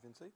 Presidency.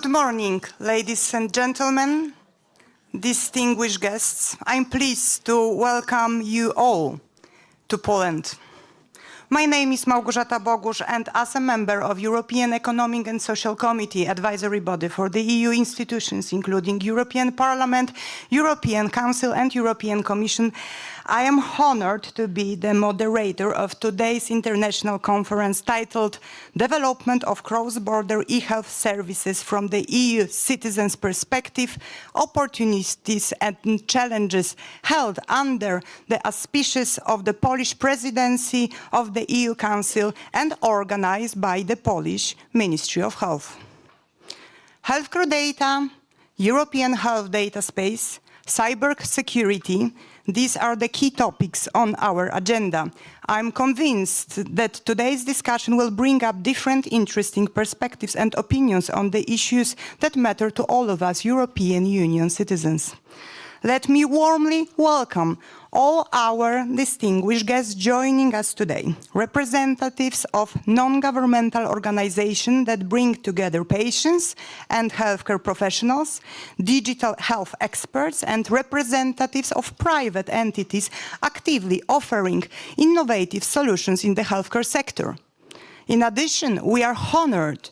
Good morning, ladies and gentlemen, distinguished guests. I'm pleased to welcome you all to Poland. My name is Małgorzata Bogusz, and as a member of European Economic and Social Committee advisory body for the EU institutions, including European Parliament, European Council and European Commission, I am honored to be the moderator of today's international conference titled Development of Cross-Border e-Health Services from the EU Citizens' Perspective, Opportunities and Challenges, held under the auspices of the Polish Presidency of the EU Council and organized by the Polish Ministry of Health. Healthcare data, European health data space, cybersecurity, these are the key topics on our agenda. I'm convinced that today's discussion will bring up different interesting perspectives and opinions on the issues that matter to all of us European Union citizens. Let me warmly welcome all our distinguished guests joining us today, representatives of non-governmental organizations that bring together patients and healthcare professionals, digital health experts, and representatives of private entities actively offering innovative solutions in the healthcare sector. In addition, we are honored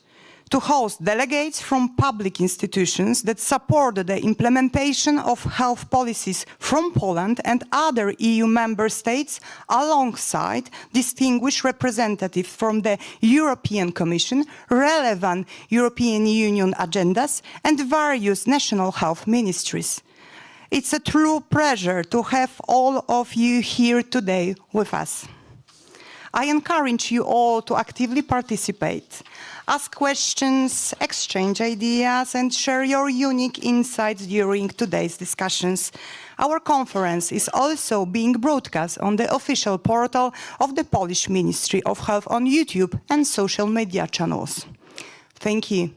to host delegates from public institutions that support the implementation of health policies from Poland and other EU member states, alongside distinguished representatives from the European Commission, relevant European Union agendas, and various national health ministries. It's a true pleasure to have all of you here today with us. I encourage you all to actively participate, ask questions, exchange ideas, and share your unique insights during today's discussions. Our conference is also being broadcast on the official portal of the Polish Ministry of Health on YouTube and social media channels. Thank you.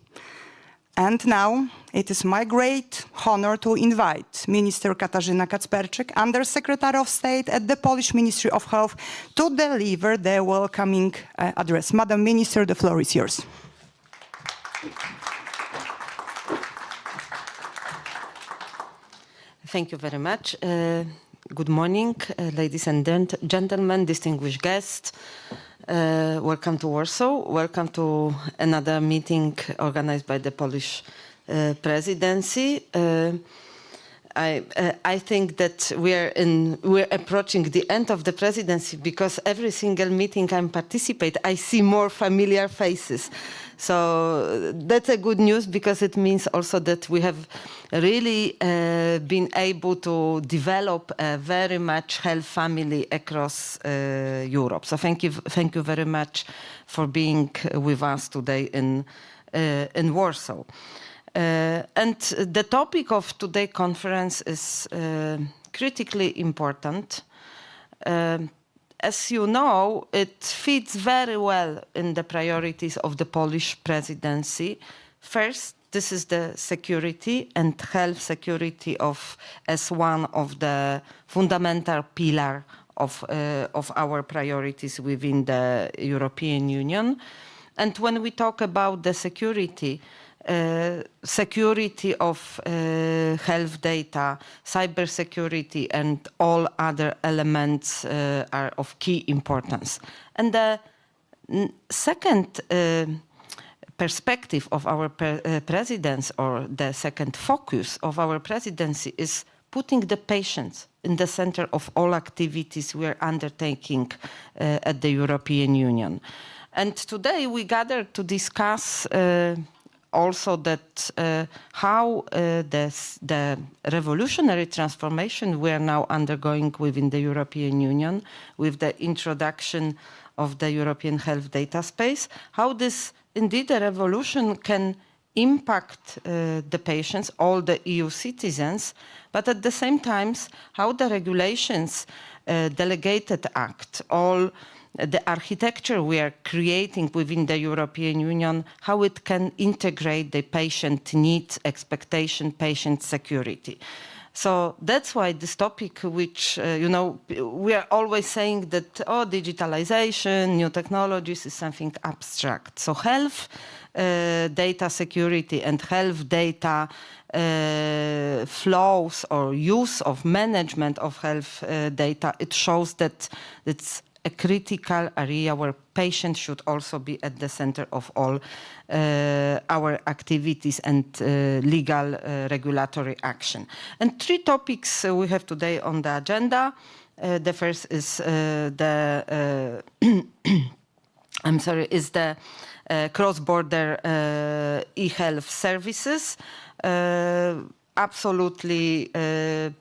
And now, it is my great honor to invite Minister Katarzyna Kacperczyk, Undersecretary of State at the Polish Ministry of Health, to deliver the welcoming address. Madam Minister, the floor is yours. Thank you very much. Good morning, ladies and gentlemen, distinguished guests. Welcome to Warsaw. Welcome to another meeting organized by the Polish Presidency. I think that we're approaching the end of the presidency, because every single meeting I participate, I see more familiar faces. So that's a good news, because it means also that we have really been able to develop a very much health family across Europe. So thank you very much for being with us today in Warsaw. And the topic of today's conference is critically important. As you know, it fits very well in the priorities of the Polish Presidency. First, this is the security and health security as one of the fundamental pillars of our priorities within the European Union. And when we talk about the security of health data, cybersecurity, and all other elements are of key importance. And the second perspective of our presidency, or the second focus of our presidency, is putting the patients in the center of all activities we are undertaking at the European Union. And today we gather to discuss also that how the revolutionary transformation we are now undergoing within the European Union, with the introduction of the European health data space, how this indeed a revolution can impact the patients, all the EU citizens, but at the same time how the regulations, delegated act, all the architecture we are creating within the European Union, how it can integrate the patient needs, expectation, patient security. So that's why this topic, which, we are always saying that, digitalization, new technologies is something abstract. So health data security and health data flows or use of management of health data, it shows that it's a critical area where patients should also be at the center of all our activities and legal regulatory action. And 3 topics we have today on the agenda. The first is the cross-border e-health services. Absolutely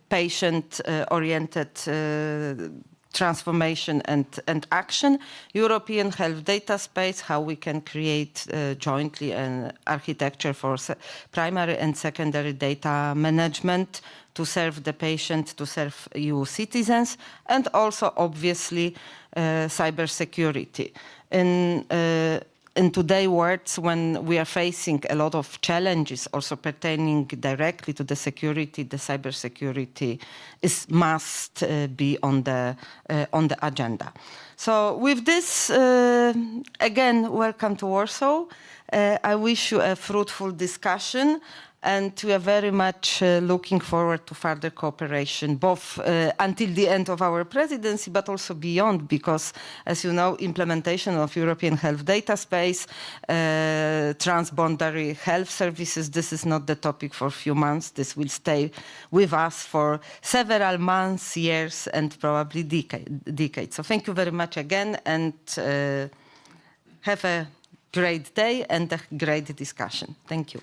patient-oriented transformation and action. European health data space, how we can create jointly an architecture for primary and secondary data management to serve the patient, to serve EU citizens, and also obviously cybersecurity. In today's world, when we are facing a lot of challenges also pertaining directly to the security, the cybersecurity must be on the agenda. So with this, again, welcome to Warsaw. I wish you a fruitful discussion, and we are very much looking forward to further cooperation, both until the end of our presidency, but also beyond, because, as you know, implementation of European health data space, transboundary health services, this is not the topic for a few months. This will stay with us for several months, years, and probably decades. So thank you very much again, and have a great day and a great discussion. Thank you.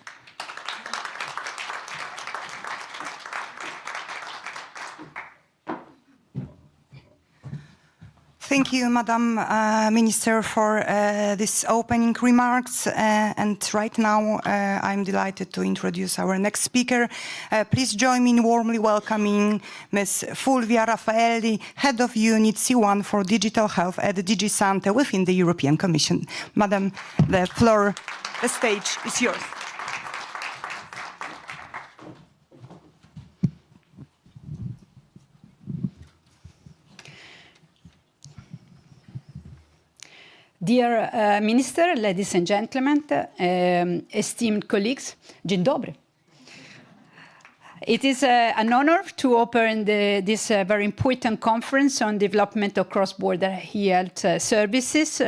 Thank you, Madam Minister, for these opening remarks. And right now, I'm delighted to introduce our next speaker. Please join me in warmly welcoming Ms. Fulvia Raffaelli, Head of Unit C1 for Digital Health at DG Sante within the European Commission. Madam, the stage is yours. Dear Minister, ladies and gentlemen, esteemed colleagues, dzień dobry. It is an honor to open this very important conference on development of cross-border health services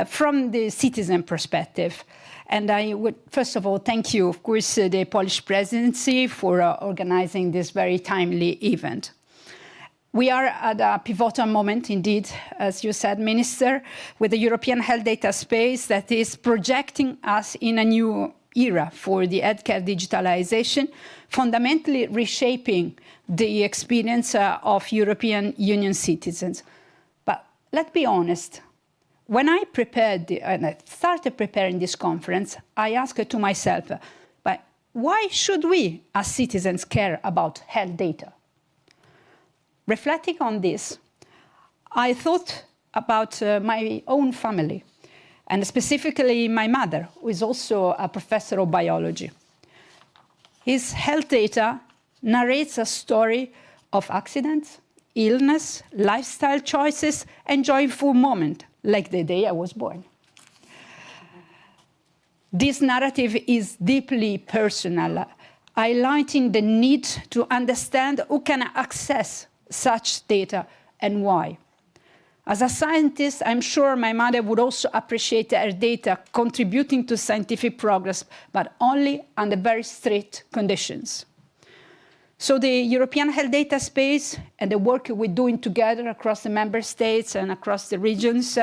from the citizen perspective. And I would, first of all, thank you, of course, the Polish Presidency for organizing this very timely event. We are at a pivotal moment, indeed, as you said, Minister, with the European health data space that is projecting us in a new era for the healthcare digitalization, fundamentally reshaping the experience of European Union citizens. But let's be honest, when I started preparing this conference, I asked to myself, but why should we, as citizens, care about health data? Reflecting on this, I thought about my own family, and specifically my mother, who is also a professor of biology. His health data narrates a story of accidents, illness, lifestyle choices, and joyful moments, like the day I was born. This narrative is deeply personal, highlighting the need to understand who can access such data and why. As a scientist, I'm sure my mother would also appreciate her data contributing to scientific progress, but only under very strict conditions. So the European health data space and the work we're doing together across the member states and across the regions,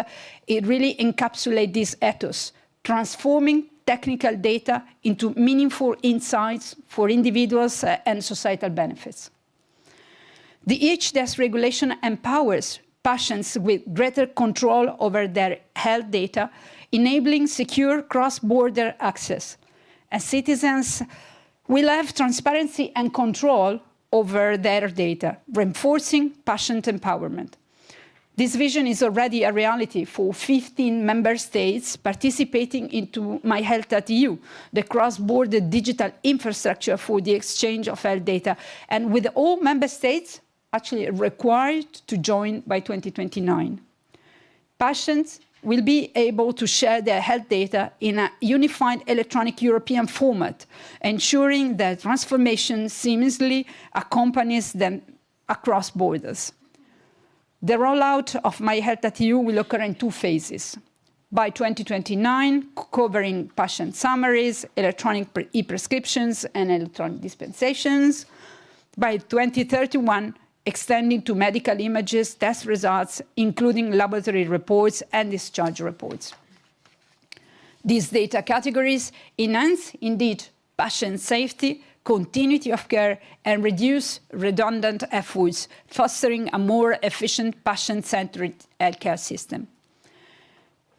it really encapsulates this ethos, transforming technical data into meaningful insights for individuals and societal benefits. The EHDS regulation empowers patients with greater control over their health data, enabling secure cross-border access. And citizens will have transparency and control over their data, reinforcing patient empowerment. This vision is already a reality for 15 member states participating into My Health at EU, the cross-border digital infrastructure for the exchange of health data, and with all member states actually required to join by 2029. Patients will be able to share their health data in a unified electronic European format, ensuring that transformation seamlessly accompanies them across borders. The rollout of My Health at EU will occur in 2 phases. By 2029, covering patient summaries, electronic e-prescriptions, and electronic dispensations. By 2031, extending to medical images, test results, including laboratory reports and discharge reports. These data categories enhance, indeed, patient safety, continuity of care, and reduce redundant efforts, fostering a more efficient patient-centric healthcare system.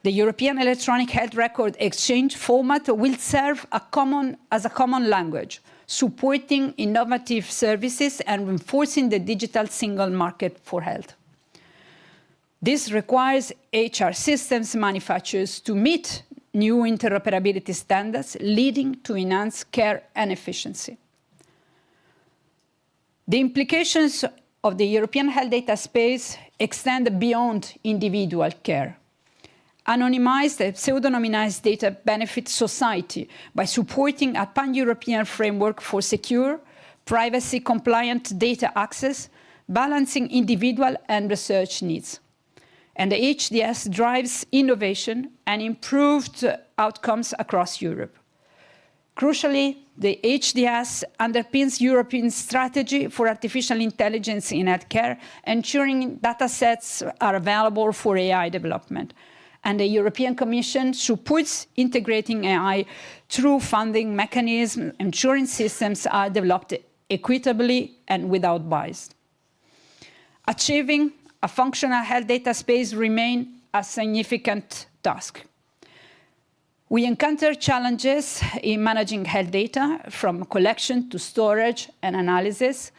The European Electronic Health Record Exchange format will serve as a common language, supporting innovative services and reinforcing the digital single market for health. This requires HR systems manufacturers to meet new interoperability standards, leading to enhanced care and efficiency. The implications of the European health data space extend beyond individual care. Anonymized and pseudonymized data benefit society by supporting a pan-European framework for secure, privacy-compliant data access, balancing individual and research needs. And the HDS drives innovation and improved outcomes across Europe. Crucially, the HDS underpins European strategy for artificial intelligence in healthcare, ensuring data sets are available for AI development. And the European Commission supports integrating AI through funding mechanisms, ensuring systems are developed equitably and without bias. Achieving a functional health data space remains a significant task. We encounter challenges in managing health data, from collection to storage and analysis,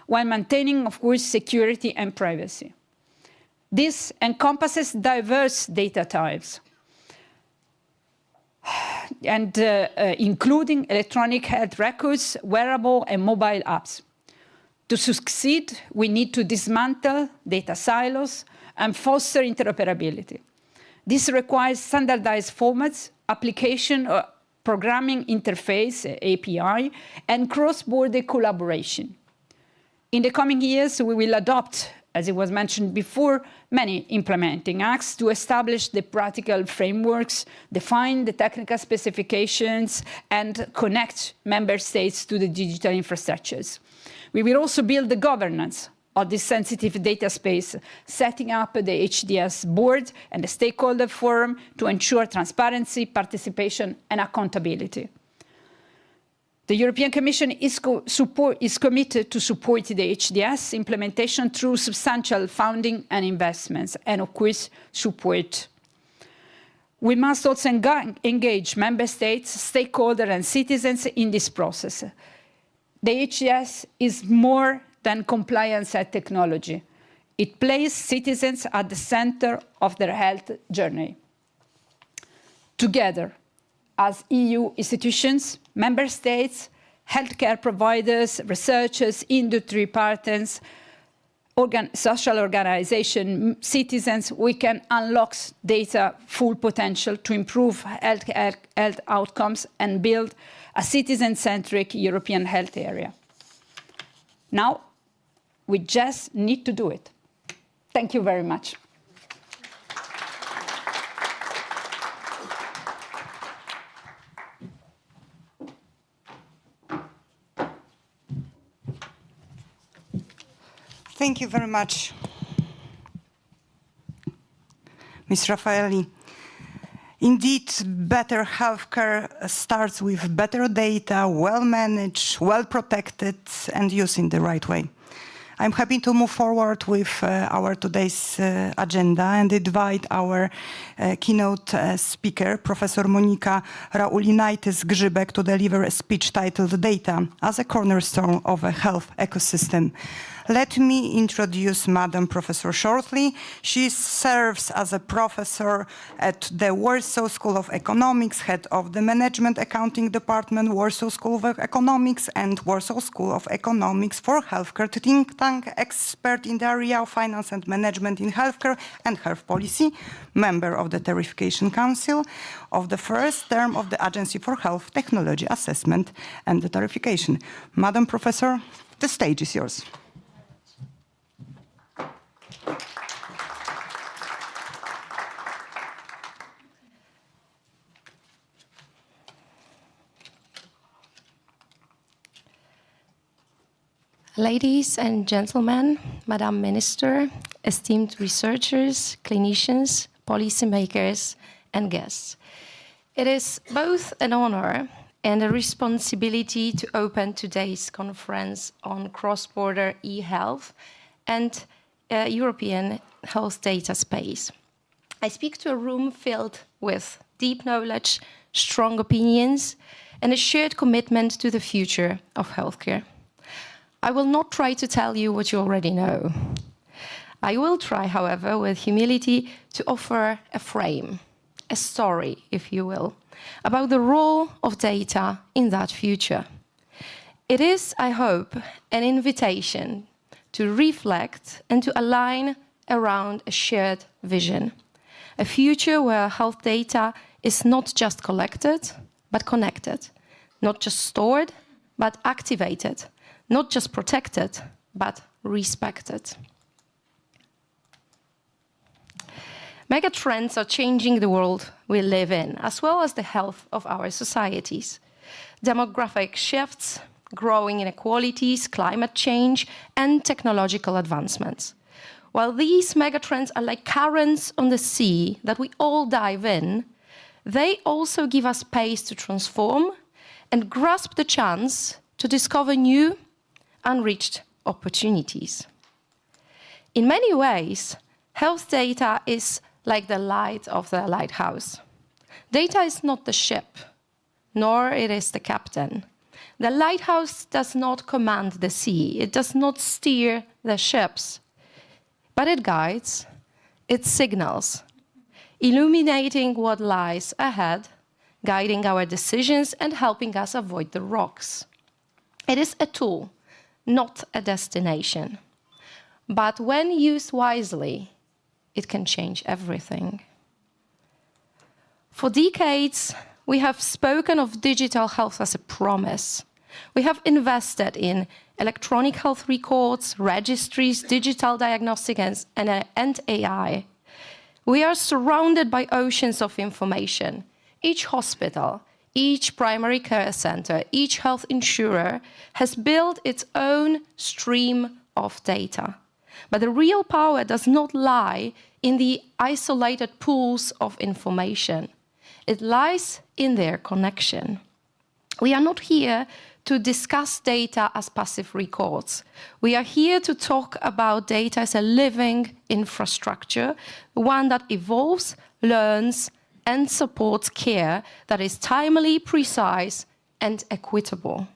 while maintaining, of course, security and privacy. This encompasses diverse data types, and including electronic health records, wearable and mobile apps. To succeed, we need to dismantle data silos and foster interoperability. This requires standardized formats, application or programming interface, API, and cross-border collaboration. In the coming years, we will adopt, as it was mentioned before, many implementing acts to establish the practical frameworks, define the technical specifications, and connect member states to the digital infrastructures. We will also build the governance of this sensitive data space, setting up the HDS board and the stakeholder forum to ensure transparency, participation, and accountability. The European Commission is committed to support the HDS implementation through substantial funding and investments, and of course, support. We must also engage member states, stakeholders, and citizens in this process. The HDS is more than compliance and technology. It places citizens at the center of their health journey. Together, as EU institutions, member states, healthcare providers, researchers, industry partners, social organizations, citizens, we can unlock data full potential to improve health outcomes and build a citizen-centric European health area. Now, we just need to do it. Thank you very much. Thank you very much, Ms. Raffaelli. Indeed, better healthcare starts with better data, well-managed, well-protected, and used in the right way. I'm happy to move forward with our today's agenda and invite our keynote speaker, Professor Monika Raulinaitis-Grzybek, to deliver a speech titled Data as a Cornerstone of a Health Ecosystem. Let me introduce Madam Professor shortly. She serves as a professor at the Warsaw School of Economics, head of the Management Accounting Department, Warsaw School of Economics, and Warsaw School of Economics for Healthcare think tank, expert in the area of finance and management in healthcare and health policy, member of the Tariffication Council of the first term of the Agency for Health Technology Assessment and the Tariffication. Madam Professor, the stage is yours. Ladies and gentlemen, Madam Minister, esteemed researchers, clinicians, policymakers, and guests. It is both an honor and a responsibility to open today's conference on cross-border e-health and European health data space. I speak to a room filled with deep knowledge, strong opinions, and a shared commitment to the future of healthcare. I will not try to tell you what you already know. I will try, however, with humility to offer a frame, a story, if you will, about the role of data in that future. It is, I hope, an invitation to reflect and to align around a shared vision, a future where health data is not just collected, but connected, not just stored, but activated, not just protected, but respected. Megatrends are changing the world we live in, as well as the health of our societies. Demographic shifts, growing inequalities, climate change, and technological advancements. While these megatrends are like currents on the sea that we all dive in, they also give us space to transform and grasp the chance to discover new, unreached opportunities. In many ways, health data is like the light of the lighthouse. Data is not the ship, nor it is the captain. The lighthouse does not command the sea. It does not steer the ships, but it guides, it signals, illuminating what lies ahead, guiding our decisions and helping us avoid the rocks. It is a tool, not a destination. But when used wisely, it can change everything. For decades, we have spoken of digital health as a promise. We have invested in electronic health records, registries, digital diagnostics, and AI. We are surrounded by oceans of information. Each hospital, each primary care center, each health insurer has built its own stream of data. But the real power does not lie in the isolated pools of information. It lies in their connection. We are not here to discuss data as passive records. We are here to talk about data as a living infrastructure, one that evolves, learns, and supports care that is timely, precise, and equitable.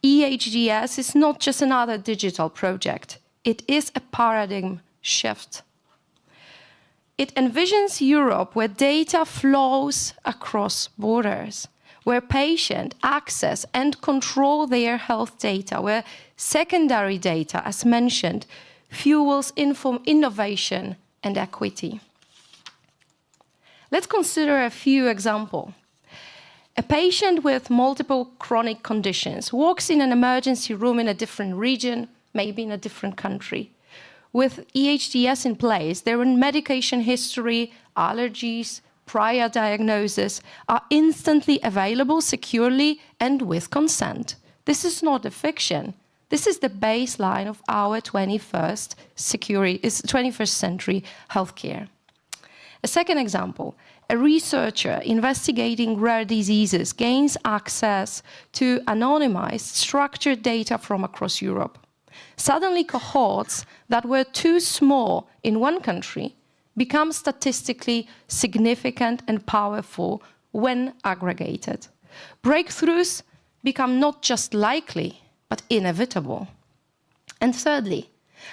EHDS is not just another digital project. It is a paradigm shift. It envisions Europe where data flows across borders, where patients access and control their health data, where secondary data, as mentioned, fuels innovation and equity. Let's consider a few examples. A patient with multiple chronic conditions walks in an emergency room in a different region, maybe in a different country. With EHDS in place, their medication history, allergies, prior diagnosis are instantly available securely and with consent. This is not a fiction. This is the baseline of our 21st century healthcare. A second example, a researcher investigating rare diseases gains access to anonymized, structured data from across Europe. Suddenly, cohorts that were too small in one country become statistically significant and powerful when aggregated. Breakthroughs become not just likely, but inevitable. And thirdly,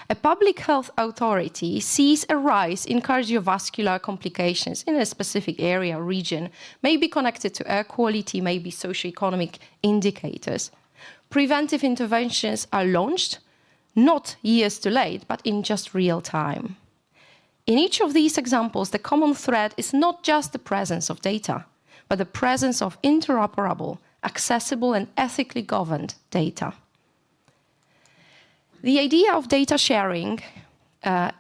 a public health authority sees a rise in cardiovascular complications in a specific area or region, may be connected to air quality, may be socioeconomic indicators. Preventive interventions are launched, not years too late, but in just real time. In each of these examples, the common thread is not just the presence of data, but the presence of interoperable, accessible, and ethically governed data. The idea of data sharing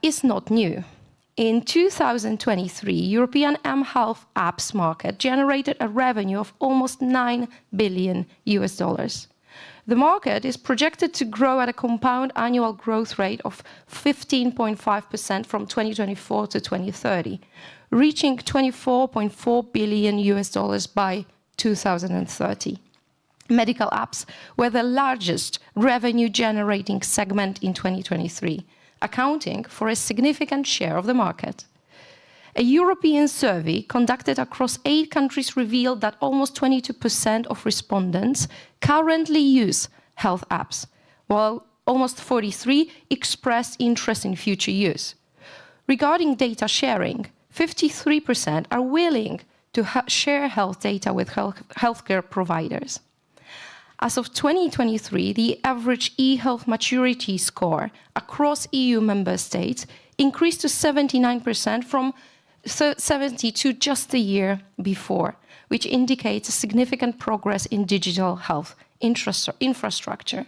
is not new. In 2023, European mHealth apps market generated a revenue of almost $9 billion. The market is projected to grow at a compound annual growth rate of 15.5% from 2024 to 2030, reaching $24.4 billion by 2030. Medical apps were the largest revenue-generating segment in 2023, accounting for a significant share of the market. A European survey conducted across 8 countries revealed that almost 22% of respondents currently use health apps, while almost 43% expressed interest in future use. Regarding data sharing, 53% are willing to share health data with healthcare providers. As of 2023, the average e-health maturity score across EU member states increased to 79% from 72% just the year before, which indicates a significant progress in digital health infrastructure.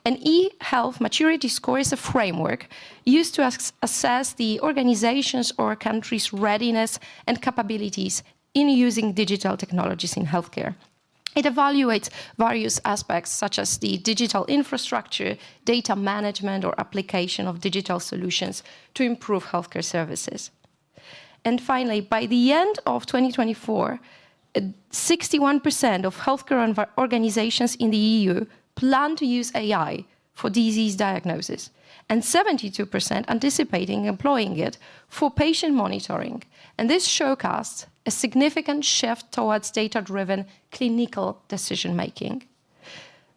An e-health maturity score is a framework used to assess the organization's or country's readiness and capabilities in using digital technologies in healthcare. It evaluates various aspects such as the digital infrastructure, data management, or application of digital solutions to improve healthcare services. And finally, by the end of 2024, 61% of healthcare organizations in the EU plan to use AI for disease diagnosis, and 72% anticipating employing it for patient monitoring. And this showcasts a significant shift towards data-driven clinical decision-making.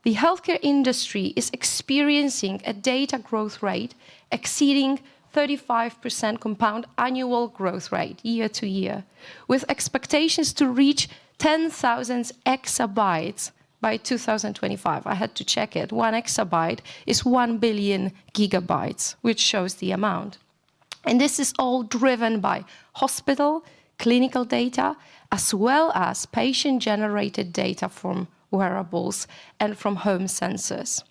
The healthcare industry is experiencing a data growth rate exceeding 35% compound annual growth rate year to year, with expectations to reach 10,000 exabytes by 2025. I had to check it. 1 exabyte is 1 billion gigabytes, which shows the amount. And this is all driven by hospital, clinical data, as well as patient-generated data from wearables and from home sensors.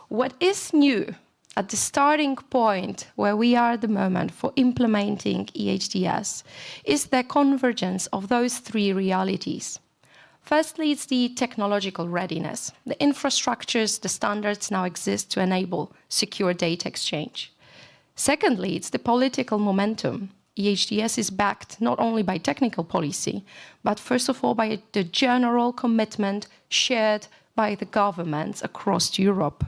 What is new at the starting point where we are at the moment for implementing EHDS is the convergence of those 3 realities. Firstly, it's the technological readiness. The infrastructures, the standards now exist to enable secure data exchange. Secondly, it's the political momentum. EHDS is backed not only by technical policy, but first of all by the general commitment shared by the governments across Europe.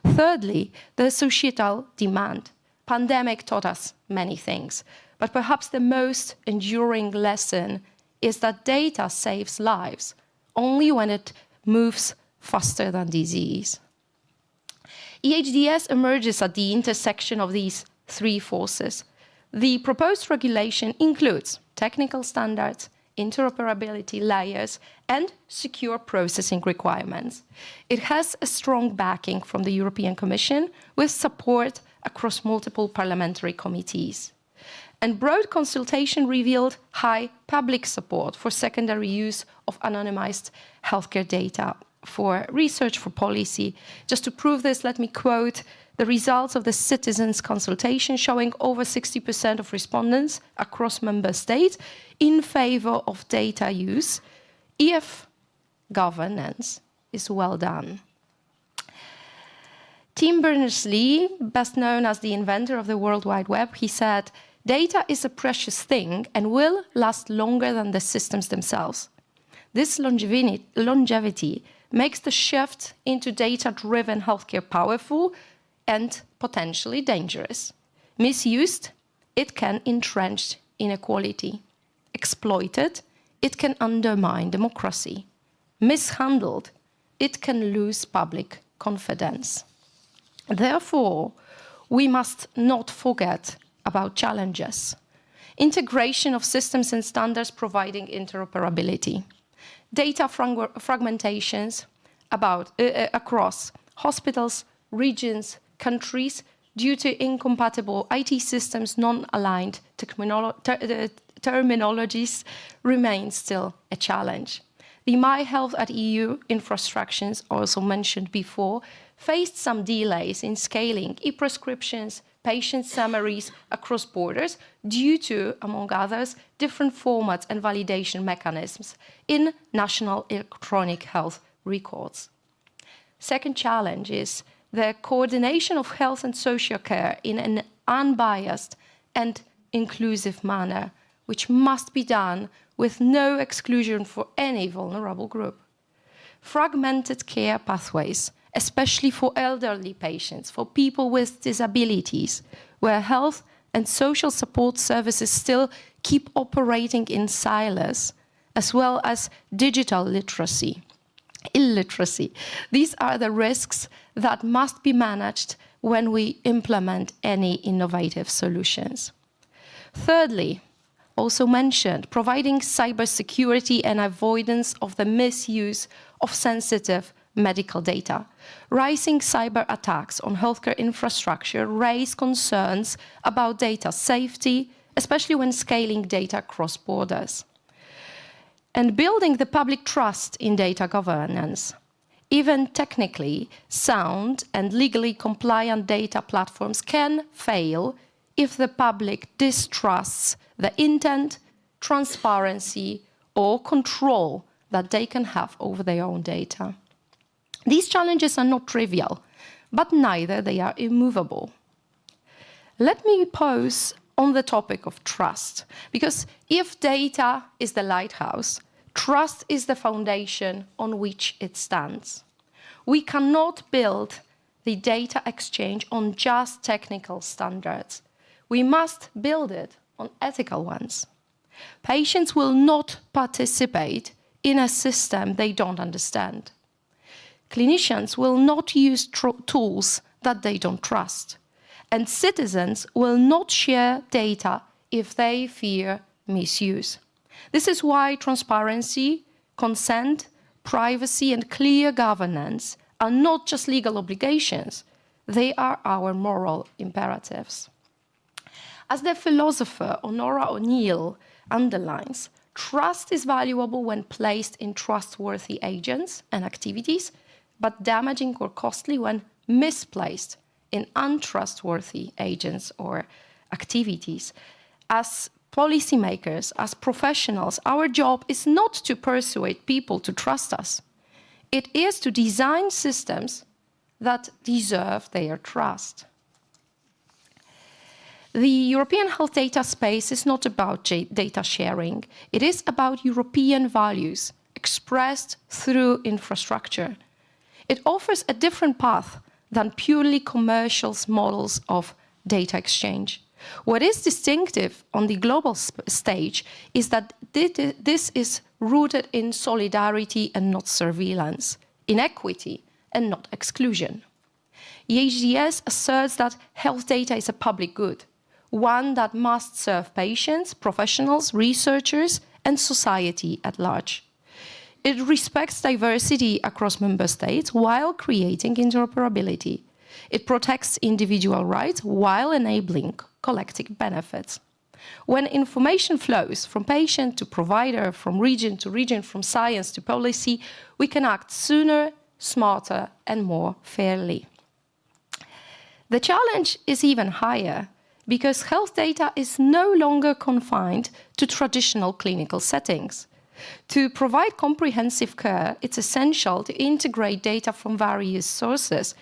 Thirdly, the societal demand. Pandemic taught us many things, but perhaps the most enduring lesson is that data saves lives only when it moves faster than disease. EHDS emerges at the intersection of these 3 forces. The proposed regulation includes technical standards, interoperability layers, and secure processing requirements. It has a strong backing from the European Commission, with support across multiple parliamentary committees. And broad consultation revealed high public support for secondary use of anonymized healthcare data for research, for policy. Just to prove this, let me quote the results of the citizens' consultation, showing over 60% of respondents across member states in favor of data use if governance is well done. Tim Berners-Lee, best known as the inventor of the World Wide Web, he said, "Data is a precious thing and will last longer than the systems themselves." This longevity makes the shift into data-driven healthcare powerful and potentially dangerous. Misused, it can entrench inequality. Exploited, it can undermine democracy. Mishandled, it can lose public confidence. Therefore, we must not forget about challenges. Integration of systems and standards providing interoperability. Data fragmentations across hospitals, regions, countries due to incompatible IT systems, non-aligned terminologies remain still a challenge. The My Health at EU infrastructures, also mentioned before, faced some delays in scaling e-prescriptions, patient summaries across borders due to, among others, different formats and validation mechanisms in national electronic health records. Second challenge is the coordination of health and social care in an unbiased and inclusive manner, which must be done with no exclusion for any vulnerable group. Fragmented care pathways, especially for elderly patients, for people with disabilities, where health and social support services still keep operating in silos, as well as digital illiteracy. These are the risks that must be managed when we implement any innovative solutions. Thirdly, also mentioned, providing cybersecurity and avoidance of the misuse of sensitive medical data. Rising cyber attacks on healthcare infrastructure raise concerns about data safety, especially when scaling data across borders. And building the public trust in data governance. Even technically sound and legally compliant data platforms can fail if the public distrusts the intent, transparency, or control that they can have over their own data. These challenges are not trivial, but neither they are immovable. Let me pause on the topic of trust, because if data is the lighthouse, trust is the foundation on which it stands. We cannot build the data exchange on just technical standards. We must build it on ethical ones. Patients will not participate in a system they don't understand. Clinicians will not use tools that they don't trust. And citizens will not share data if they fear misuse. This is why transparency, consent, privacy, and clear governance are not just legal obligations, they are our moral imperatives. As the philosopher Honora O'Neill underlines, trust is valuable when placed in trustworthy agents and activities, but damaging or costly when misplaced in untrustworthy agents or activities. As policymakers, as professionals, our job is not to persuade people to trust us. It is to design systems that deserve their trust. The European health data space is not about data sharing. It is about European values expressed through infrastructure. It offers a different path than purely commercial models of data exchange. What is distinctive on the global stage is that this is rooted in solidarity and not surveillance, in equity and not exclusion. EHDS asserts that health data is a public good, one that must serve patients, professionals, researchers, and society at large. It respects diversity across member states while creating interoperability. It protects individual rights while enabling collective benefits. When information flows from patient to provider, from region to region, from science to policy, we can act sooner, smarter, and more fairly. The challenge is even higher because health data is no longer confined to traditional clinical settings. To provide comprehensive care, it's essential to integrate data from various sources,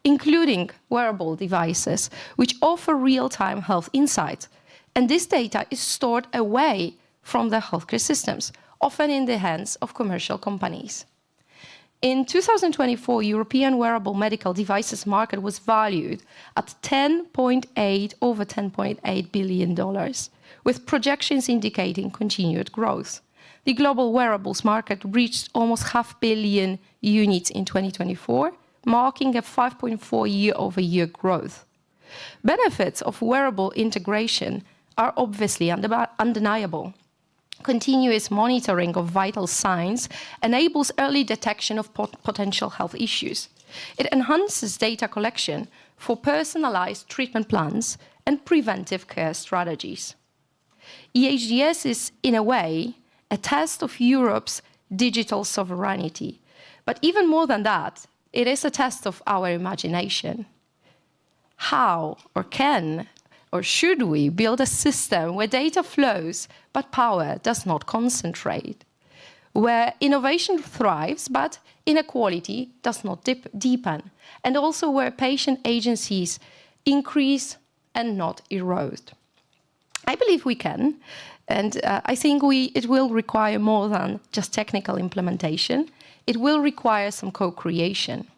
including wearable devices, which offer real-time health insights. And this data is stored away from the healthcare systems, often in the hands of commercial companies. In 2024, European wearable medical devices market was valued at over $10.8 billion, with projections indicating continued growth. The global wearables market reached almost 500 million units in 2024, marking a 5.4 year-over-year growth. Benefits of wearable integration are obviously undeniable. Continuous monitoring of vital signs enables early detection of potential health issues. It enhances data collection for personalized treatment plans and preventive care strategies. EHDS is, in a way, a test of Europe's digital sovereignty. But even more than that, it is a test of our imagination. How or can or should we build a system where data flows but power does not concentrate? Where innovation thrives but inequality does not deepen? And also where patient agencies increase and not erode? I believe we can, and I think it will require more than just technical implementation. It will require some co-creation.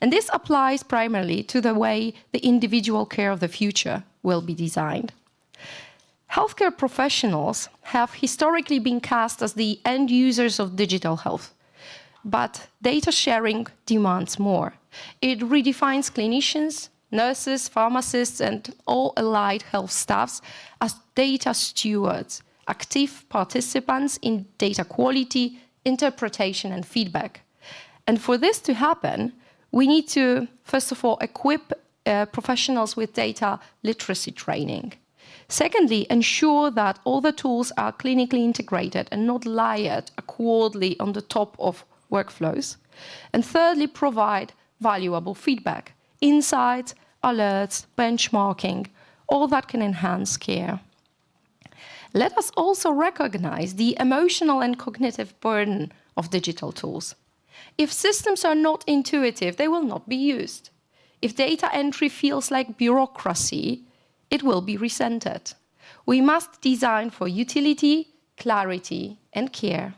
And this applies primarily to the way the individual care of the future will be designed. Healthcare professionals have historically been cast as the end users of digital health, but data sharing demands more. It redefines clinicians, nurses, pharmacists, and all allied health staffs as data stewards, active participants in data quality, interpretation, and feedback. And for this to happen, we need to, first of all, equip professionals with data literacy training. Secondly, ensure that all the tools are clinically integrated and not layered awkwardly on the top of workflows. And thirdly, provide valuable feedback, insights, alerts, benchmarking, all that can enhance care. Let us also recognize the emotional and cognitive burden of digital tools. If systems are not intuitive, they will not be used. If data entry feels like bureaucracy, it will be resented. We must design for utility, clarity, and care.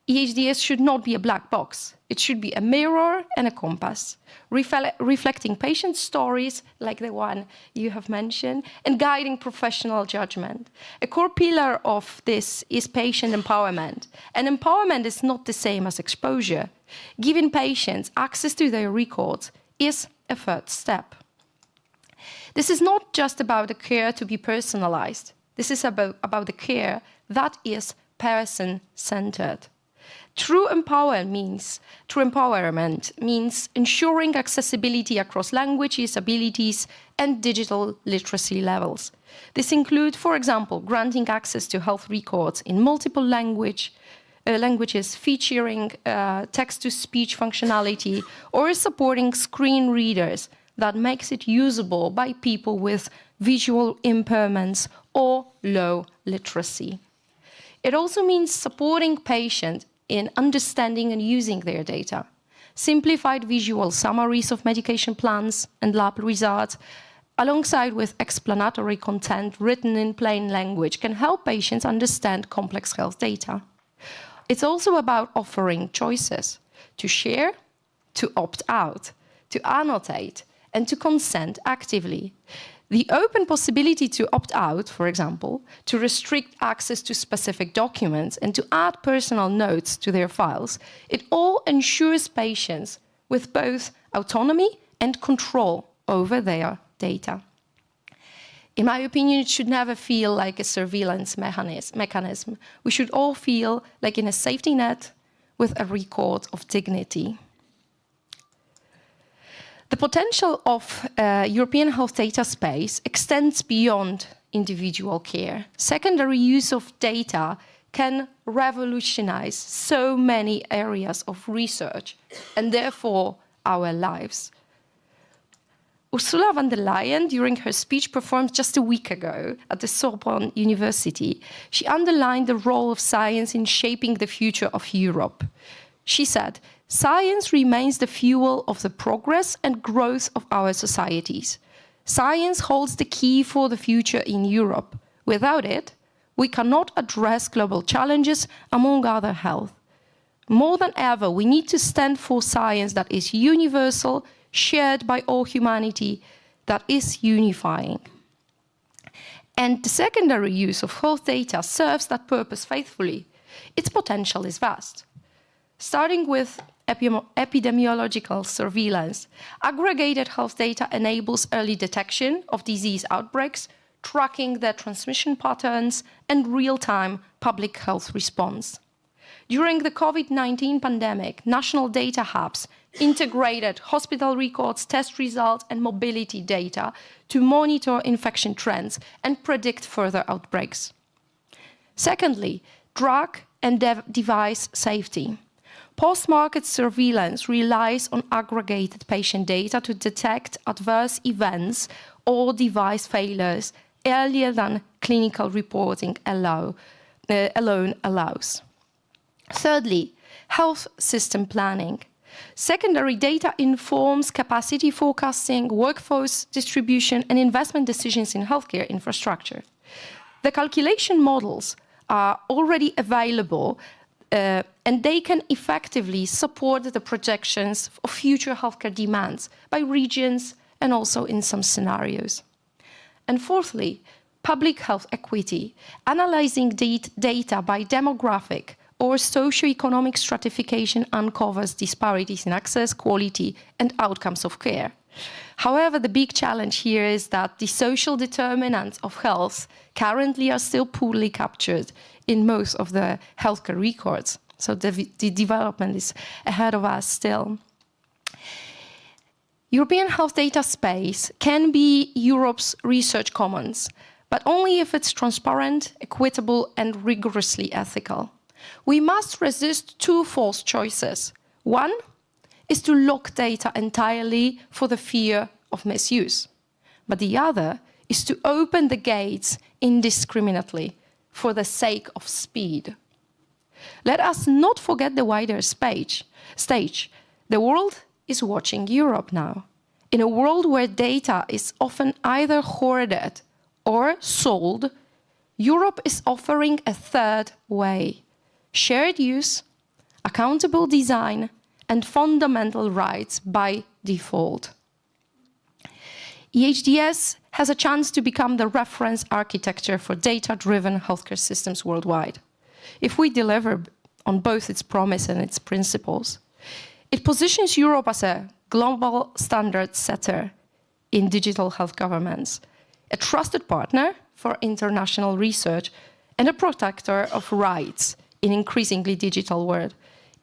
EHDS should not be a black box. It should be a mirror and a compass, reflecting patient stories like the one you have mentioned, and guiding professional judgment. A core pillar of this is patient empowerment. And empowerment is not the same as exposure. Giving patients access to their records is a first step. This is not just about the care to be personalized. This is about the care that is person-centered. True empowerment means ensuring accessibility across languages, abilities, and digital literacy levels. This includes, for example, granting access to health records in multiple languages, featuring text-to-speech functionality, or supporting screen readers that makes it usable by people with visual impairments or low literacy. It also means supporting patients in understanding and using their data. Simplified visual summaries of medication plans and lab results, alongside with explanatory content written in plain language, can help patients understand complex health data. It's also about offering choices to share, to opt out, to annotate, and to consent actively. The open possibility to opt out, for example, to restrict access to specific documents and to add personal notes to their files, it all ensures patients with both autonomy and control over their data. In my opinion, it should never feel like a surveillance mechanism. We should all feel like in a safety net with a record of dignity. The potential of European health data space extends beyond individual care. Secondary use of data can revolutionize so many areas of research and therefore our lives. Ursula von der Leyen, during her speech performed just a week ago at the Sorbonne University, she underlined the role of science in shaping the future of Europe. She said, "Science remains the fuel of the progress and growth of our societies. Science holds the key for the future in Europe. Without it, we cannot address global challenges, among other health. More than ever, we need to stand for science that is universal, shared by all humanity, that is unifying." And the secondary use of health data serves that purpose faithfully. Its potential is vast. Starting with epidemiological surveillance. Aggregated health data enables early detection of disease outbreaks, tracking their transmission patterns, and real-time public health response. During the COVID-19 pandemic, national data hubs integrated hospital records, test results, and mobility data to monitor infection trends and predict further outbreaks. Secondly, drug and device safety. Post-market surveillance relies on aggregated patient data to detect adverse events or device failures earlier than clinical reporting alone allows. Thirdly, health system planning. Secondary data informs capacity forecasting, workforce distribution, and investment decisions in healthcare infrastructure. The calculation models are already available and they can effectively support the projections of future healthcare demands by regions and also in some scenarios. And fourthly, public health equity, analyzing data by demographic or socioeconomic stratification uncovers disparities in access, quality, and outcomes of care. However, the big challenge here is that the social determinants of health currently are still poorly captured in most of the healthcare records. So the development is ahead of us still. European health data space can be Europe's research commons, but only if it's transparent, equitable, and rigorously ethical. We must resist two false choices. One is to lock data entirely for the fear of misuse. But the other is to open the gates indiscriminately for the sake of speed. Let us not forget the wider stage. The world is watching Europe now. In a world where data is often either hoarded or sold, Europe is offering a third way: shared use, accountable design, and fundamental rights by default. EHDS has a chance to become the reference architecture for data-driven healthcare systems worldwide. If we deliver on both its promise and its principles, it positions Europe as a global standard setter in digital health governments, a trusted partner for international research, and a protector of rights in increasingly digital world.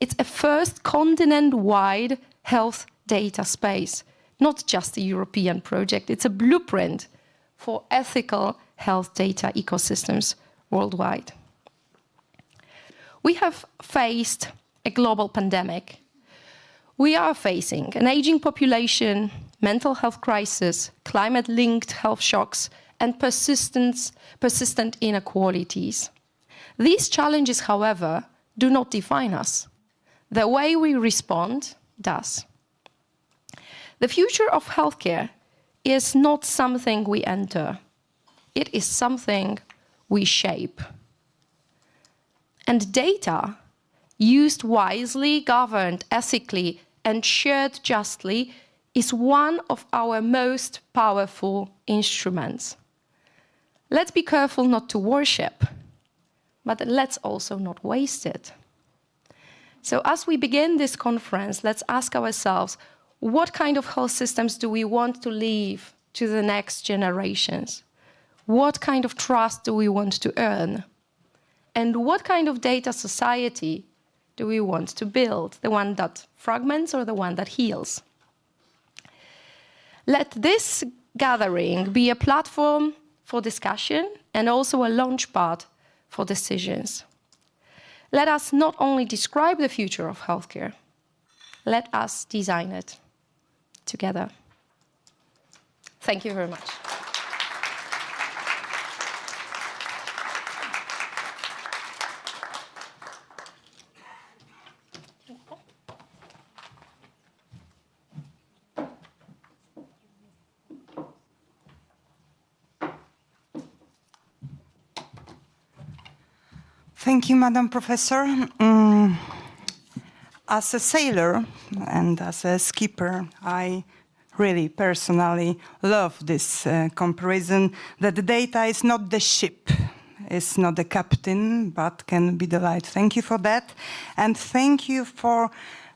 It's a first continent-wide health data space, not just a European project. It's a blueprint for ethical health data ecosystems worldwide. We have faced a global pandemic. We are facing an aging population, mental health crisis, climate-linked health shocks, and persistent inequalities. These challenges, however, do not define us. The way we respond does. The future of healthcare is not something we enter. It is something we shape. And data, used wisely, governed ethically, and shared justly, is one of our most powerful instruments. Let's be careful not to worship, but let's also not waste it. So as we begin this conference, let's ask ourselves, what kind of health systems do we want to leave to the next generations? What kind of trust do we want to earn? And what kind of data society do we want to build? The one that fragments or the one that heals? Let this gathering be a platform for discussion and also a launchpad for decisions. Let us not only describe the future of healthcare, let us design it together. Thank you very much. Thank you, Madam Professor. As a sailor and as a skipper, I really personally love this comparison that the data is not the ship, is not the captain, but can be the light. Thank you for that. And thank you for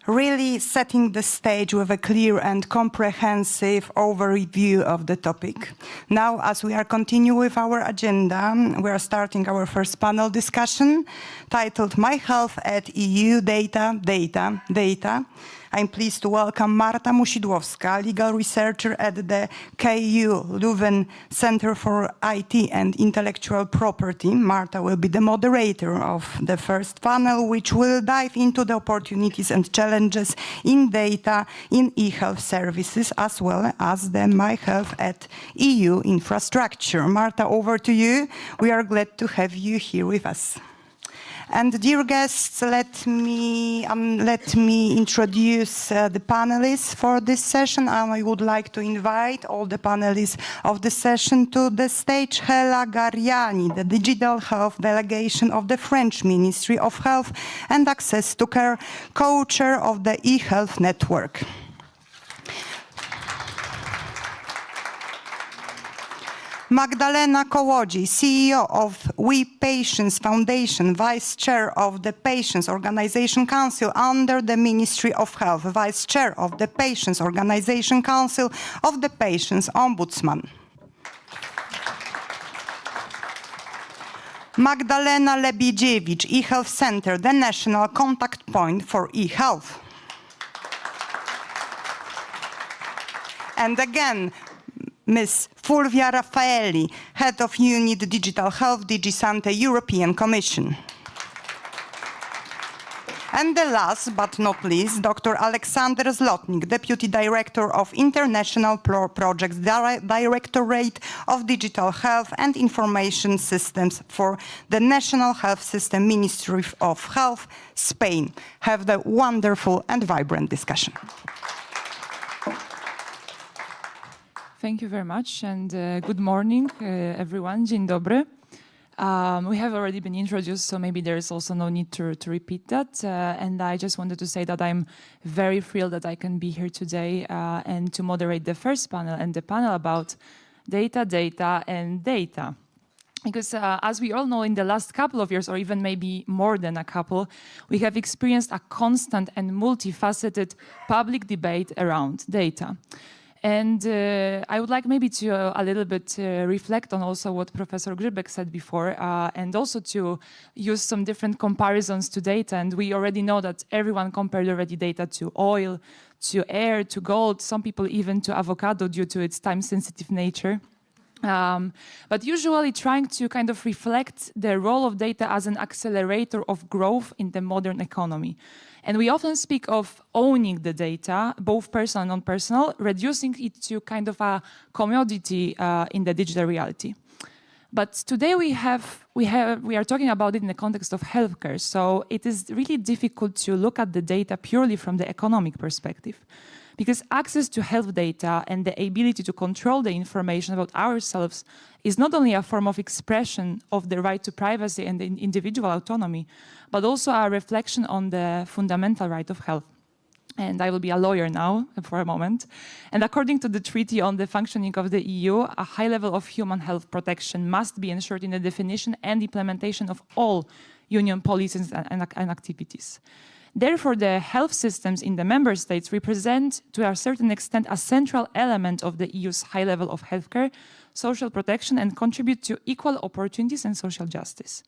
really setting the stage with a clear and comprehensive overview of the topic. Now, as we are continuing with our agenda, we are starting our first panel discussion titled My Health at EU Data, Data, Data. I'm pleased to welcome Marta Musidłowska, legal researcher at the KU Leuven Center for IT and Intellectual Property. Marta will be the moderator of the first panel, which will dive into the opportunities and challenges in data in e-health services, as well as the My Health at EU infrastructure. Marta, over to you. We are glad to have you here with us. And dear guests, let me introduce the panelists for this session. I would like to invite all the panelists of the session to the stage. Hela Gariani, the Digital Health Delegation of the French Ministry of Health and Access to Care, co-chair of the e-health network. Magdalena Kołodzi, CEO of We Patients Foundation, Vice Chair of the Patients Organization Council under the Ministry of Health, Vice Chair of the Patients Organization Council of the Patients Ombudsman. Magdalena Lebidziewicz, eHealth Center, the national contact point for eHealth. And again, Ms. Fulvia Raffaelli, Head of Unit Digital Health, DG Sante, European Commission. And the last but not least, Dr. Aleksander Zlotnik, Deputy Director of International Projects Directorate of Digital Health and Information Systems for the National Health System Ministry of Health, Spain. Have the wonderful and vibrant discussion. Thank you very much, and good morning, everyone. Dzień dobry. We have already been introduced, so maybe there is also no need to repeat that. And I just wanted to say that I'm very thrilled that I can be here today and to moderate the first panel and the panel about data, data, and data. Because as we all know, in the last couple of years, or even maybe more than a couple, we have experienced a constant and multifaceted public debate around data. And I would like maybe to a little bit reflect on also what Professor Grzybek said before, and also to use some different comparisons to data. And we already know that everyone compared already data to oil, to air, to gold, some people even to avocado due to its time-sensitive nature. But usually trying to kind of reflect the role of data as an accelerator of growth in the modern economy. And we often speak of owning the data, both personal and non-personal, reducing it to kind of a commodity in the digital reality. But today we are talking about it in the context of healthcare. So it is really difficult to look at the data purely from the economic perspective. Because access to health data and the ability to control the information about ourselves is not only a form of expression of the right to privacy and individual autonomy, but also a reflection on the fundamental right of health. And I will be a lawyer now for a moment. And according to the Treaty on the Functioning of the EU, a high level of human health protection must be ensured in the definition and implementation of all union policies and activities. Therefore, the health systems in the member states represent, to a certain extent, a central element of the EU's high level of healthcare, social protection, and contribute to equal opportunities and social justice.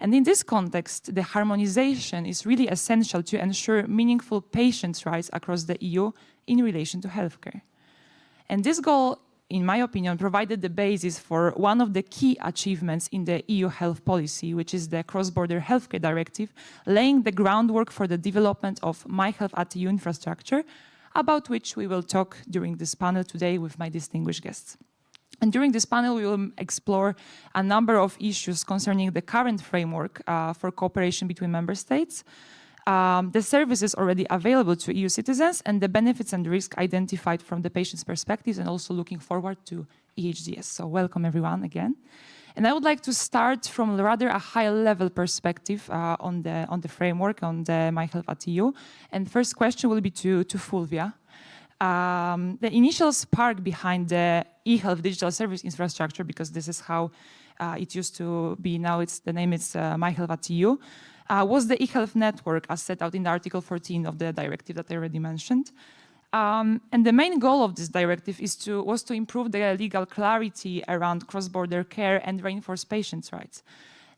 And in this context, the harmonization is really essential to ensure meaningful patients' rights across the EU in relation to healthcare. And this goal, in my opinion, provided the basis for one of the key achievements in the EU health policy, which is the Cross-Border Healthcare Directive, laying the groundwork for the development of My Health at EU infrastructure, about which we will talk during this panel today with my distinguished guests. And during this panel, we will explore a number of issues concerning the current framework for cooperation between member states, the services already available to EU citizens, and the benefits and risks identified from the patient's perspectives, and also looking forward to EHDS. So welcome everyone again. And I would like to start from rather a high-level perspective on the framework, on the My Health at EU. And first question will be to Fulvia. The initial spark behind the e-health digital service infrastructure, because this is how it used to be, now the name is My Health at EU, was the eHealth network as set out in Article 14 of the directive that I already mentioned. And the main goal of this directive was to improve the legal clarity around cross-border care and reinforce patients' rights.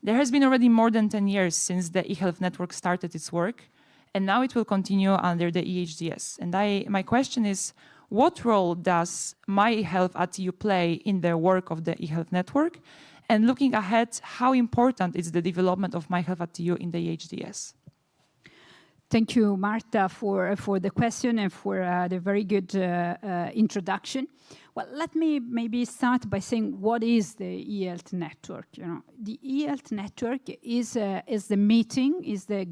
There has been already more than 10 years since the eHealth network started its work, and now it will continue under the EHDS. And my question is, what role does My Health at EU play in the work of the eHealth network? And looking ahead, how important is the development of My Health at EU in the EHDS? Thank you, Marta, for the question and for the very good introduction. Well, let me maybe start by saying what is the eHealth network. The eHealth network is the meeting, is the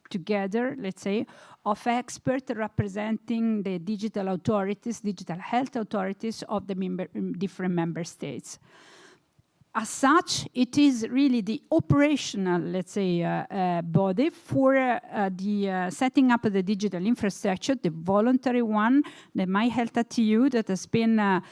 together, let's say, of experts representing the digital authorities, digital health authorities of the different member states. As such, it is really the operational, let's say, body for the setting up of the digital infrastructure, the voluntary one, the My Health at EU, that has been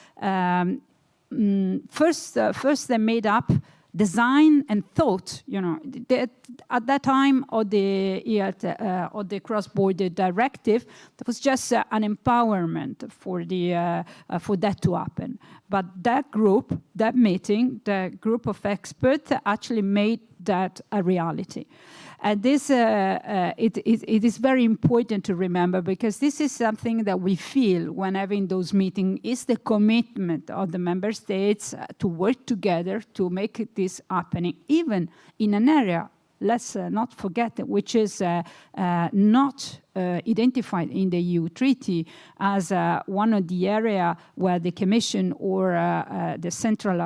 first made up, design and thought, that at that time of the cross-border directive, there was just an empowerment for that to happen. But that group, that meeting, the group of experts actually made that a reality. And this, it is very important to remember, because this is something that we feel when having those meetings, is the commitment of the member states to work together to make this happening, even in an area, let's not forget, which is not identified in the EU treaty as one of the area where the Commission or the central,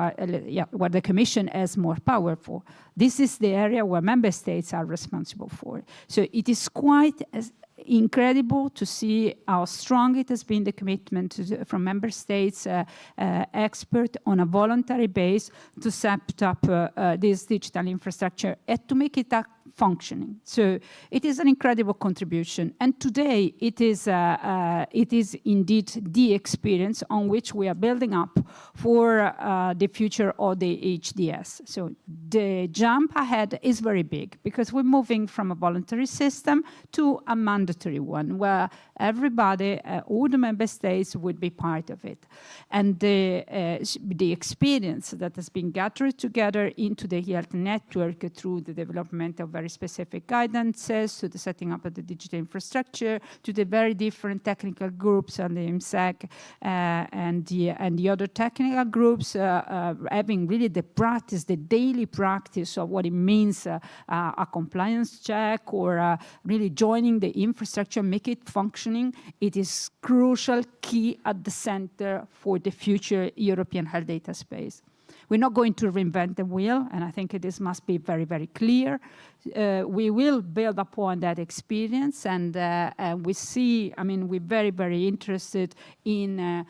where the Commission has more powerful. This is the area where member states are responsible for. So it is quite incredible to see how strong it has been, the commitment from member states, experts on a voluntary base to set up this digital infrastructure and to make it functioning. So it is an incredible contribution. And today it is indeed the experience on which we are building up for the future of the HDS. So the jump ahead is very big, because we're moving from a voluntary system to a mandatory one where everybody, all the member states would be part of it. And the experience that has been gathered together into the health network through the development of very specific guidances, to the setting up of the digital infrastructure, to the very different technical groups on the IMSEC and the other technical groups, having really the practice, the daily practice of what it means a compliance check or really joining the infrastructure, make it functioning. It is crucial, key at the center for the future European health data space. We're not going to reinvent the wheel, and I think this must be very, very clear. We will build upon that experience, and we see, I mean, we're very, very interested in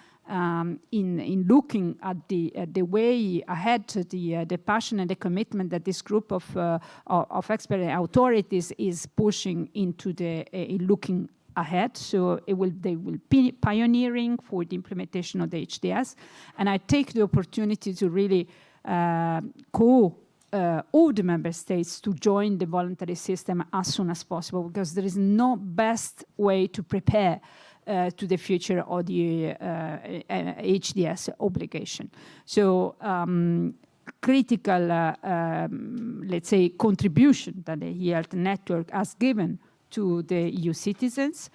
looking at the way ahead, the passion and the commitment that this group of expert authorities is pushing into looking ahead. So they will be pioneering for the implementation of the HDS. And I take the opportunity to really call all the member states to join the voluntary system as soon as possible, because there is no best way to prepare to the future of the HDS obligation. So critical, let's say, contribution that the health network has given to the EU citizens,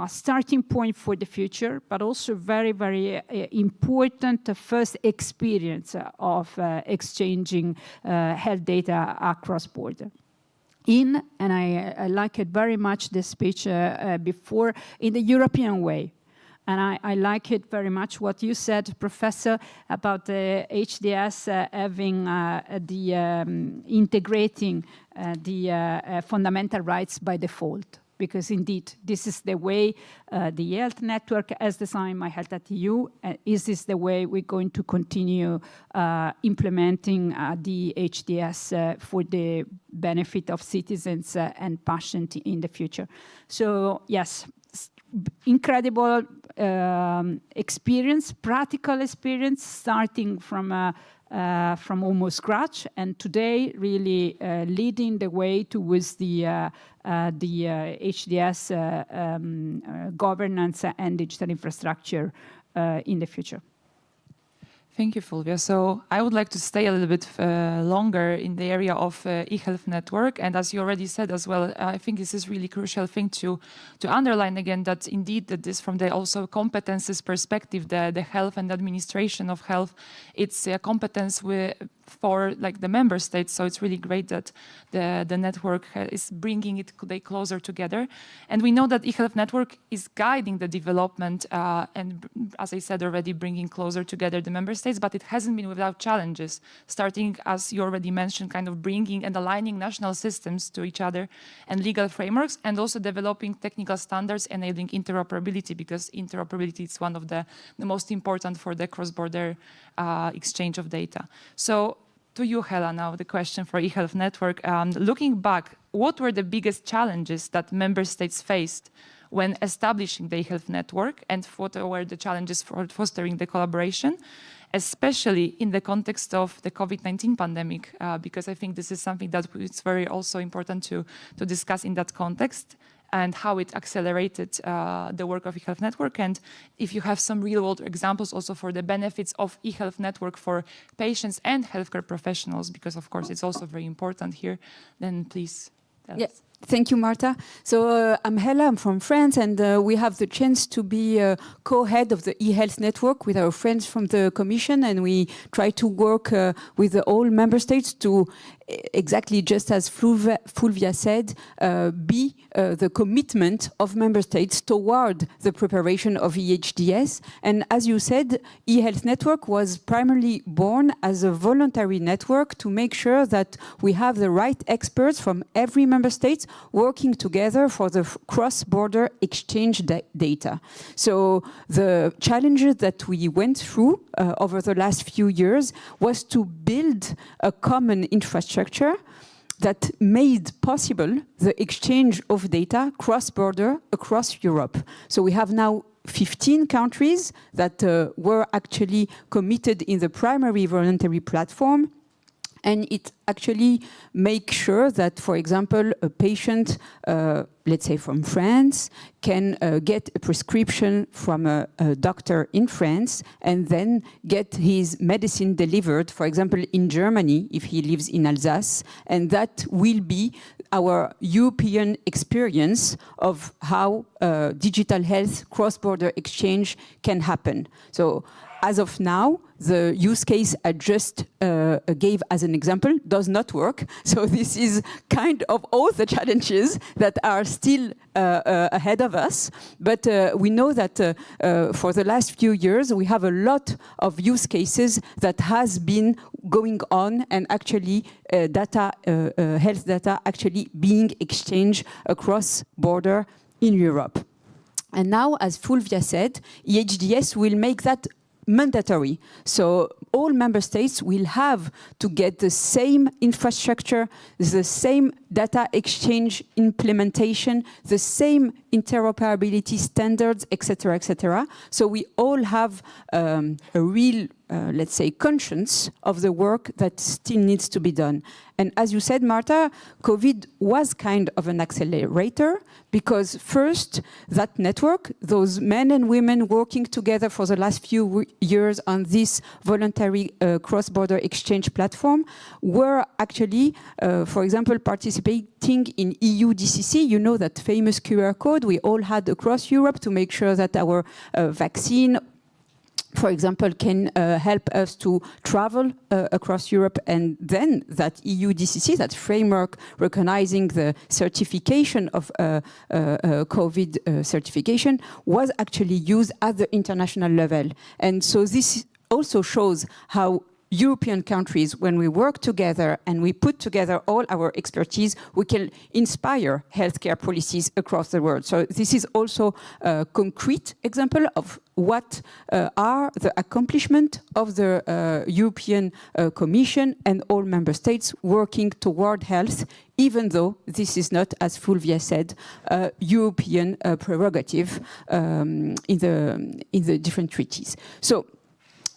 starting point for the future, but also very, very important first experience of exchanging health data across border. And I like it very much, the speech before, in the European way. And I like it very much what you said, Professor, about the HDS having integrating the fundamental rights by default. Because indeed, this is the way the health network has designed My Health at EU. Is this the way we're going to continue implementing the HDS for the benefit of citizens and patients in the future? So yes, incredible experience, practical experience, starting from from almost scratch, and today really leading the way towards the HDS governance and digital infrastructure in the future. Thank you, Fulvia. So I would like to stay a little bit longer in the area of e-health network. And as you already said as well, I think this is really crucial thing to underline again, that indeed that this from the also competences perspective, the health and administration of health, it's a competence for like the member states. So it's really great that the network is bringing it closer together. And we know that e-health network is guiding the development and, as I said already, bringing closer together the member states, but it hasn't been without challenges, starting, as you already mentioned, kind of bringing and aligning national systems to each other and legal frameworks, and also developing technical standards enabling interoperability, because interoperability is one of the most important for the cross-border exchange of data. So to you, Hela, now the question for eHealth Network. Looking back, what were the biggest challenges that member states faced when establishing the eHealth Network, and what were the challenges for fostering the collaboration, especially in the context of the COVID-19 pandemic? Because I think this is something that it's very also important to discuss in that context, and how it accelerated the work of eHealth Network. And if you have some real-world examples also for the benefits of eHealth Network for patients and healthcare professionals, because of course it's also very important here, then please tell us. Thank you, Marta. So I'm Hela, I'm from France, and we have the chance to be co-head of the eHealth network with our friends from the Commission, and we try to work with all member states to, exactly just as Fulvia said, be the commitment of member states toward the preparation of eHDS. And as you said, eHealth network was primarily born as a voluntary network to make sure that we have the right experts from every member state working together for the cross-border exchange data. So the challenges that we went through over the last few years was to build a common infrastructure that made possible the exchange of data cross-border across Europe. So we have now 15 countries that were actually committed in the primary voluntary platform. And it actually makes sure that, for example, a patient, let's say from France, can get a prescription from a doctor in France and then get his medicine delivered, for example, in Germany, if he lives in Alsace. And that will be our European experience of how digital health cross-border exchange can happen. So as of now, the use case I just gave as an example does not work. So this is kind of all the challenges that are still ahead of us. But we know that for the last few years, we have a lot of use cases that has been going on, and actually data, health data actually being exchanged across border in Europe. And now, as Fulvia said, eHDS will make that mandatory. So all member states will have to get the same infrastructure, the same data exchange implementation, the same interoperability standards, etc., etc. So we all have a real, let's say, conscience of the work that still needs to be done. And as you said, Marta, COVID was kind of an accelerator, because first, that network, those men and women working together for the last few years on this voluntary cross-border exchange platform were actually, for example, participating in EU DCC. You know that famous QR code we all had across Europe to make sure that our vaccine, for example, can help us to travel across Europe, and then that EU DCC, that framework recognizing the certification of COVID certification, was actually used at the international level. And so this also shows how European countries, when we work together and we put together all our expertise, we can inspire healthcare policies across the world. So this is also a concrete example of what are the accomplishments of the European Commission and all member states working toward health, even though this is not, as Fulvia said, a European prerogative in the different treaties. So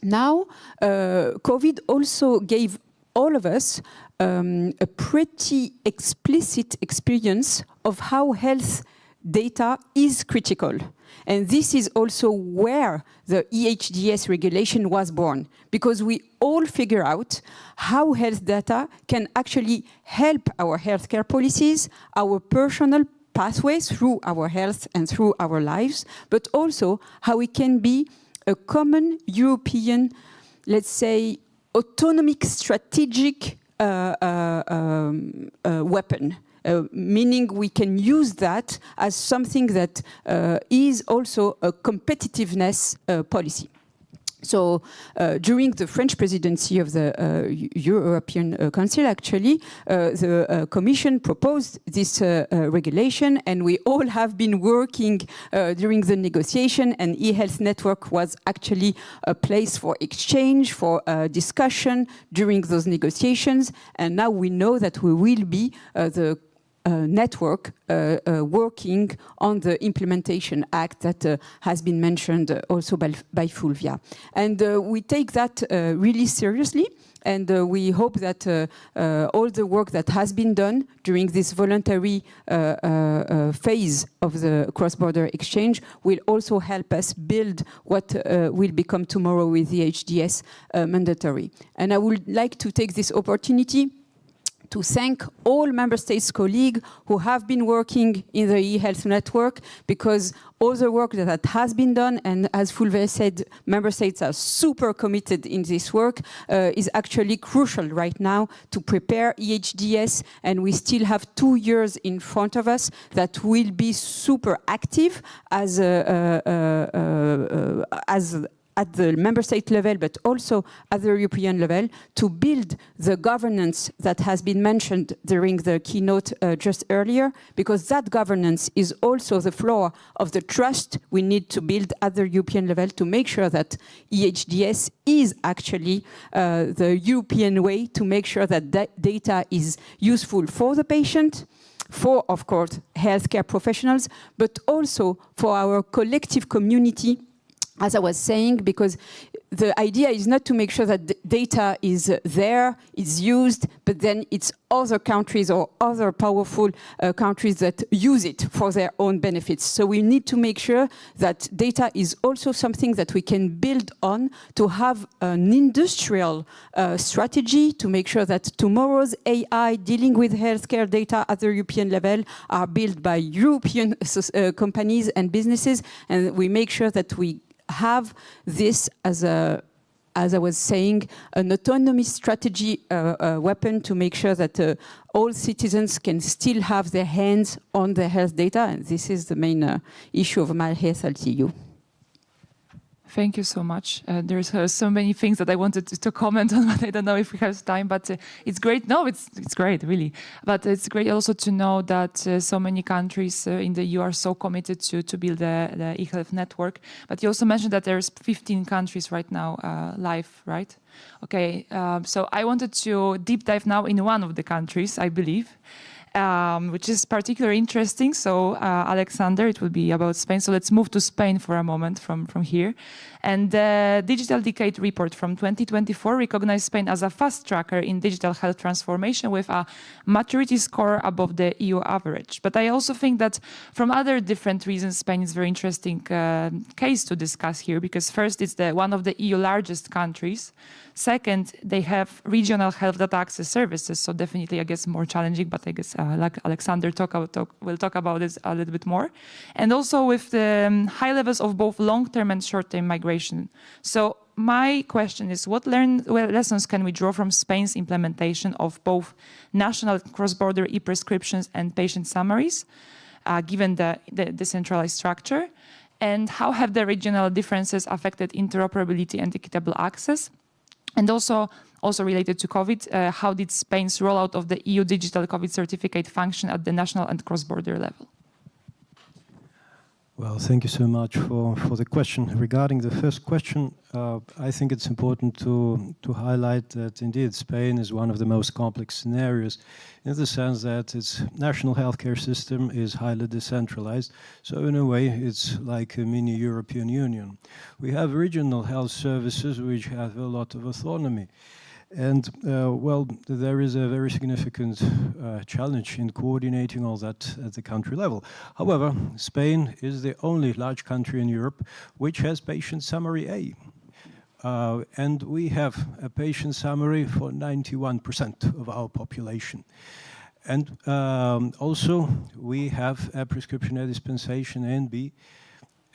Now, COVID also gave all of us a pretty explicit experience of how health data is critical. And this is also where the EHDS regulation was born, because we all figure out how health data can actually help our healthcare policies, our personal pathways through our health and through our lives, but also how it can be a common European, let's say, autonomic strategic weapon. Meaning we can use that as something that is also a competitiveness policy. So during the French presidency of the European Council, actually, the Commission proposed this regulation, and we all have been working during the negotiation, and eHealth network was actually a place for exchange, for discussion during those negotiations, and now we know that we will be the network working on the Implementation Act that has been mentioned also by Fulvia. And we take that really seriously, and we hope that all the work that has been done during this voluntary phase of the cross-border exchange will also help us build what will become tomorrow with the HDS mandatory. And I would like to take this opportunity to thank all member states' colleagues who have been working in the eHealth network, because all the work that has been done, and as Fulvia said, member states are super committed in this work, is actually crucial right now to prepare EHDS, and we still have 2 years in front of us that will be super active as at the member state level, but also at the European level, to build the governance that has been mentioned during the keynote just earlier, because that governance is also the floor of the trust we need to build at the European level to make sure that EHDS is actually the European way to make sure that data is useful for the patient, for, of course, healthcare professionals, but also for our collective community, as I was saying, because the idea is not to make sure that the data is there, is used, but then it's other countries or other powerful countries that use it for their own benefits. So we need to make sure that data is also something that we can build on to have an industrial strategy to make sure that tomorrow's AI dealing with healthcare data at the European level are built by European companies and businesses, and we make sure that we have this as a, as I was saying, an autonomy strategy weapon to make sure that all citizens can still have their hands on their health data, and this is the main issue of My Health LTU. Thank you so much. There's so many things that I wanted to comment on, but I don't know if we have time. But it's great. No, it's great, really. But it's great also to know that so many countries in the EU are so committed to build the eHealth network. But you also mentioned that there's 15 countries right now live, right? Okay. So I wanted to deep dive now in one of the countries, I believe. Which is particularly interesting. So, Alexander, it will be about Spain. So let's move to Spain for a moment from here. And the Digital Decade report from 2024 recognized Spain as a fast tracker in digital health transformation with a maturity score above the EU average. But I also think that from other different reasons, Spain is a very interesting case to discuss here, because first, it's one of the EU largest countries. Second, they have regional health data access services, so definitely, I guess, more challenging, but I guess like Alexander will talk about this a little bit more. And also with the high levels of both long-term and short-term migration. So my question is, what lessons can we draw from Spain's implementation of both national cross-border e-prescriptions and patient summaries, given the decentralized structure? And how have the regional differences affected interoperability and equitable access? And also related to COVID, how did Spain's rollout of the EU digital COVID certificate function at the national and cross-border level? Well, thank you so much for the question. Regarding the first question, I think it's important to highlight that indeed Spain is one of the most complex scenarios in the sense that its national healthcare system is highly decentralized. So in a way, it's like a mini European Union. We have regional health services which have a lot of autonomy. And, well, there is a very significant challenge in coordinating all that at the country level. However, Spain is the only large country in Europe which has patient summary A. And we have a patient summary for 91% of our population. And also, we have a prescription A dispensation A and B.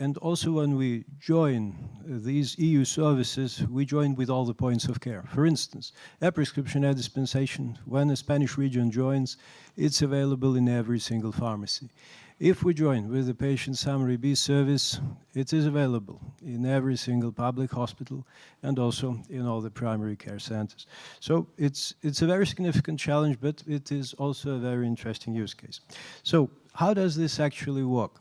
And also when we join these EU services, we join with all the points of care. For instance, a prescription A dispensation, when a Spanish region joins, it's available in every single pharmacy. If we join with the patient summary B service, it is available in every single public hospital and also in all the primary care centers. So it's a very significant challenge, but it is also a very interesting use case. So how does this actually work?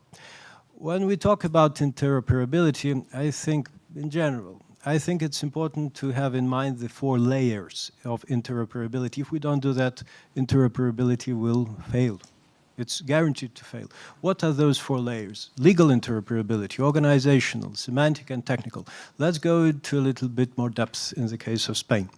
When we talk about interoperability, I think, in general, I think it's important to have in mind the 4 layers of interoperability. If we don't do that, interoperability will fail. It's guaranteed to fail. What are those 4 layers? Legal interoperability, organizational, semantic, and technical. Let's go into a little bit more depth in the case of Spain.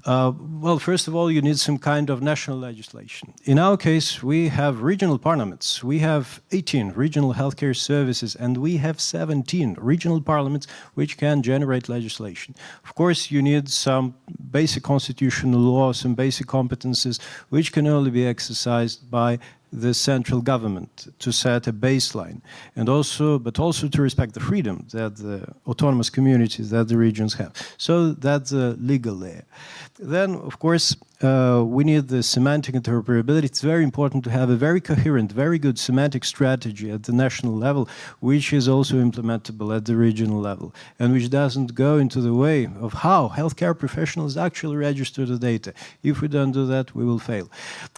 Well, first of all, you need some kind of national legislation. In our case, we have regional parliaments. We have 18 regional healthcare services, and we have 17 regional parliaments which can generate legislation. Of course, you need some basic constitutional law, some basic competences, which can only be exercised by the central government to set a baseline, and also to respect the freedom that the autonomous communities, that the regions have. So that's a legal layer. Then, of course, we need the semantic interoperability. It's very important to have a very coherent, very good semantic strategy at the national level, which is also implementable at the regional level, and which doesn't go into the way of how healthcare professionals actually register the data. If we don't do that, we will fail.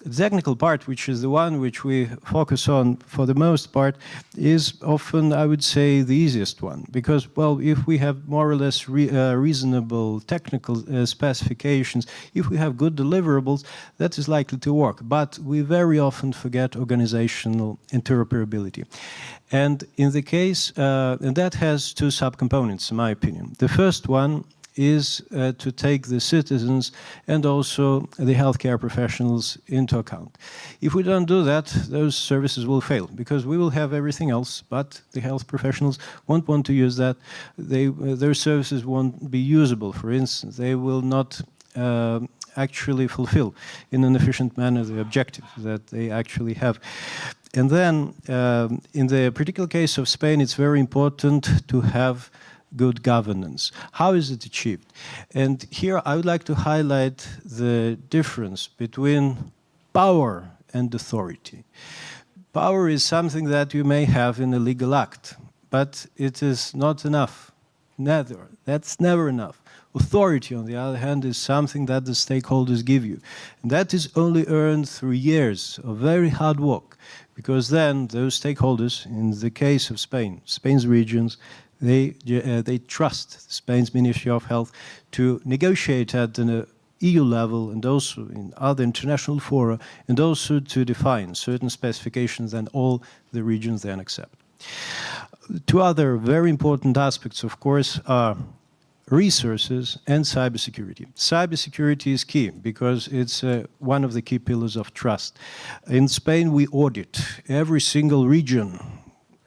The technical part, which is the one which we focus on for the most part, is often, I would say, the easiest one. Because, well, if we have more or less reasonable technical specifications, if we have good deliverables, that is likely to work. But we very often forget organizational interoperability. And in the case, and that has 2 subcomponents, in my opinion. The first one is to take the citizens and also the healthcare professionals into account. If we don't do that, those services will fail, because we will have everything else, but the health professionals won't want to use that. Their services won't be usable, for instance. They will not actually fulfill in an efficient manner the objective that they actually have. And then, in the particular case of Spain, it's very important to have good governance. How is it achieved? And here I would like to highlight the difference between power and authority. Power is something that you may have in a legal act, but it is not enough. Never. That's never enough. Authority, on the other hand, is something that the stakeholders give you. And that is only earned through years of very hard work, because then those stakeholders, in the case of Spain, Spain's regions, they trust Spain's Ministry of Health to negotiate at an EU level and also in other international fora, and also to define certain specifications that all the regions then accept. 2 other very important aspects, of course, are resources and cybersecurity. Cybersecurity is key because it's one of the key pillars of trust. In Spain, we audit every single region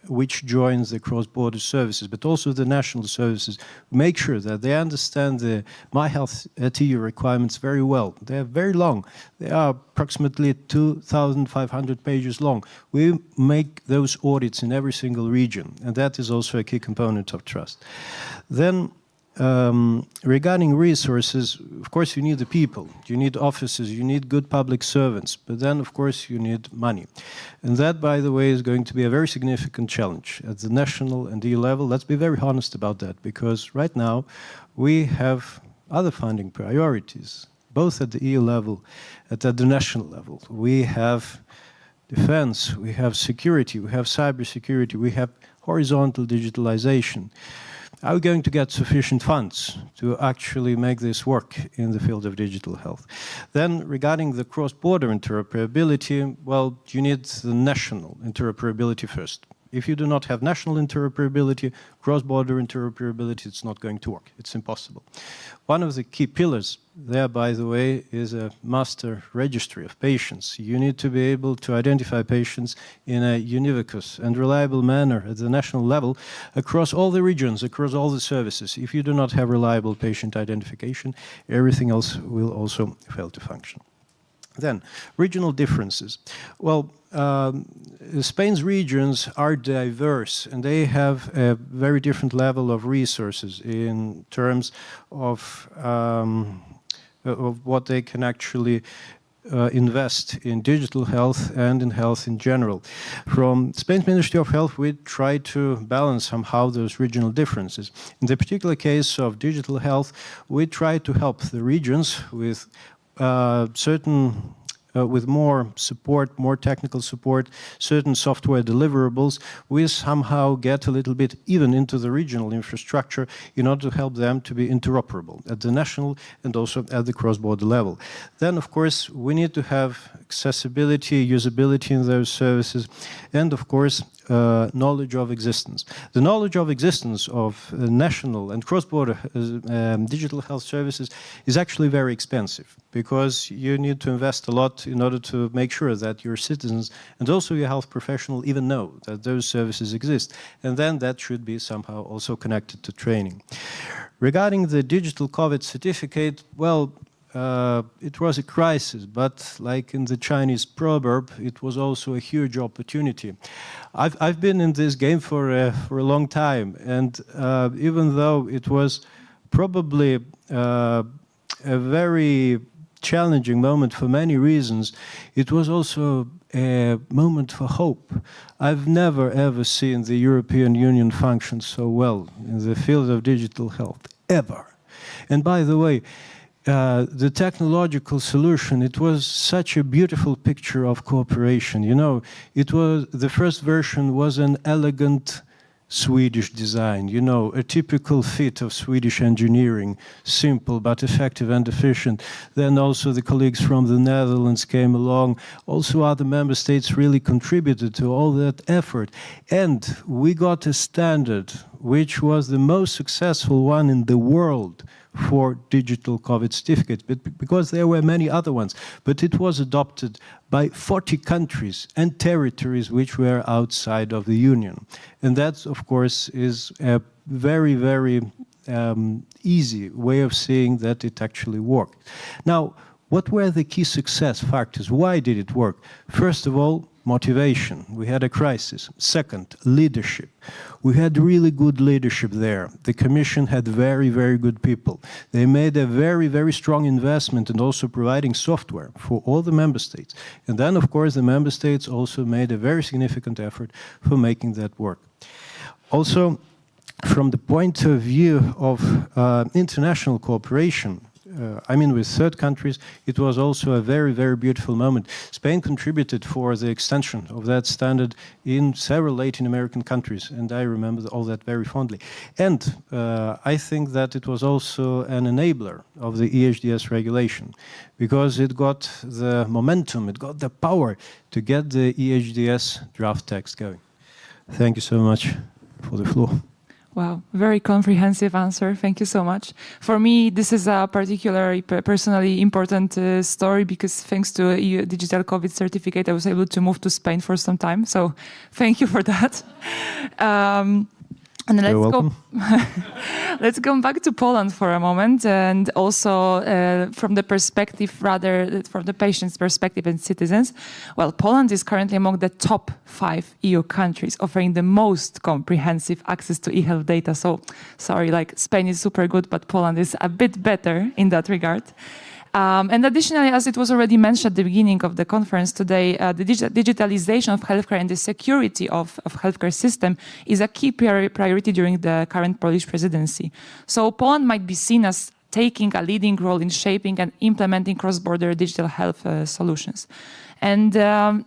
which joins the cross-border services, but also the national services, make sure that they understand the My Health at EU requirements very well. They are very long. They are approximately 2,500 pages long. We make those audits in every single region, and that is also a key component of trust. Then, regarding resources, of course, you need the people, you need offices, you need good public servants, but then, of course, you need money. And that, by the way, is going to be a very significant challenge at the national and EU level. Let's be very honest about that, because right now we have other funding priorities, both at the EU level and at the national level. We have defense, we have security, we have cybersecurity, we have horizontal digitalization. are we going to get sufficient funds to actually make this work in the field of digital health? Then regarding the cross-border interoperability, well, you need the national interoperability first. If you do not have national interoperability, cross-border interoperability, it's not going to work. It's impossible. One of the key pillars there, by the way, is a master registry of patients. You need to be able to identify patients in a univocous and reliable manner at the national level across all the regions, across all the services. If you do not have reliable patient identification, everything else will also fail to function. Then, regional differences. Well, Spain's regions are diverse and they have a very different level of resources in terms of what they can actually invest in digital health and in health in general. From Spain's Ministry of Health, we try to balance somehow those regional differences. In the particular case of digital health, we try to help the regions with with more support, more technical support, certain software deliverables, we somehow get a little bit even into the regional infrastructure in order to help them to be interoperable at the national and also at the cross-border level. Then, of course, we need to have accessibility, usability in those services, and, of course, knowledge of existence. The knowledge of existence of national and cross-border digital health services is actually very expensive because you need to invest a lot in order to make sure that your citizens and also your health professional even know that those services exist. And then that should be somehow also connected to training. Regarding the digital COVID certificate, well, it was a crisis, but like in the Chinese proverb, it was also a huge opportunity. I've been in this game for a long time, and even though it was probably a very challenging moment for many reasons, it was also a moment for hope. I've never ever seen the European Union function so well in the field of digital health, ever. And by the way, the technological solution, it was such a beautiful picture of cooperation. You know, it was, the first version was an elegant Swedish design, you know, a typical fit of Swedish engineering, simple but effective and efficient. Then also the colleagues from the Netherlands came along. Also other member states really contributed to all that effort. And we got a standard which was the most successful one in the world for digital COVID certificates, because there were many other ones. But it was adopted by 40 countries and territories which were outside of the Union. And that, of course, is a very, very easy way of seeing that it actually worked. Now, what were the key success factors? Why did it work? First of all, motivation. We had a crisis. Second, leadership. We had really good leadership there. The Commission had very, very good people. They made a very, very strong investment in also providing software for all the member states. And then, of course, the member states also made a very significant effort for making that work. Also, from the point of view of international cooperation, I mean, with third countries, it was also a very, very beautiful moment. Spain contributed for the extension of that standard in several Latin American countries, and I remember all that very fondly. And I think that it was also an enabler of the EHDS regulation, because it got the momentum, it got the power to get the EHDS draft text going. Thank you so much for the floor. Wow, very comprehensive answer. Thank you so much. For me, this is a particularly personally important story because thanks to EU digital COVID certificate, I was able to move to Spain for some time. So thank you for that. And let's go back to Poland for a moment, and also from the perspective, rather from the patient's perspective and citizens. Well, Poland is currently among the top 5 EU countries offering the most comprehensive access to e-health data. So, sorry, like Spain is super good, but Poland is a bit better in that regard. And additionally, as it was already mentioned at the beginning of the conference today, the digitalization of healthcare and the security of healthcare system is a key priority during the current Polish presidency. So Poland might be seen as taking a leading role in shaping and implementing cross-border digital health solutions. And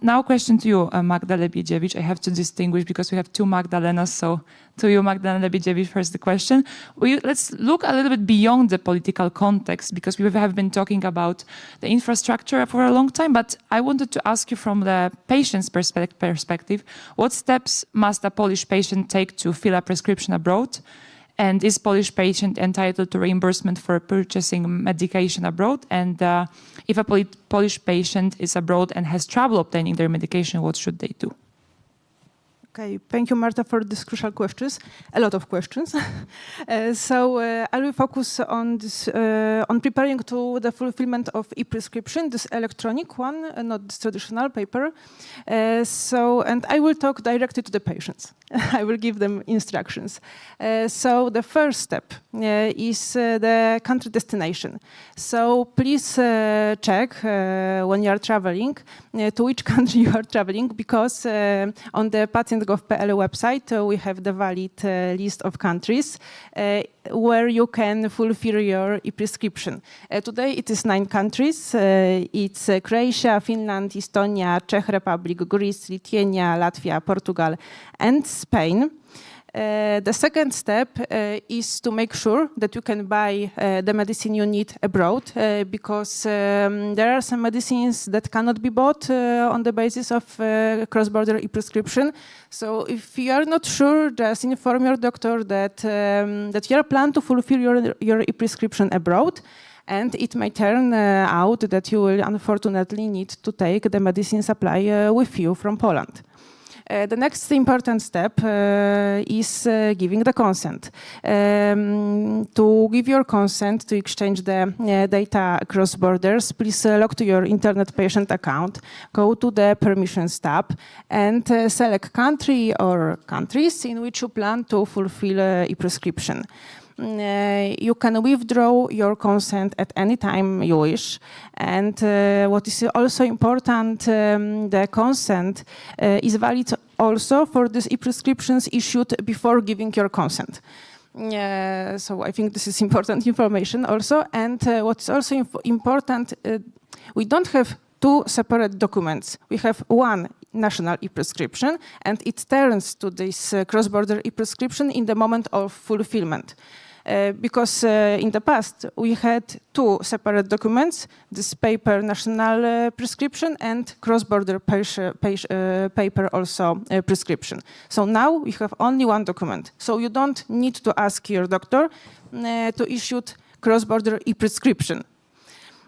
now question to you, Magda Lebiedziewicz. I have to distinguish because we have two Magdalenas, so to you, Magdalena Lebiedziewicz, first the question. Let's look a little bit beyond the political context, because we have been talking about the infrastructure for a long time, but I wanted to ask you from the patient's perspective, what steps must a Polish patient take to fill a prescription abroad? And is Polish patient entitled to reimbursement for purchasing medication abroad? And if a Polish patient is abroad and has trouble obtaining their medication, what should they do? Okay, thank you, Marta, for these crucial questions. A lot of questions. I will focus on this, on preparing to the fulfillment of e-prescription, this electronic one, not this traditional paper. And I will talk directly to the patients. I will give them instructions. So the first step is the country destination. So please check when you are traveling to which country you are traveling, because on the pacjent.gov.pl website we have the valid list of countries where you can fulfill your e-prescription. Today it is 9 countries. It's Croatia, Finland, Estonia, Czech Republic, Greece, Lithuania, Latvia, Portugal, and Spain. The second step is to make sure that you can buy the medicine you need abroad, because there are some medicines that cannot be bought on the basis of cross-border e-prescription. So if you are not sure, just inform your doctor that you are planning to fulfill your e-prescription abroad, and it may turn out that you will unfortunately need to take the medicine supply with you from Poland. The next important step is giving the consent. To give your consent to exchange the data across borders, please log to your internet patient account, go to the permissions tab, and select country or countries in which you plan to fulfill e-prescription. You can withdraw your consent at any time you wish. And what is also important, the consent is valid also for these e-prescriptions issued before giving your consent. So I think this is important information also. And what is also important, we don't have 2 separate documents. We have one national e-prescription, and it turns to this cross-border e-prescription in the moment of fulfillment. Because in the past we had 2 separate documents, this paper national prescription and cross-border paper also prescription. So now we have only one document. So you don't need to ask your doctor to issue cross-border e-prescription.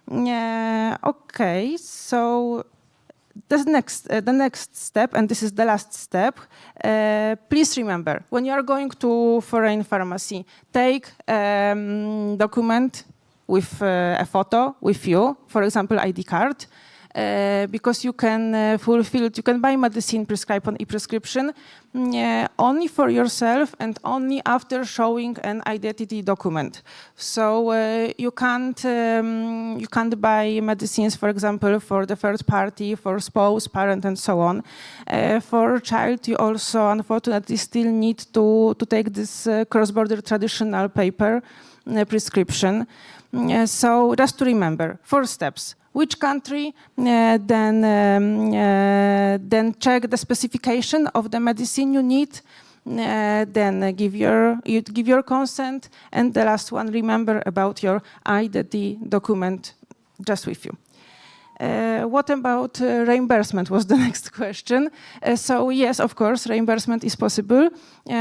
Okay, so the next step, and this is the last step, please remember, when you are going to foreign pharmacy, take document with a photo with you, for example, ID card, because you can you can buy medicine prescribed on e-prescription only for yourself and only after showing an identity document. So you can't buy medicines, for example, for the third party, for spouse, parent, and so on. For child, you also unfortunately still need to take this cross-border traditional paper prescription. So just to remember, 4 steps. Which country, then check the specification of the medicine you need, then give your consent, and the last one, remember about your identity document just with you. What about reimbursement was the next question. So yes, of course, reimbursement is possible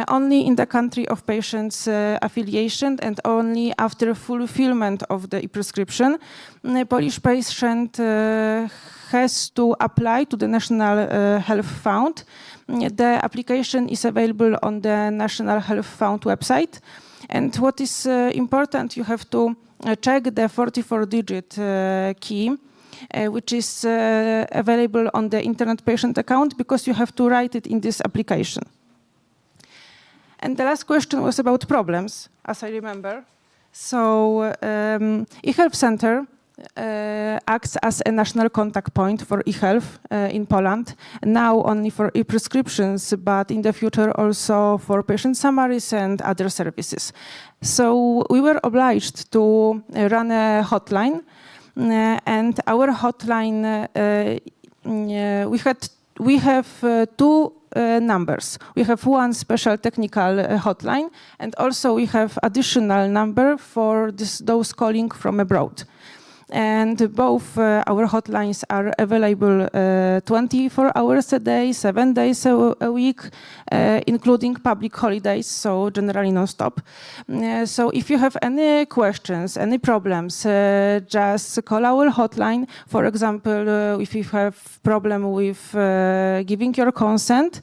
only in the country of patient's affiliation and only after fulfillment of the e-prescription. Polish patient has to apply to the National Health Fund. The application is available on the National Health Fund website. And what is important, you have to check the 44-digit key, which is available on the internet patient account, because you have to write it in this application. And the last question was about problems, as I remember. So e-health center acts as a national contact point for e-health in Poland, now only for e-prescriptions, but in the future also for patient summaries and other services. So we were obliged to run a hotline, and our hotline, we have two numbers. We have one special technical hotline, and also we have additional number for those calling from abroad. And both our hotlines are available 24 hours a day, 7 days a week, including public holidays, so generally non-stop. So if you have any questions, any problems, just call our hotline. For example, if you have problem with giving your consent.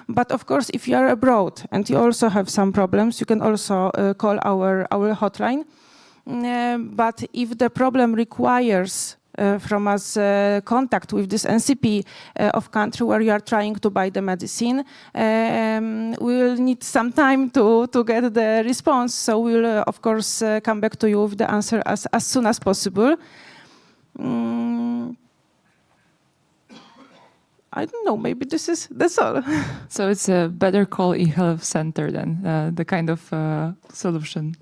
But of course, if you are abroad and you also have some problems, you can also call our hotline. But if the problem requires from us contact with this NCP of country where you are trying to buy the medicine, we will need some time to get the response. So we will, of course, come back to you with the answer as soon as possible. I don't know, maybe that's all. So it's a better call e-health center than the kind of solution.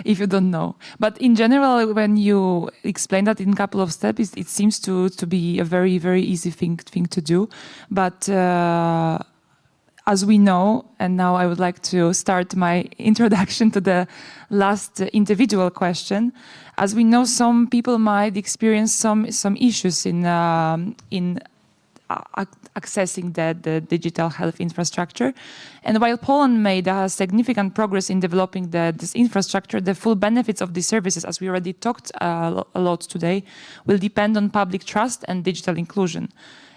If you don't know. But in general, when you explain that in a couple of steps, it seems to be a very, very easy thing to do. But as we know, and now I would like to start my introduction to the last individual question. As we know, some people might experience some issues in accessing the digital health infrastructure. And while Poland made significant progress in developing this infrastructure, the full benefits of these services, as we already talked a lot today, will depend on public trust and digital inclusion.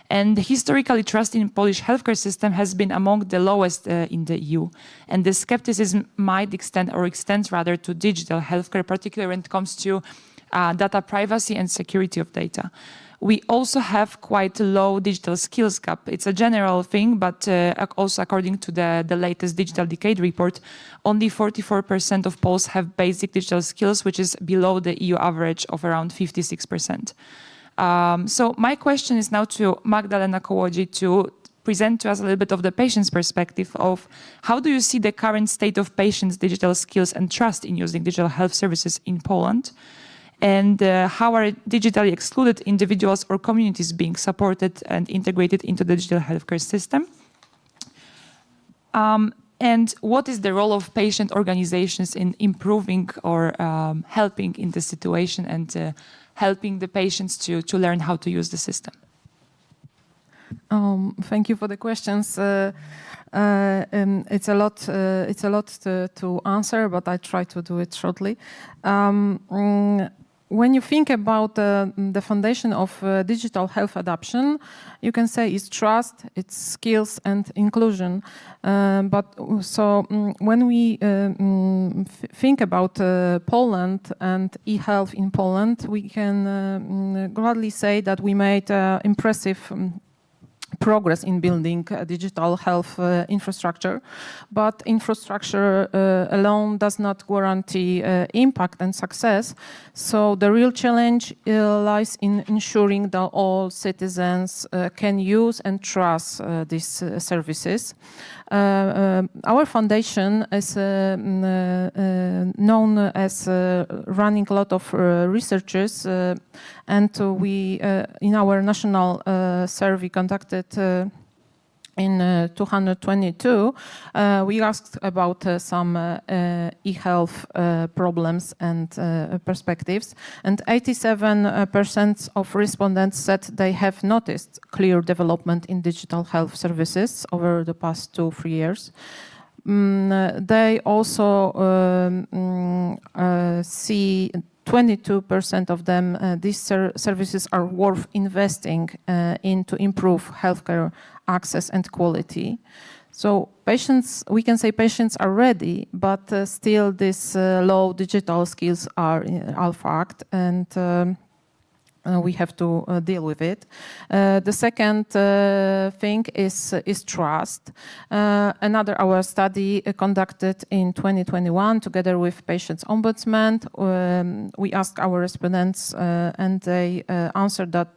And historically, trust in Polish healthcare system has been among the lowest in the EU. And the skepticism might extend rather to digital healthcare, particularly when it comes to data privacy and security of data. We also have quite a low digital skills gap. It's a general thing, but also according to the latest Digital Decade report, only 44% of Poles have basic digital skills, which is below the EU average of around 56%. So my question is now to Magdalena Kołodzi to present to us a little bit of the patient's perspective of how do you see the current state of patients' digital skills and trust in using digital health services in Poland? And how are digitally excluded individuals or communities being supported and integrated into the digital healthcare system? And what is the role of patient organizations in improving or helping in this situation and helping the patients to learn how to use the system? Thank you for the questions. It's a lot to answer, but I try to do it shortly. When you think about the foundation of digital health adoption, you can say it's trust, it's skills and inclusion. When we think about Poland and e-health in Poland, we can gladly say that we made impressive progress in building a digital health infrastructure, but infrastructure alone does not guarantee impact and success. So the real challenge lies in ensuring that all citizens can use and trust these services. Our foundation is known as running a lot of researches, and we in our national survey conducted in 222, we asked about some e-health problems and perspectives, and 87% of respondents said they have noticed clear development in digital health services over the past 2-3 years. They also see 22% of them, these services are worth investing in to improve healthcare access and quality. So patients, we can say patients are ready, but still these low digital skills are fact. And we have to deal with it. The second thing is trust. Another our study conducted in 2021 together with Patients Ombudsman. We asked our respondents and they answered that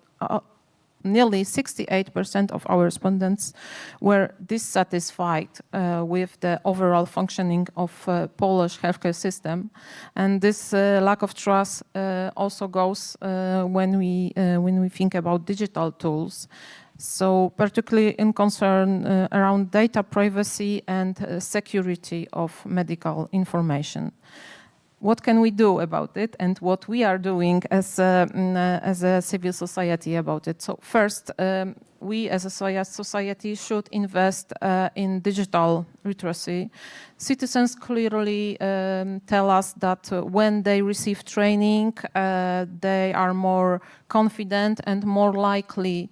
nearly 68% of our respondents were dissatisfied with the overall functioning of Polish healthcare system, and this lack of trust also goes when we think about digital tools. So particularly in concern around data privacy and security of medical information. What can we do about it, and what we are doing as a civil society about it? So first, we as a society should invest in digital literacy. Citizens clearly tell us that when they receive training, they are more confident and more likely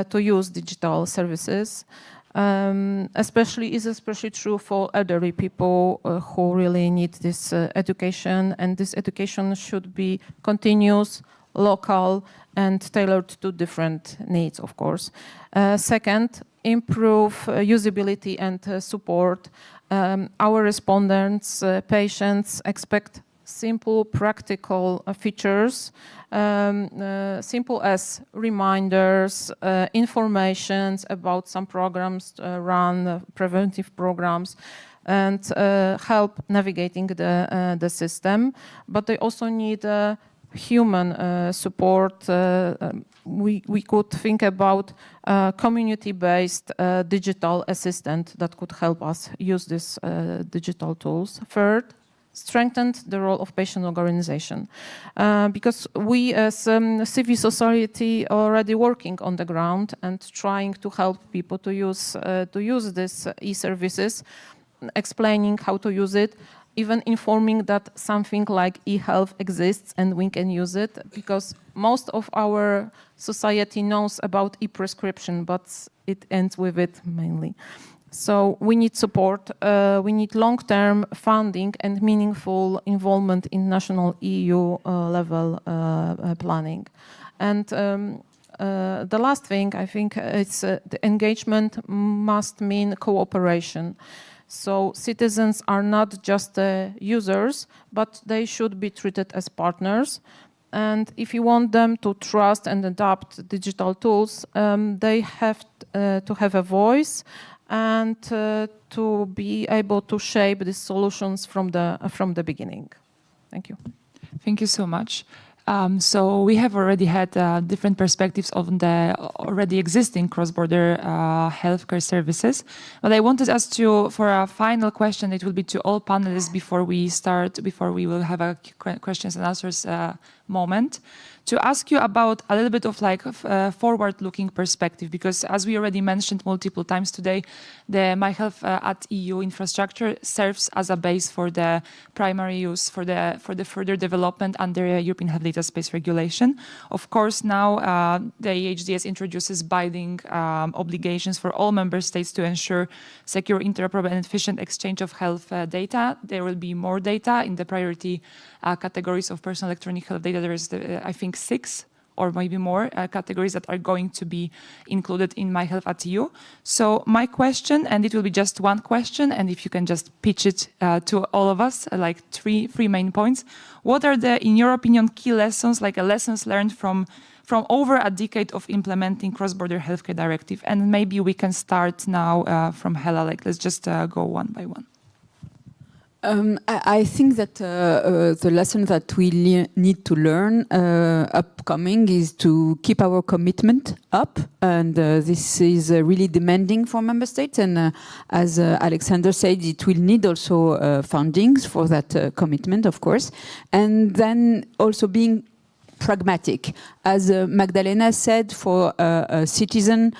to use digital services. Especially true for elderly people who really need this education, and this education should be continuous, local, and tailored to different needs, of course. Second, improve usability and support. Our respondents, patients expect simple, practical features, simple as reminders, informations about some programs, run preventive programs, and help navigating the system. But they also need human support. We could think about community-based digital assistant that could help us use these digital tools. Third, strengthened the role of patient organization, because we as civil society already working on the ground and trying to help people to use these e-services, explaining how to use it, even informing that something like e-health exists and we can use it, because most of our society knows about e-prescription, but it ends with it mainly. So we need support, we need long-term funding and meaningful involvement in national EU level planning. And the last thing, I think, it's the engagement must mean cooperation. So citizens are not just users, but they should be treated as partners. And if you want them to trust and adopt digital tools, they have to have a voice and to be able to shape the solutions from the beginning. Thank you. Thank you so much. So we have already had different perspectives on the already existing cross-border healthcare services. But I wanted us to, for a final question, it will be to all panelists before we will have a questions and answers moment, to ask you about a little bit of like forward-looking perspective, because as we already mentioned multiple times today, the My Health at EU infrastructure serves as a base for the primary use for the further development under European Health Data Space Regulation. Of course, now the EHDS introduces binding obligations for all member states to ensure secure, interoperable, and efficient exchange of health data. There will be more data in the priority categories of personal electronic health data. There is, I think, 6 or maybe more categories that are going to be included in My Health at EU. So my question, and it will be just one question, and if you can just pitch it to all of us, like three main points. What are the, in your opinion, key lessons, like lessons learned from over a decade of implementing cross-border healthcare directive? And maybe we can start now from Hela, like let's just go one by one. I think that the lesson that we need to learn upcoming is to keep our commitment up, and this is really demanding for member states. And as Alexander said, it will need also fundings for that commitment, of course, and then also being pragmatic, as Magdalena said, for a citizen.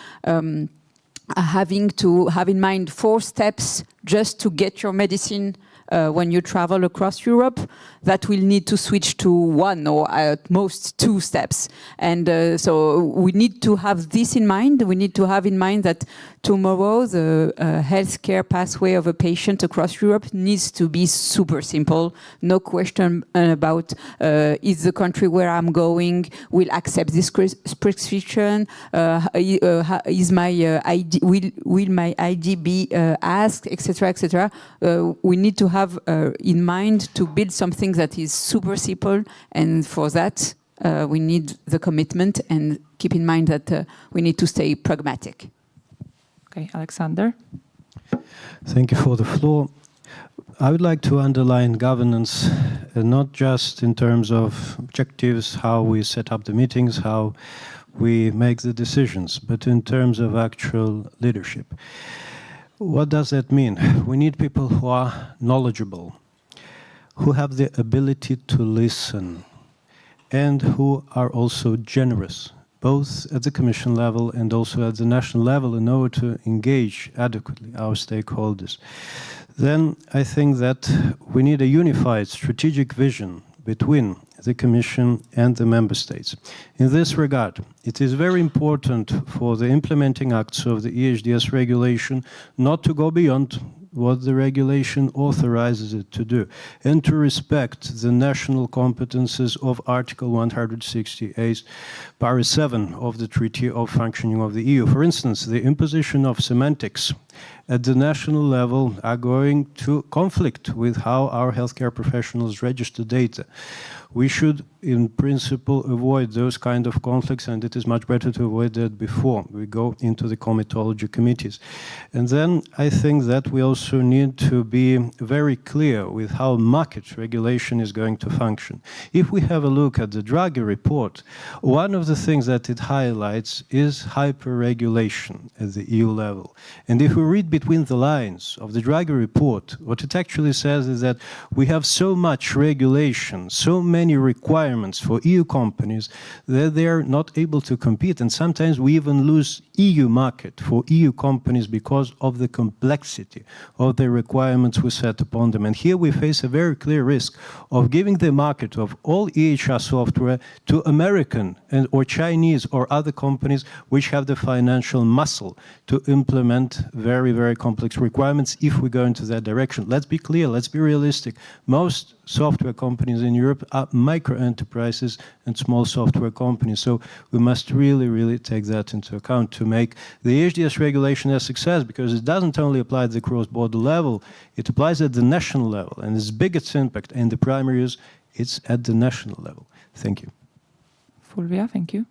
Having to have in mind 4 steps just to get your medicine when you travel across Europe, that will need to switch to one or at most 2 steps. And so we need to have this in mind. We need to have in mind that tomorrow the healthcare pathway of a patient across Europe needs to be super simple. No question about is the country where I'm going will accept this prescription, is my ID, will my ID be asked, etc., etc. We need to have in mind to build something that is super simple, and for that we need the commitment, and keep in mind that we need to stay pragmatic. Okay, Alexander. Thank you for the floor. I would like to underline governance, not just in terms of objectives, how we set up the meetings, how we make the decisions, but in terms of actual leadership. What does that mean? We need people who are knowledgeable, who have the ability to listen, and who are also generous, both at the Commission level and also at the national level, in order to engage adequately our stakeholders. Then I think that we need a unified strategic vision between the Commission and the Member States. In this regard, it is very important for the implementing acts of the EHDS regulation not to go beyond what the regulation authorizes it to do, and to respect the national competences of Article 168, Para 7 of the Treaty of Functioning of the EU. For instance, the imposition of semantics at the national level are going to conflict with how our healthcare professionals register data. We should, in principle, avoid those kind of conflicts, and it is much better to avoid that before we go into the comitology committees. And then I think that we also need to be very clear with how market regulation is going to function. If we have a look at the Draghi report, one of the things that it highlights is hyper-regulation at the EU level. And if we read between the lines of the Draghi report, what it actually says is that we have so much regulation, so many requirements for EU companies that they are not able to compete, and sometimes we even lose EU market for EU companies because of the complexity of the requirements we set upon them. And here we face a very clear risk of giving the market of all EHR software to American or Chinese or other companies which have the financial muscle to implement very, very complex requirements if we go into that direction. Let's be clear, let's be realistic. Most software companies in Europe are micro enterprises and small software companies. So we must really, really take that into account to make the EHDS regulation a success, because it doesn't only apply at the cross-border level, it applies at the national level, and its biggest impact in the primary use, it's at the national level. Thank you. Fulvia, thank you.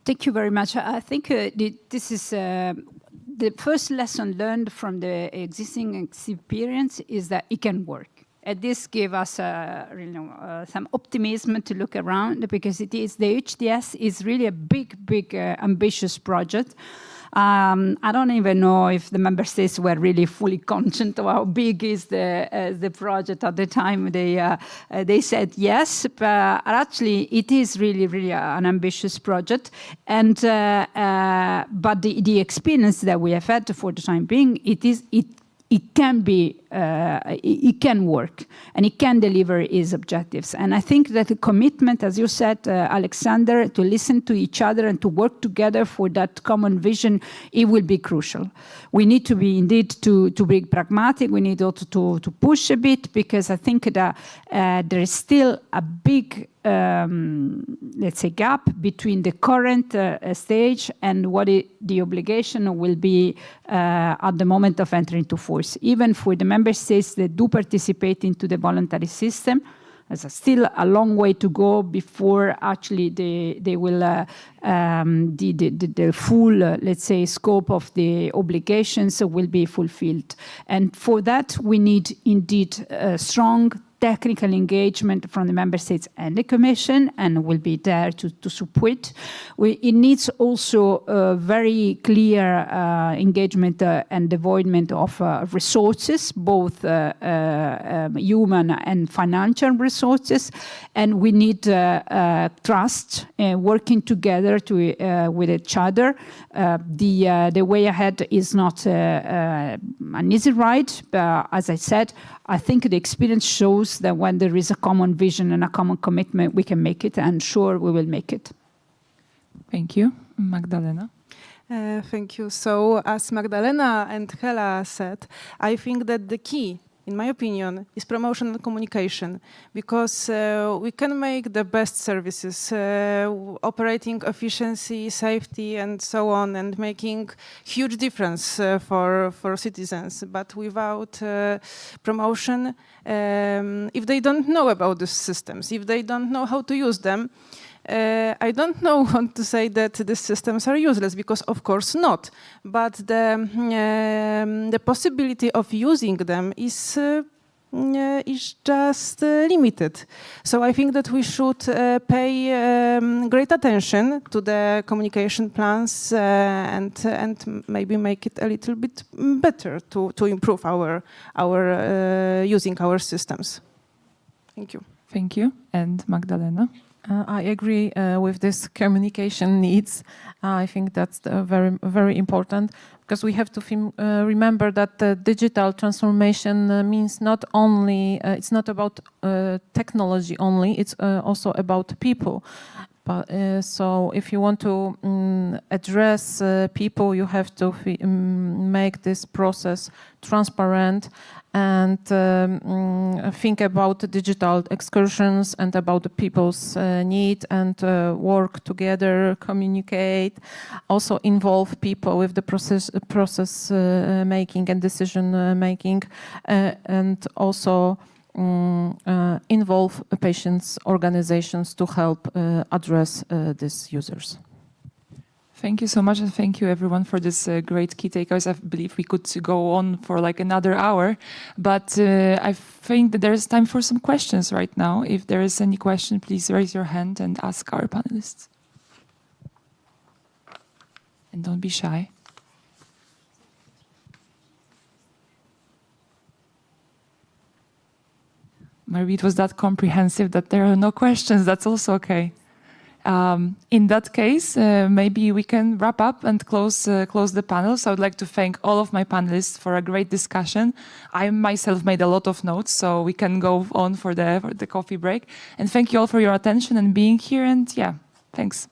Thank you very much. I think this is the first lesson learned from the existing experience is that it can work. And this gave us some optimism to look around, because it is the HDS is really a big, ambitious project. I don't even know if the member states were really fully conscious of how big is the project at the time they said yes, but actually it is really an ambitious project. And but the experience that we have had for the time being, it can work, and it can deliver its objectives. And I think that the commitment, as you said, Alexander, to listen to each other and to work together for that common vision, it will be crucial. We need to be indeed to be pragmatic. We need also to push a bit, because I think that there is still a big let's say, gap between the current stage and what the obligation will be at the moment of entering into force. Even for the member states that do participate into the voluntary system, there's still a long way to go before actually they will the full, let's say, scope of the obligations will be fulfilled. And for that, we need indeed strong technical engagement from the member states and the Commission, and will be there to support. It needs also very clear engagement and devoidment of resources, both human and financial resources, and we need trust, working together with each other. The way ahead is not an easy ride, but as I said, I think the experience shows that when there is a common vision and a common commitment, we can make it, and sure we will make it. Thank you. Magdalena? Thank you. So, as Magdalena and Hela said, I think that the key, in my opinion, is promotion and communication, because we can make the best services, operating efficiency, safety, and so on, and making huge difference for citizens. But without promotion, if they don't know about the systems, if they don't know how to use them, I don't want to say that the systems are useless, because of course not. But the possibility of using them is just limited. So I think that we should pay great attention to the communication plans and maybe make it a little bit better to improve our using our systems. Thank you. Thank you. And Magdalena? I agree with this communication needs. I think that's very, very important, because we have to remember that the digital transformation means not only, it's not about technology only, it's also about people. But, so if you want to address people, you have to make this process transparent and think about digital excursions and about the people's need, and work together, communicate, also involve people with the process making and decision making, and also involve patients' organizations to help address these users. Thank you so much, and thank you everyone for this great key takeaways. I believe we could go on for like another hour, but I think that there's time for some questions right now. If there is any question, please raise your hand and ask our panelists. And don't be shy. Maybe it was that comprehensive that there are no questions. That's also okay. In that case, maybe we can wrap up and close the panel. So I would like to thank all of my panelists for a great discussion. I myself made a lot of notes, so we can go on for the coffee break. And thank you all for your attention and being here. And yeah, thanks.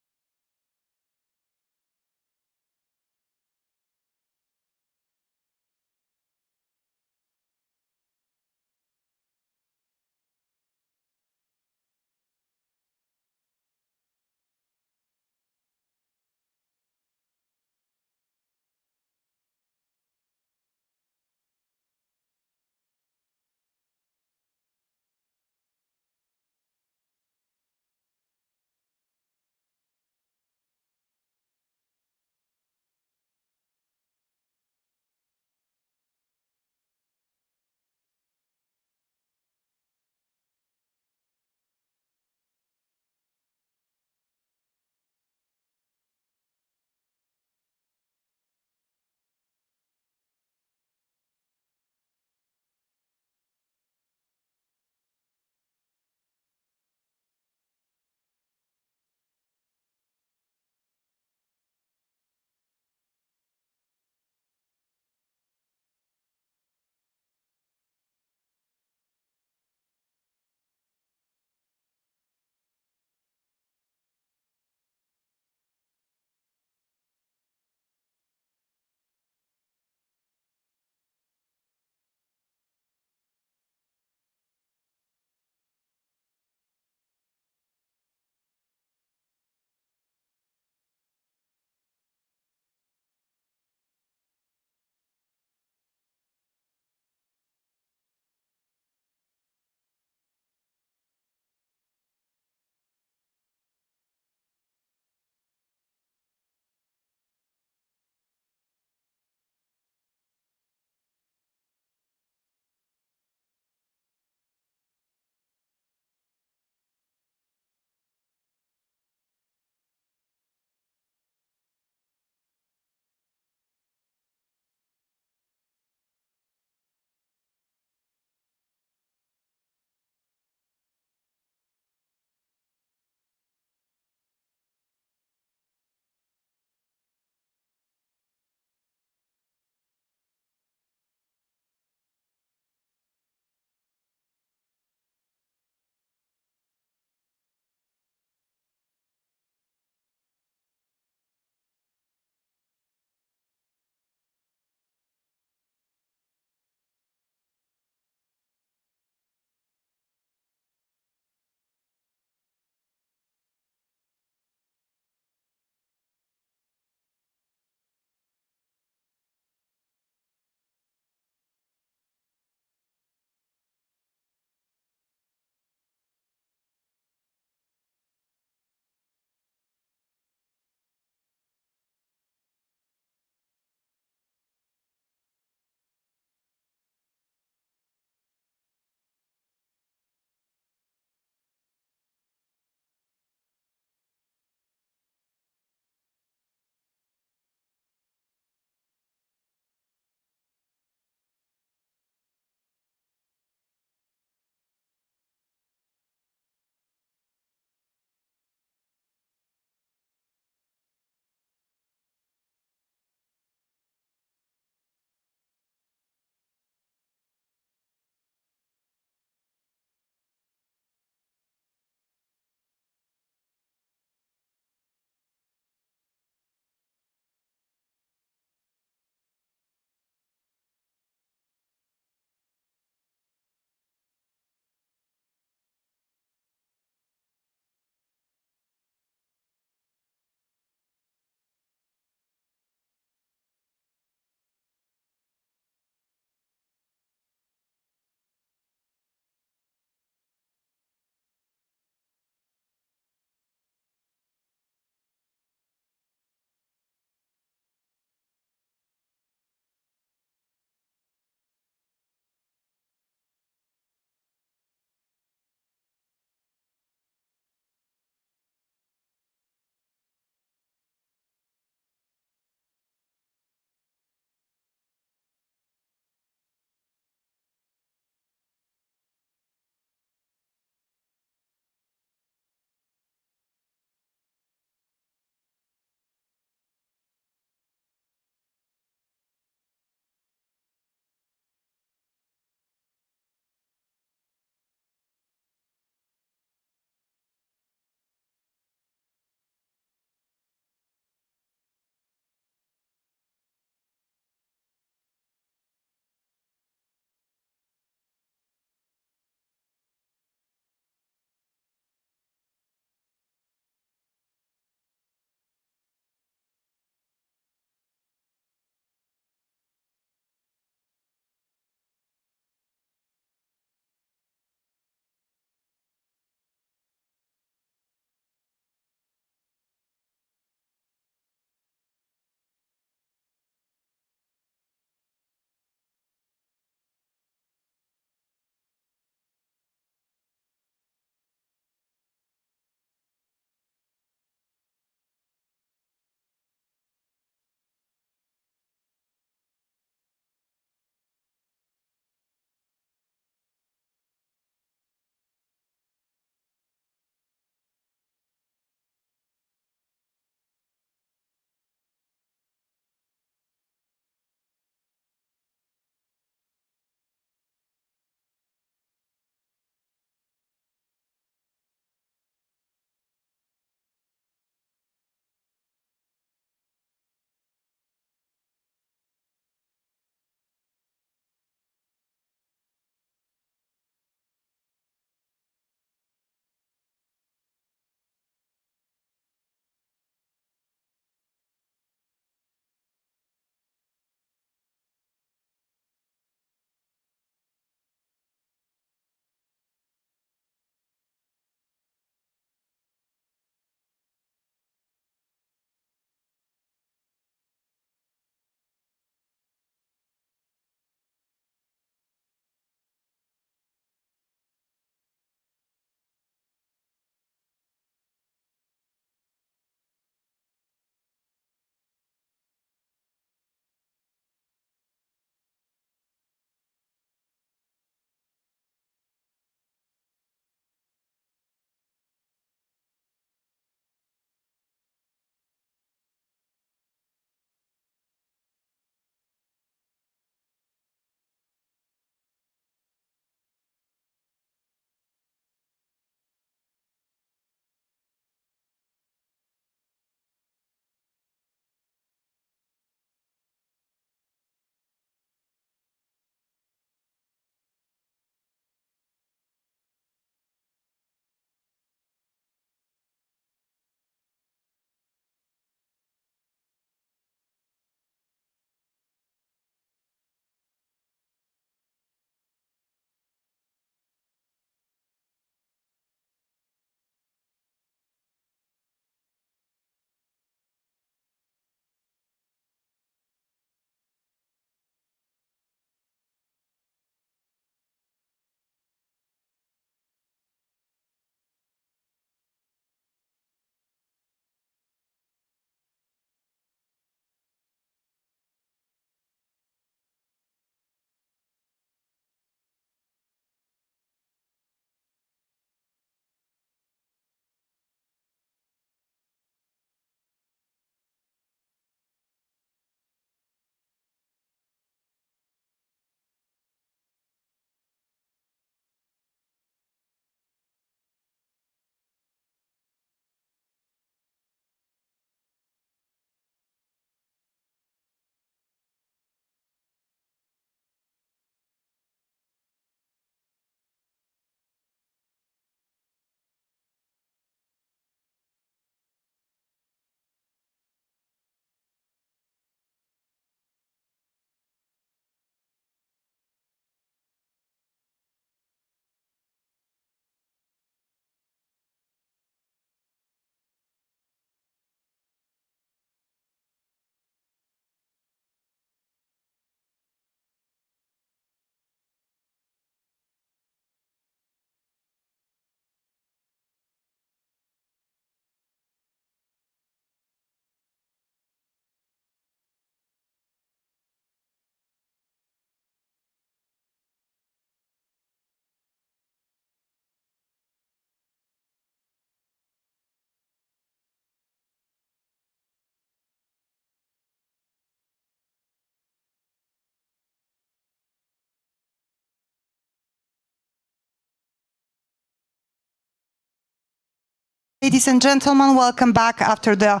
Ladies and gentlemen, welcome back after the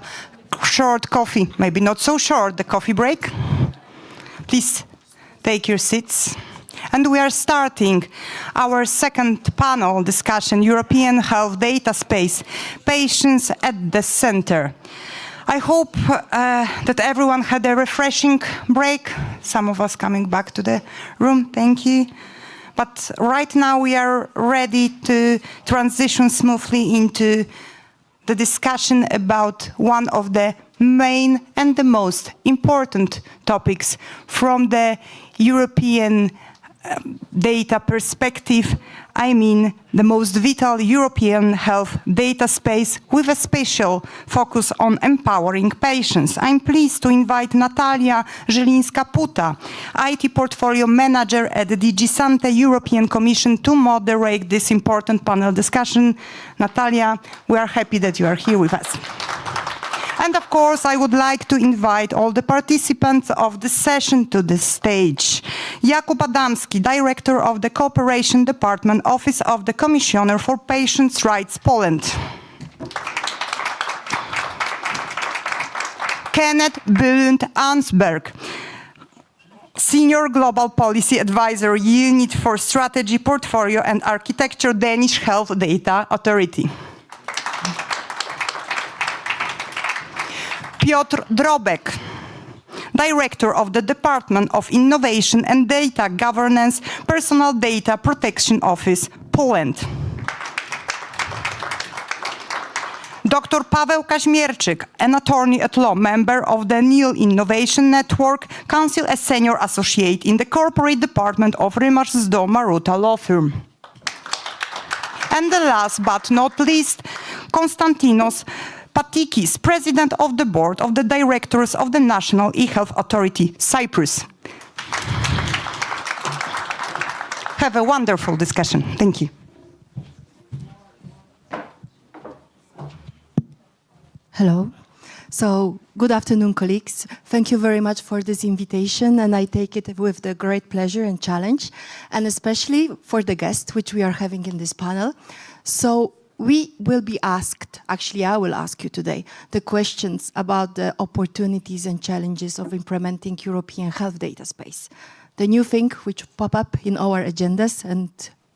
short coffee, maybe not so short, the coffee break. Please take your seats. And we are starting our second panel discussion, European Health Data Space, Patients at the Center. I hope that everyone had a refreshing break. Some of us coming back to the room, thank you. But right now we are ready to transition smoothly into the discussion about one of the main and the most important topics from the European data perspective. I mean the most vital European health data space with a special focus on empowering patients. I'm pleased to invite Natalia Zielińska-Puta, IT Portfolio Manager at the DG Sante European Commission, to moderate this important panel discussion. Natalia, we are happy that you are here with us. And of course, I would like to invite all the participants of the session to the stage. Jakub Adamski, Director of the Cooperation Department, Office of the Commissioner for Patients' Rights, Poland. Kenneth Bylund-Ansberg, Senior Global Policy Advisor, Unit for Strategy, Portfolio and Architecture, Danish Health Data Authority. Piotr Drobek, Director of the Department of Innovation and Data Governance, Personal Data Protection Office, Poland. Dr. Paweł Kaźmierczyk, an attorney at law, member of the NIL Innovation Network, Counsel as Senior Associate in the Corporate Department of Rymasz-Zdol Maruta Law Firm. And the last but not least, Konstantinos Patikis, President of the Board of the Directors of the National E-Health Authority, Cyprus. Have a wonderful discussion. Thank you. Hello. So, good afternoon, colleagues. Thank you very much for this invitation, and I take it with the great pleasure and challenge, and especially for the guests which we are having in this panel. So, we will be asked, actually I will ask you today, the questions about the opportunities and challenges of implementing European health data space. The new thing which pop up in our agendas and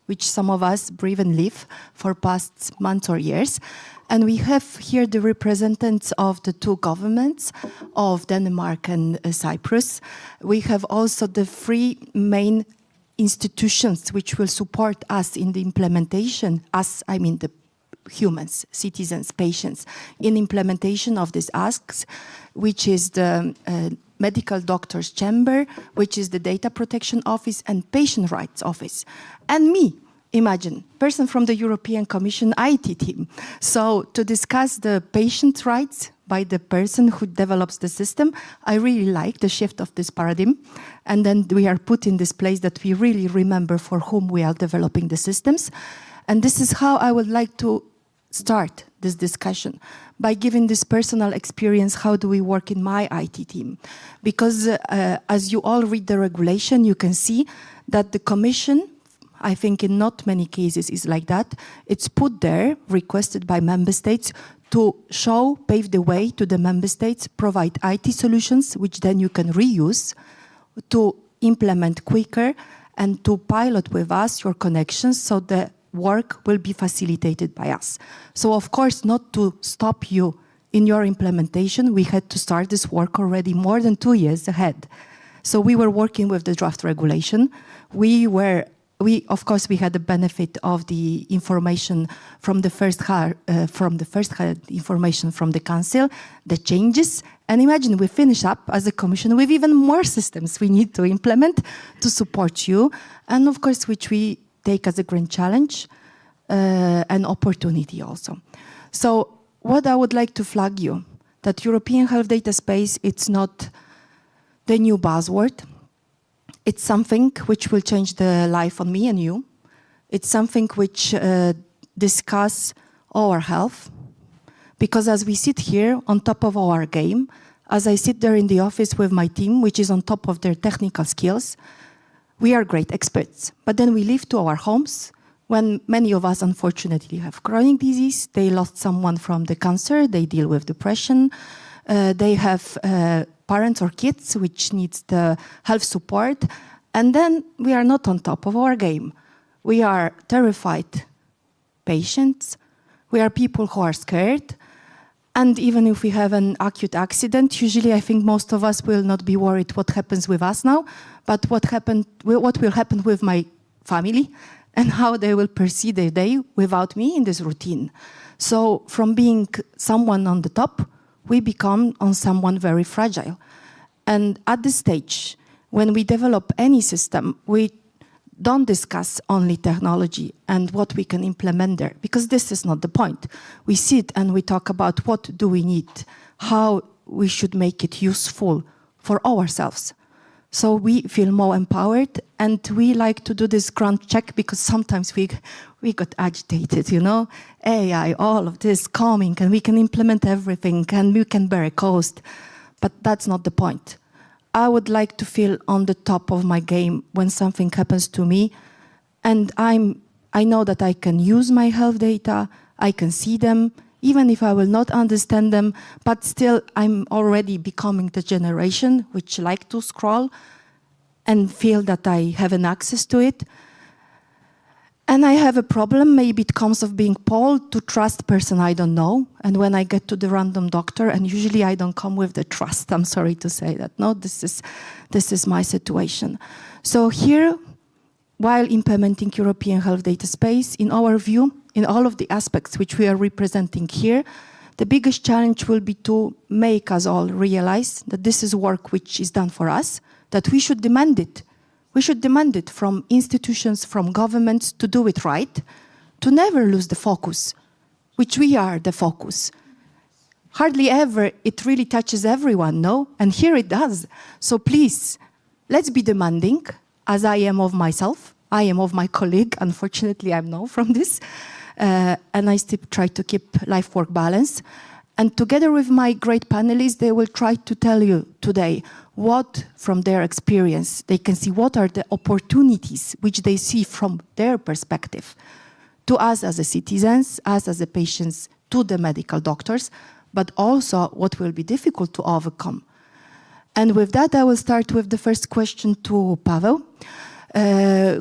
which some of us breathe and live for past months or years. And we have here the representatives of the two governments of Denmark and Cyprus. We have also the three main institutions which will support us in the implementation, us, I mean the humans, citizens, patients, in implementation of these asks, which is the Medical Doctors Chamber, which is the Data Protection Office and Patient Rights Office. And me, imagine, person from the European Commission IT team. So to discuss the patient rights by the person who develops the system, I really like the shift of this paradigm. And then we are put in this place that we really remember for whom we are developing the systems. And this is how I would like to start this discussion, by giving this personal experience, how do we work in my IT team? Because as you all read the regulation, you can see that the Commission, I think in not many cases is like that, it's put there, requested by member states, to show, pave the way to the member states, provide IT solutions, which then you can reuse, to implement quicker, and to pilot with us your connections, so the work will be facilitated by us. So of course, not to stop you in your implementation, we had to start this work already more than 2 years ahead. So we were working with the draft regulation. Of course, we had the benefit of the information from the first information from the Council, the changes, and imagine we finish up as a Commission with even more systems we need to implement to support you, and of course, which we take as a grand challenge, an opportunity also. So what I would like to flag you, that European health data space, it's not the new buzzword. It's something which will change the life on me and you. It's something which discuss our health. Because as we sit here on top of our game, as I sit there in the office with my team, which is on top of their technical skills, we are great experts. But then we leave to our homes, when many of us unfortunately have chronic disease, they lost someone from the cancer, they deal with depression, they have parents or kids which needs the health support, and then we are not on top of our game. We are terrified patients, we are people who are scared, and even if we have an acute accident, usually I think most of us will not be worried what happens with us now, but what will happen with my family and how they will proceed their day without me in this routine. So from being someone on the top, we become on someone very fragile. And at this stage, when we develop any system, we don't discuss only technology and what we can implement there, because this is not the point. We sit and we talk about what do we need, how we should make it useful for ourselves. So we feel more empowered, and we like to do this ground check because sometimes we got agitated, you know, AI, all of this coming, and we can implement everything and we can bear a cost, but that's not the point. I would like to feel on the top of my game when something happens to me, and I know that I can use my health data, I can see them, even if I will not understand them, but still I'm already becoming the generation which like to scroll and feel that I have an access to it. And I have a problem, maybe it comes of being told to trust person I don't know. And when I get to the random doctor, and usually I don't come with the trust, I'm sorry to say that. No, this is my situation. So here, while implementing European health data space, in our view, in all of the aspects which we are representing here, the biggest challenge will be to make us all realize that this is work which is done for us, that we should demand it. We should demand it from institutions, from governments to do it right, to never lose the focus, which we are the focus. Hardly ever it really touches everyone, no? And here it does. So please, let's be demanding, as I am of myself. I am of my colleague. Unfortunately, I'm no from this. And I still try to keep life-work balance. And together with my great panelists, they will try to tell you today what, from their experience, they can see what are the opportunities which they see from their perspective to us as a citizens, us as a patients, to the medical doctors, but also what will be difficult to overcome. And with that, I will start with the first question to Paweł,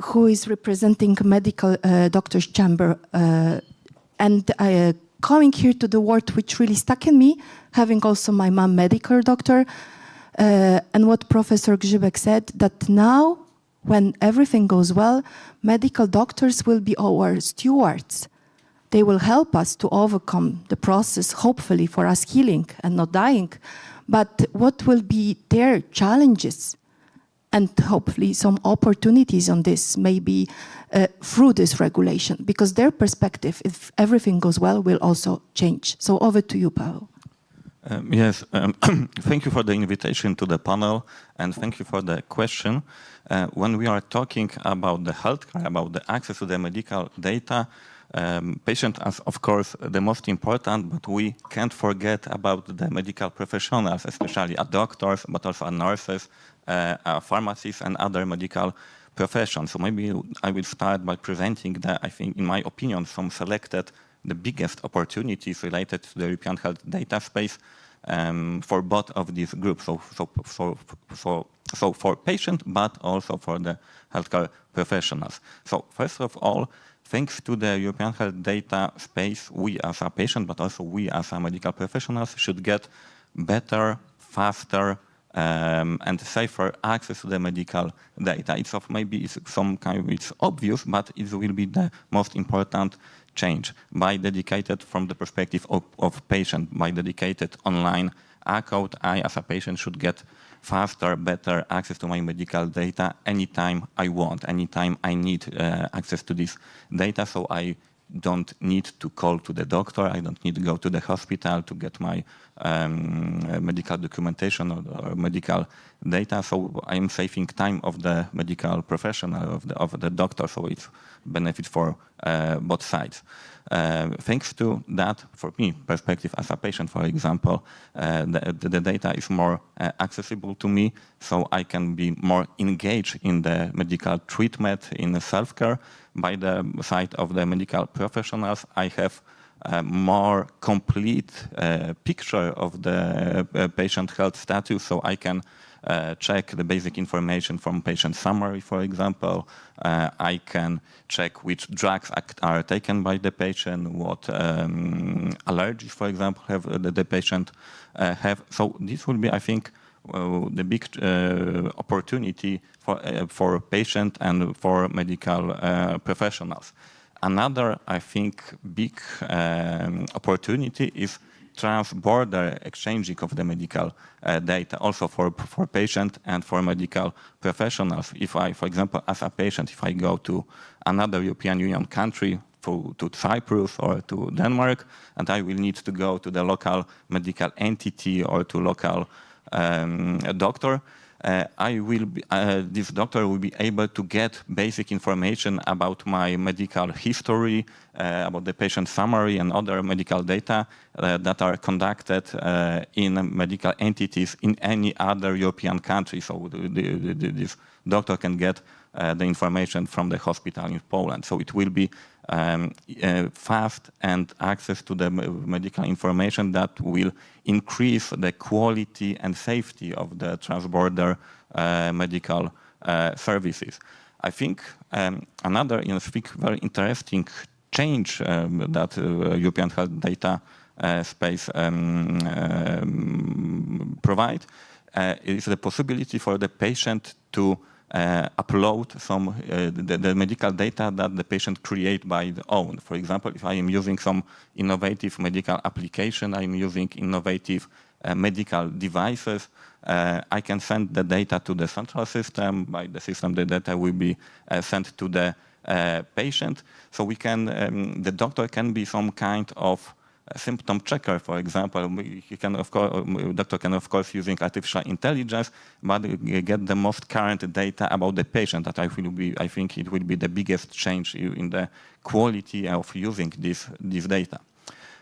who is representing Medical Doctors Chamber. And coming here to the word which really stuck in me, having also my mom medical doctor, and what Professor Grzybek said, that now, when everything goes well, medical doctors will be our stewards. They will help us to overcome the process, hopefully for us healing and not dying. But what will be their challenges? And hopefully some opportunities on this, maybe through this regulation, because their perspective, if everything goes well, will also change. So over to you, Paweł. Yes, thank you for the invitation to the panel, and thank you for the question. When we are talking about the healthcare, about the access to the medical data, patient is, of course, the most important, but we can't forget about the medical professionals, especially doctors, but also nurses, pharmacists, and other medical professions. So maybe I will start by presenting I think, in my opinion, some selected the biggest opportunities related to the European health data space for both of these groups, so for patients, but also for the healthcare professionals. So first of all, thanks to the European health data space, we as a patient, but also we as a medical professionals should get better, faster, and safer access to the medical data. It's obvious, but it will be the most important change by dedicated from the perspective of patient, by dedicated online account. I, as a patient, should get faster, better access to my medical data anytime I want, anytime I need access to this data. So I don't need to call to the doctor. I don't need to go to the hospital to get my medical documentation or medical data. So I am saving time of the medical professional, of the doctor. So it's benefit for both sides. Thanks to that, for me, perspective as a patient, for example, the data is more accessible to me, so I can be more engaged in the medical treatment, in the self-care. By the side of the medical professionals, I have a more complete picture of the patient health status, so I can check the basic information from patient summary, for example. I can check which drugs are taken by the patient, what allergies, for example, the patient have. So this will be, I think, the big opportunity for patient and for medical professionals. Another, I think, big opportunity is trans-border exchanging of the medical data, also for patient and for medical professionals. If I, for example, as a patient, if I go to another European Union country, to Cyprus or to Denmark, and I will need to go to the local medical entity or to local doctor, this doctor will be able to get basic information about my medical history, about the patient summary and other medical data that are conducted in medical entities in any other European country. So this doctor can get the information from the hospital in Poland. So it will be fast and access to the medical information that will increase the quality and safety of the transborder medical services. I think another very interesting change that European health data space provide is the possibility for the patient to upload some the medical data that the patient create by their own. For example, if I am using some innovative medical application, I'm using innovative medical devices, I can send the data to the central system. By the system, the data will be sent to the patient. So we can, the doctor can be some kind of symptom checker, for example. He can, of course, doctor can, of course, using artificial intelligence, but get the most current data about the patient. That I think it will be the biggest change in the quality of using this data.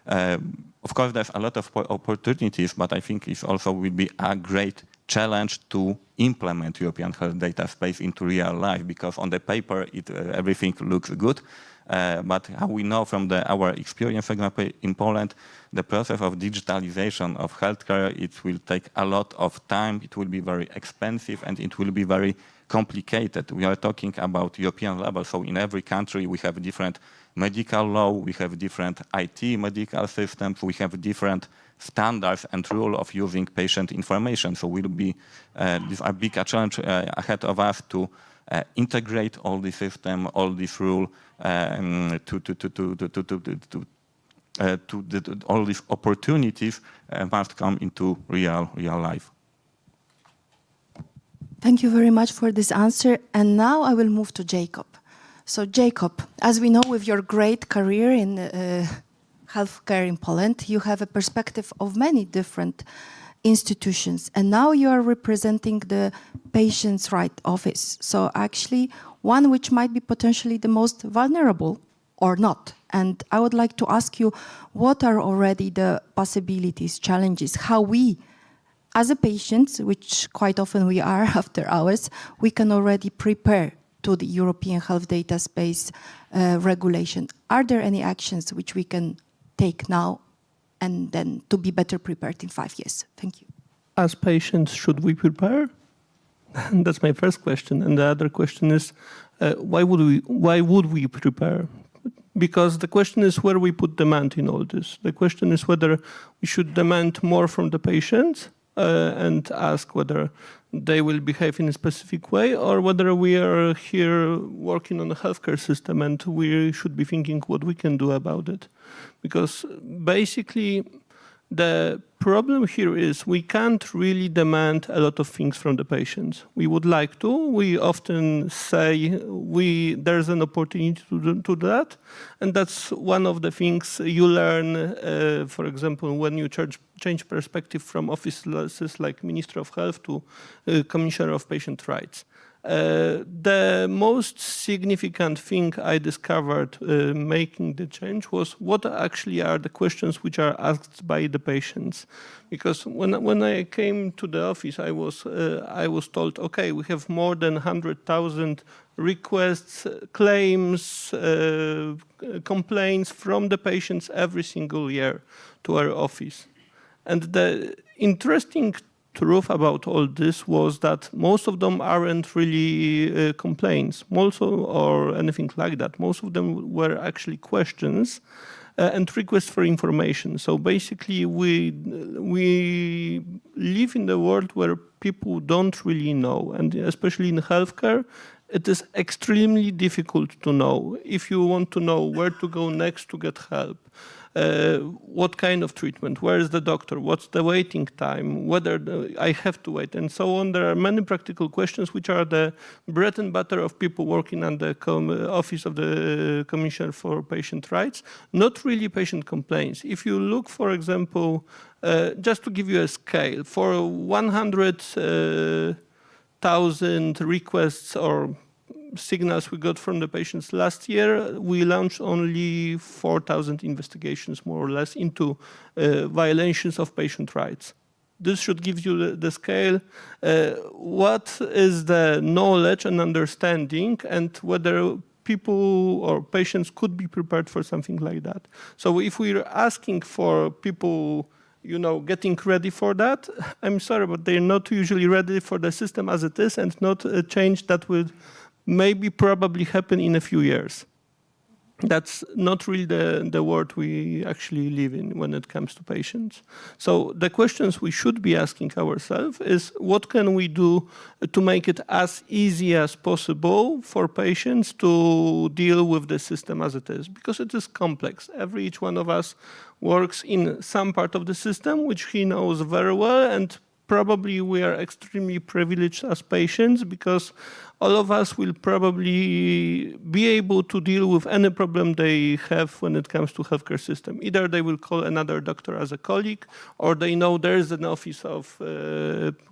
Of course, there's a lot of opportunities, but I think it also will be a great challenge to implement European health data space into real life, because on the paper, everything looks good. But how we know from our experience, for example, in Poland, the process of digitalization of healthcare, it will take a lot of time, it will be very expensive, and it will be very complicated. We are talking about European level, so in every country we have different medical law, we have different IT medical systems, we have different standards and rules of using patient information. So will be these are big challenge ahead of us to integrate all the system, all this rule, all these opportunities must come into real life. Thank you very much for this answer. And now I will move to Jacob. So Jacob, as we know, with your great career in healthcare in Poland, you have a perspective of many different institutions, and now you are representing the Patients' Rights Office. So actually, one which might be potentially the most vulnerable or not. And I would like to ask you, what are already the possibilities, challenges, how we, as a patient, which quite often we are after hours, we can already prepare to the European health data space regulation. Are there any actions which we can take now and then to be better prepared in 5 years? Thank you. As patients, should we prepare? That's my first question. And the other question is, why would we prepare? Because the question is where we put demand in all this. The question is whether we should demand more from the patients and ask whether they will behave in a specific way, or whether we are here working on the healthcare system and we should be thinking what we can do about it. Because basically, The problem here is we can't really demand a lot of things from the patients. We would like to. We often say there's an opportunity to do that. And that's one of the things you learn, for example, when you change perspective from offices like Minister of Health to Commissioner of Patient Rights. The most significant thing I discovered making the change was what actually are the questions which are asked by the patients. Because when I came to the office, I was told, okay, we have more than 100,000 requests, claims, complaints from the patients every single year to our office. And the interesting truth about all this was that most of them aren't really complaints or anything like that. Most of them were actually questions and requests for information. So basically we live in the world where people don't really know, and especially in healthcare, it is extremely difficult to know. If you want to know where to go next to get help, what kind of treatment, where is the doctor, what's the waiting time, whether I have to wait, and so on. There are many practical questions which are the bread and butter of people working on the Office of the Commissioner for Patient Rights, not really patient complaints. If you look, for example, just to give you a scale, for 100,000 requests or signals we got from the patients last year, we launched only 4,000 investigations, more or less, into violations of patient rights. This should give you the scale. What is the knowledge and understanding, and whether people or patients could be prepared for something like that. So if we're asking for people, getting ready for that, I'm sorry, but they're not usually ready for the system as it is, and not a change that would probably happen in a few years. That's not really the world we actually live in when it comes to patients. So the questions we should be asking ourselves is, what can we do to make it as easy as possible for patients to deal with the system as it is? Because it is complex. Each one of us works in some part of the system, which he knows very well, and probably we are extremely privileged as patients, because all of us will probably be able to deal with any problem they have when it comes to healthcare system. Either they will call another doctor as a colleague, or they know there is an office of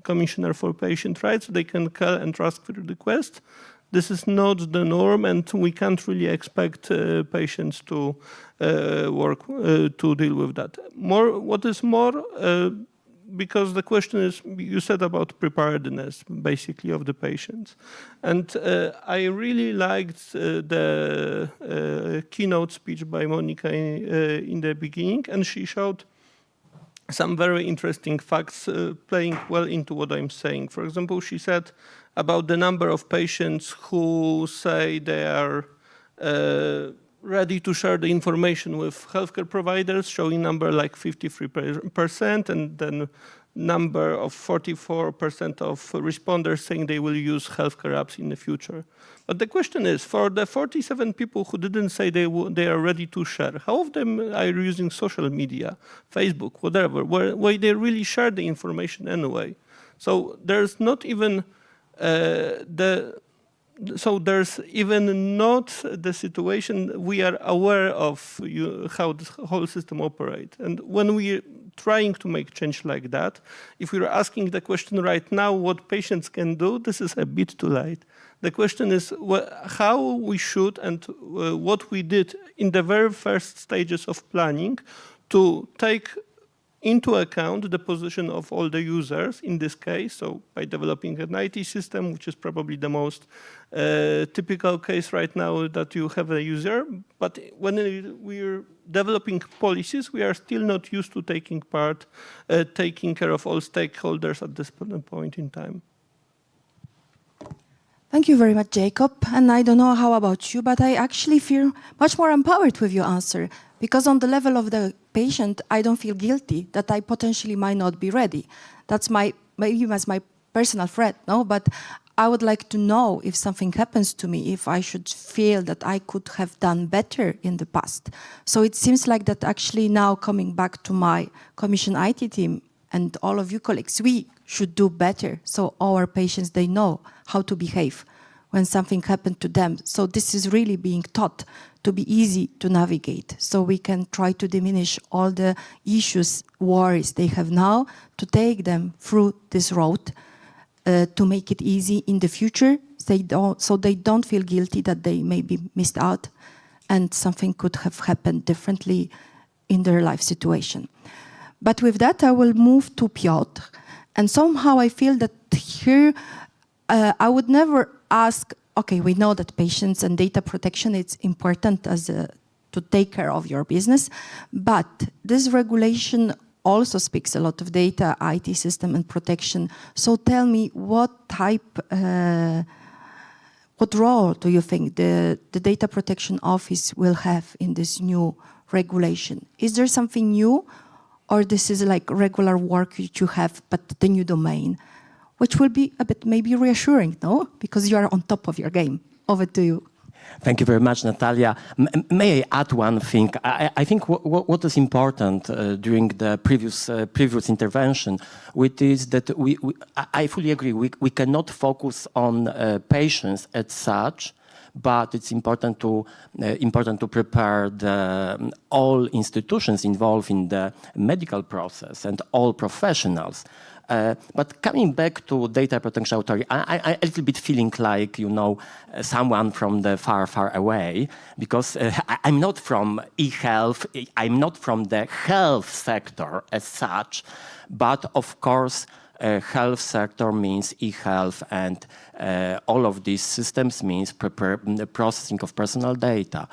Commissioner for Patient Rights. They can call and ask for a request. This is not the norm, and we can't really expect patients to work to deal with that. What is more, because the question is, you said about preparedness, basically, of the patients. And I really liked the keynote speech by Monica in the beginning, and she showed some very interesting facts playing well into what I'm saying. For example, she said about the number of patients who say they are ready to share the information with healthcare providers, showing number like 53%, and then number of 44% of responders saying they will use healthcare apps in the future. But the question is, for the 47 people who didn't say they are ready to share, how of them are using social media, Facebook, whatever, where they really share the information anyway? So there's not even there's even not the situation we are aware of how the whole system operates. And when we're trying to make change like that, if we're asking the question right now what patients can do, this is a bit too late. The question is how we should, and what we did in the very first stages of planning to take into account the position of all the users in this case, so by developing an IT system, which is probably the most typical case right now that you have a user. But when we're developing policies, we are still not used to taking care of all stakeholders at this point in time. Thank you very much, Jacob. And I don't know how about you, but I actually feel much more empowered with your answer, because on the level of the patient, I don't feel guilty that I potentially might not be ready. That's maybe my personal threat, no? But I would like to know if something happens to me, if I should feel that I could have done better in the past. So it seems like that actually now coming back to my Commission IT team and all of you colleagues, we should do better. So our patients, they know how to behave when something happened to them. So this is really being taught to be easy to navigate. So we can try to diminish all the issues, worries they have now, to take them through this road, to make it easy in the future, so they don't feel guilty that they maybe missed out and something could have happened differently in their life situation. But with that, I will move to Piotr. And somehow I feel that here, I would never ask, okay, we know that patients and data protection, it's important as to take care of your business, but this regulation also speaks a lot of data, IT system and protection. So tell me, what role do you think the Data Protection Office will have in this new regulation? Is there something new, or this is like regular work which you have, but the new domain, which will be a bit maybe reassuring, no? Because you are on top of your game. Over to you. Thank you very much, Natalia. May I add one thing? I think what is important during the previous intervention, which is that I fully agree, we cannot focus on patients as such, but it's important to prepare all institutions involved in the medical process and all professionals. But coming back to Data Protection Authority, I a little bit feeling like, you know, someone from the far, far away, because I'm not from e-health, I'm not from the health sector as such, but of course, health sector means e-health, and all of these systems means the processing of personal data,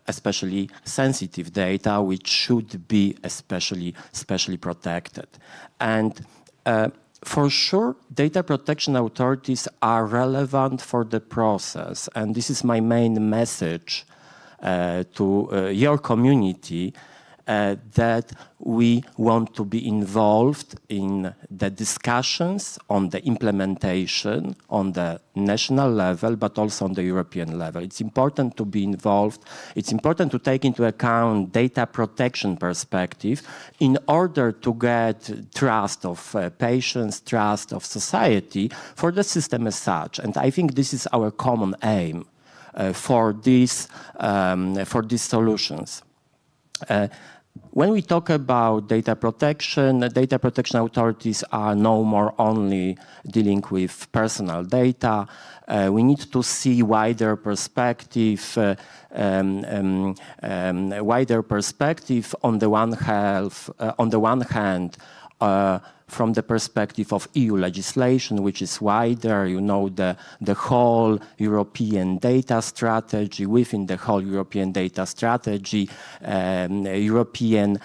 especially sensitive data, which should be especially protected. And for sure, data protection authorities are relevant for the process, and this is my main message to your community, that we want to be involved in the discussions on the implementation on the national level, but also on the European level. It's important to be involved. It's important to take into account data protection perspective in order to get trust of patients, trust of society for the system as such. And I think this is our common aim for these solutions. When we talk about data protection authorities are no more only dealing with personal data. We need to see wider perspective on the one hand, from the perspective of EU legislation, which is wider, you know, the whole European data strategy. Within the whole European data strategy, European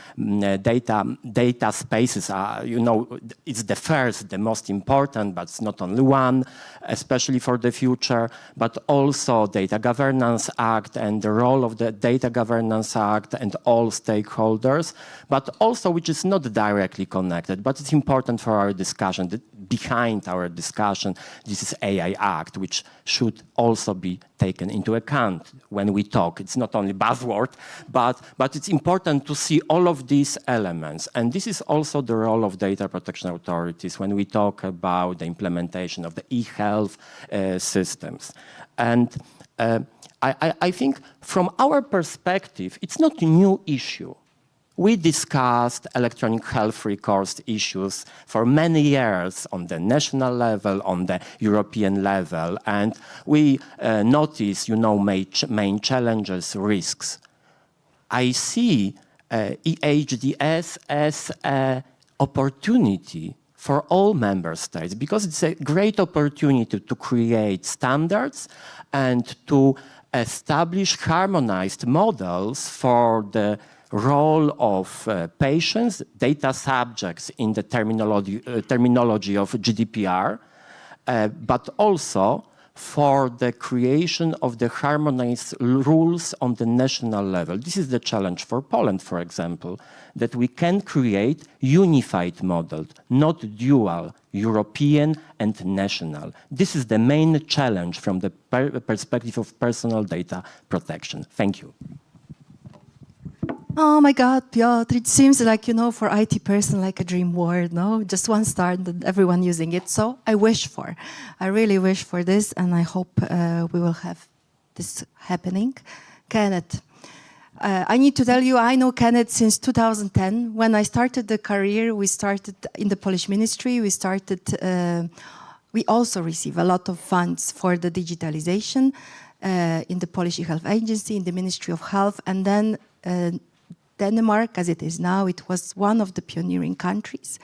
data spaces are, you know, it's the first, the most important, but it's not only one, especially for the future, but also Data Governance Act and the role of the Data Governance Act and all stakeholders, but also which is not directly connected, but it's important for our discussion. Behind our discussion, this is AI Act, which should also be taken into account when we talk. It's not only buzzword, but it's important to see all of these elements. And this is also the role of data protection authorities when we talk about the implementation of the e-health systems. And I think from our perspective, it's not a new issue. We discussed electronic health records issues for many years on the national level, on the European level, and we noticed, you know, main challenges, risks. I see EHDS as an opportunity for all member states, because it's a great opportunity to create standards and to establish harmonized models for the role of patients, data subjects in the terminology of GDPR, but also for the creation of the harmonized rules on the national level. This is the challenge for Poland, for example, that we can create unified models, not dual, European and national. This is the main challenge from the perspective of personal data protection. Thank you. Oh my God, Piotr, it seems like, you know, for IT person, like a dream word, no? Just one star and everyone using it. So I really wish for this, and I hope we will have this happening. Kenneth, I need to tell you, I know Kenneth since 2010. When I started the career, we started in the Polish Ministry. We also receive a lot of funds for the digitalization in the Polish Health Agency, in the Ministry of Health, and then Denmark, as it is now, it was one of the pioneering countries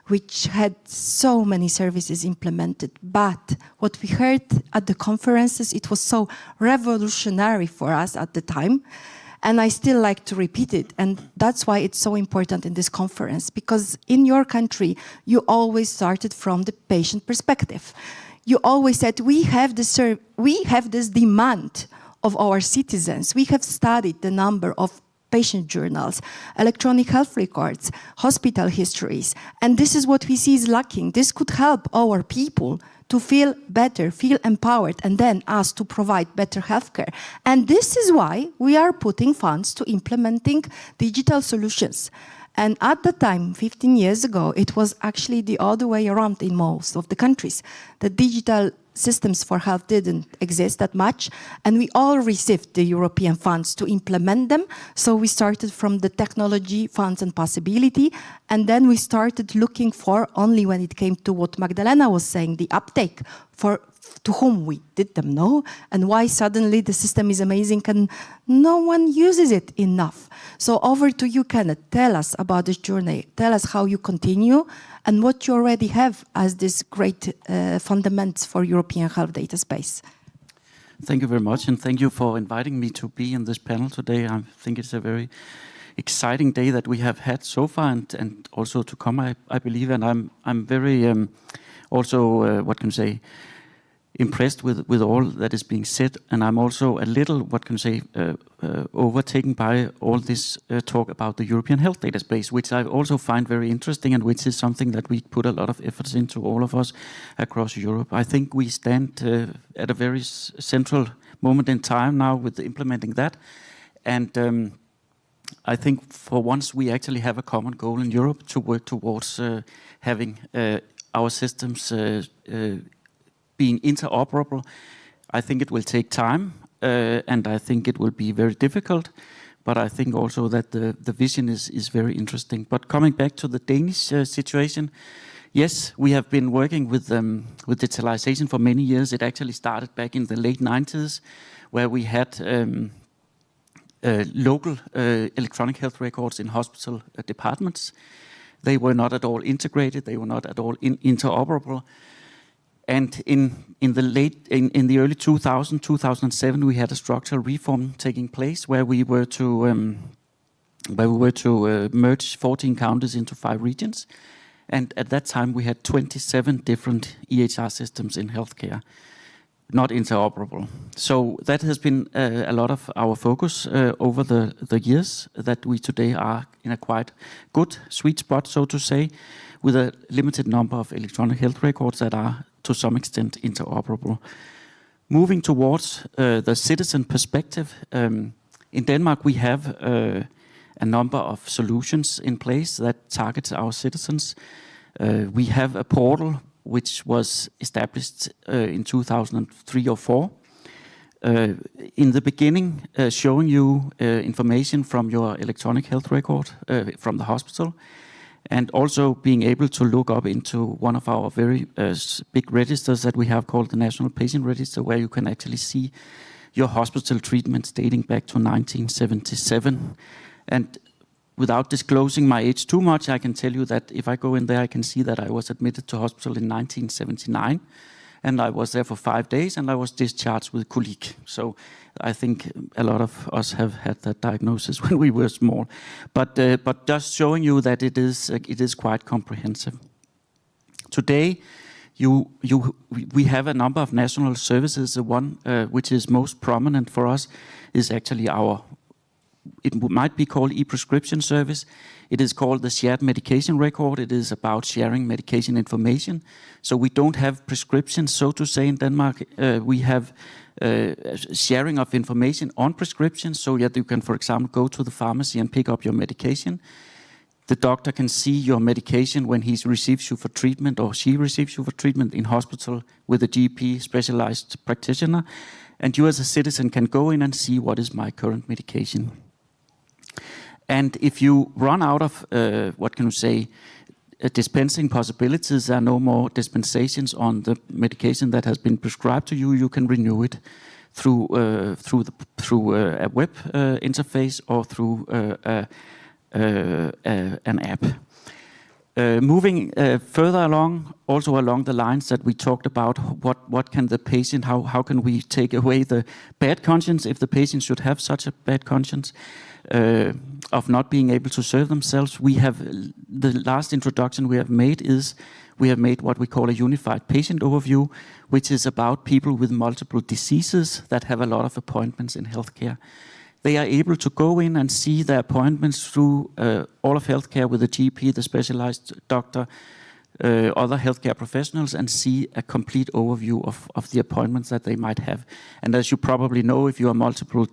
which had so many services implemented. But what we heard at the conferences, it was so revolutionary for us at the time. And I still like to repeat it. And that's why it's so important in this conference, because in your country, you always started from the patient perspective. You always said, we have this demand of our citizens. We have studied the number of patient journals, electronic health records, hospital histories, and this is what we see is lacking. This could help our people to feel better, feel empowered, and then us to provide better healthcare. And this is why we are putting funds to implementing digital solutions. And at the time, 15 years ago, it was actually the other way around in most of the countries. The digital systems for health didn't exist that much, and we all received the European funds to implement them. So we started from the technology, funds, and possibility, and then we started looking for, only when it came to what Magdalena was saying, the uptake, to whom we did them know, and why suddenly the system is amazing and no one uses it enough. So over to you, Kenneth. Tell us about this journey. Tell us how you continue and what you already have as this great fundamentals for European health data space. Thank you very much, and thank you for inviting me to be in this panel today. I think it's a very exciting day that we have had so far, and also to come, I believe, and I'm very also what can I say, impressed with all that is being said, and I'm also a little, what can I say, overtaken by all this talk about the European health data space, which I also find very interesting, and which is something that we put a lot of efforts into, all of us across Europe. I think we stand at a very central moment in time now with implementing that, and I think for once we actually have a common goal in Europe to work towards having our systems being interoperable. I think it will take time, and I think it will be very difficult, but I think also that the vision is very interesting. But coming back to the Danish situation, yes, we have been working with digitalization for many years. It actually started back in the late 90s, where we had local electronic health records in hospital departments. They were not at all integrated. They were not at all interoperable. And in the early 2007, we had a structural reform taking place where we were to merge 14 counties into 5 regions, and at that time we had 27 different EHR systems in healthcare, not interoperable. So that has been a lot of our focus over the years, that we today are in a quite good sweet spot, so to say, with a limited number of electronic health records that are to some extent interoperable. Moving towards the citizen perspective, in Denmark we have a number of solutions in place that target our citizens. We have a portal which was established in 2003 or 4. In the beginning, showing you information from your electronic health record from the hospital, and also being able to look up into one of our very big registers that we have called the National Patient Register, where you can actually see your hospital treatments dating back to 1977. And without disclosing my age too much, I can tell you that if I go in there, I can see that I was admitted to hospital in 1979, and I was there for 5 days, and I was discharged with colic. So I think a lot of us have had that diagnosis when we were small. But just showing you that it is quite comprehensive. Today, we have a number of national services. The one which is most prominent for us is actually it might be called e-prescription service. It is called the shared medication record. It is about sharing medication information. So we don't have prescriptions, so to say, in Denmark. We have sharing of information on prescriptions, so that you can, for example, go to the pharmacy and pick up your medication. The doctor can see your medication when he receives you for treatment, or she receives you for treatment in hospital with a GP, specialized practitioner. And you as a citizen can go in and see what is my current medication. And if you run out of, dispensing possibilities, there are no more dispensations on the medication that has been prescribed to you, you can renew it through a web interface or through an app. Moving further along, also along the lines that we talked about, what can the patient, how can we take away the bad conscience, if the patient should have such a bad conscience, of not being able to serve themselves. We have, the last introduction we have made is, we have made what we call a unified patient overview, which is about people with multiple diseases that have a lot of appointments in healthcare. They are able to go in and see their appointments through all of healthcare with the GP, the specialized doctor, other healthcare professionals, and see a complete overview of the appointments that they might have. And as you probably know, if you are a multiple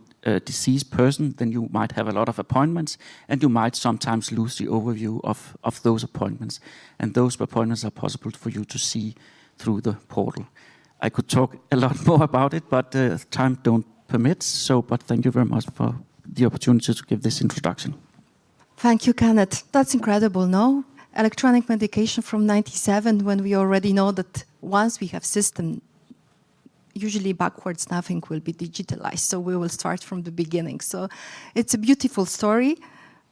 disease person, then you might have a lot of appointments, and you might sometimes lose the overview of those appointments. And those appointments are possible for you to see through the portal. I could talk a lot more about it, but time don't permit. But thank you very much for the opportunity to give this introduction. Thank you, Kenneth. That's incredible, no? Electronic medication from 97, when we already know that once we have system, usually backwards nothing will be digitalized. So we will start from the beginning. So it's a beautiful story.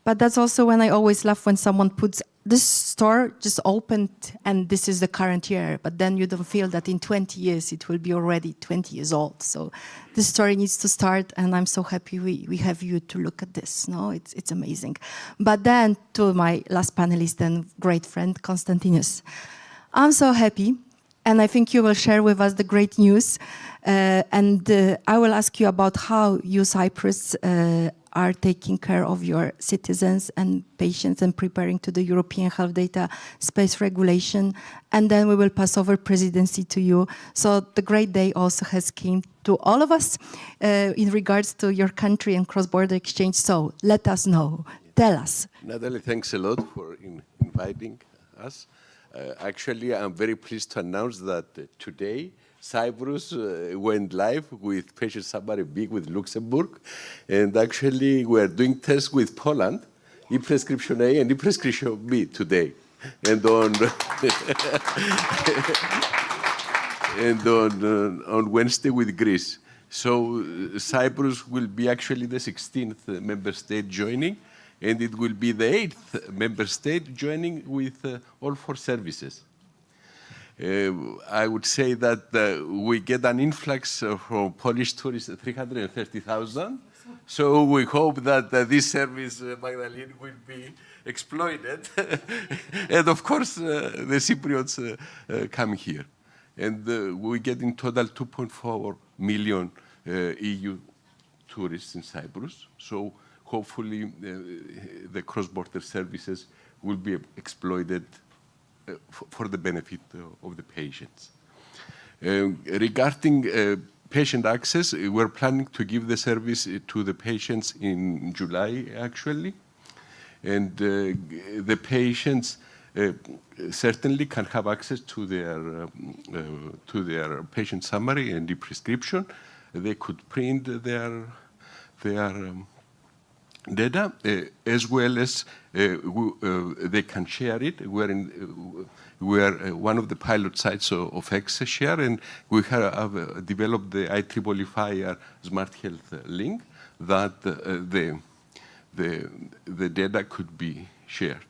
But that's also when I always laugh when someone puts this store just opened and this is the current year, but then you don't feel that in 20 years it will be already 20 years old. So this story needs to start, and I'm so happy we have you to look at this. No, it's amazing. But then to my last panelist and great friend, Konstantinos. I'm so happy, and I think you will share with us the great news. I will ask you about how you, Cyprus, are taking care of your citizens and patients and preparing to the European Health Data Space Regulation. And then we will pass over presidency to you. So the great day also has come to all of us in regards to your country and cross-border exchange. So let us know. Tell us. Natalie, thanks a lot for inviting us. Actually, I'm very pleased to announce that today, Cyprus went live with patient summary big with Luxembourg, and actually we are doing tests with Poland, e-prescription A and e-prescription B today, and on on Wednesday with Greece. So Cyprus will be actually the 16th member state joining, and it will be the 8th member state joining with all 4 services. I would say that we get an influx from Polish tourists, 330,000. So we hope that this service, Magdalene, will be exploited. And of course, the Cypriots come here. And we get in total 2.4 million EU tourists in Cyprus. So hopefully the cross-border services will be exploited for the benefit of the patients. Regarding patient access, we're planning to give the service to the patients in July, actually. And the patients certainly can have access to their patient summary and the prescription. They could print their data, as well as they can share it. We are one of the pilot sites of XShare, and we have developed the IEEE FHIR Smart Health link that the data could be shared.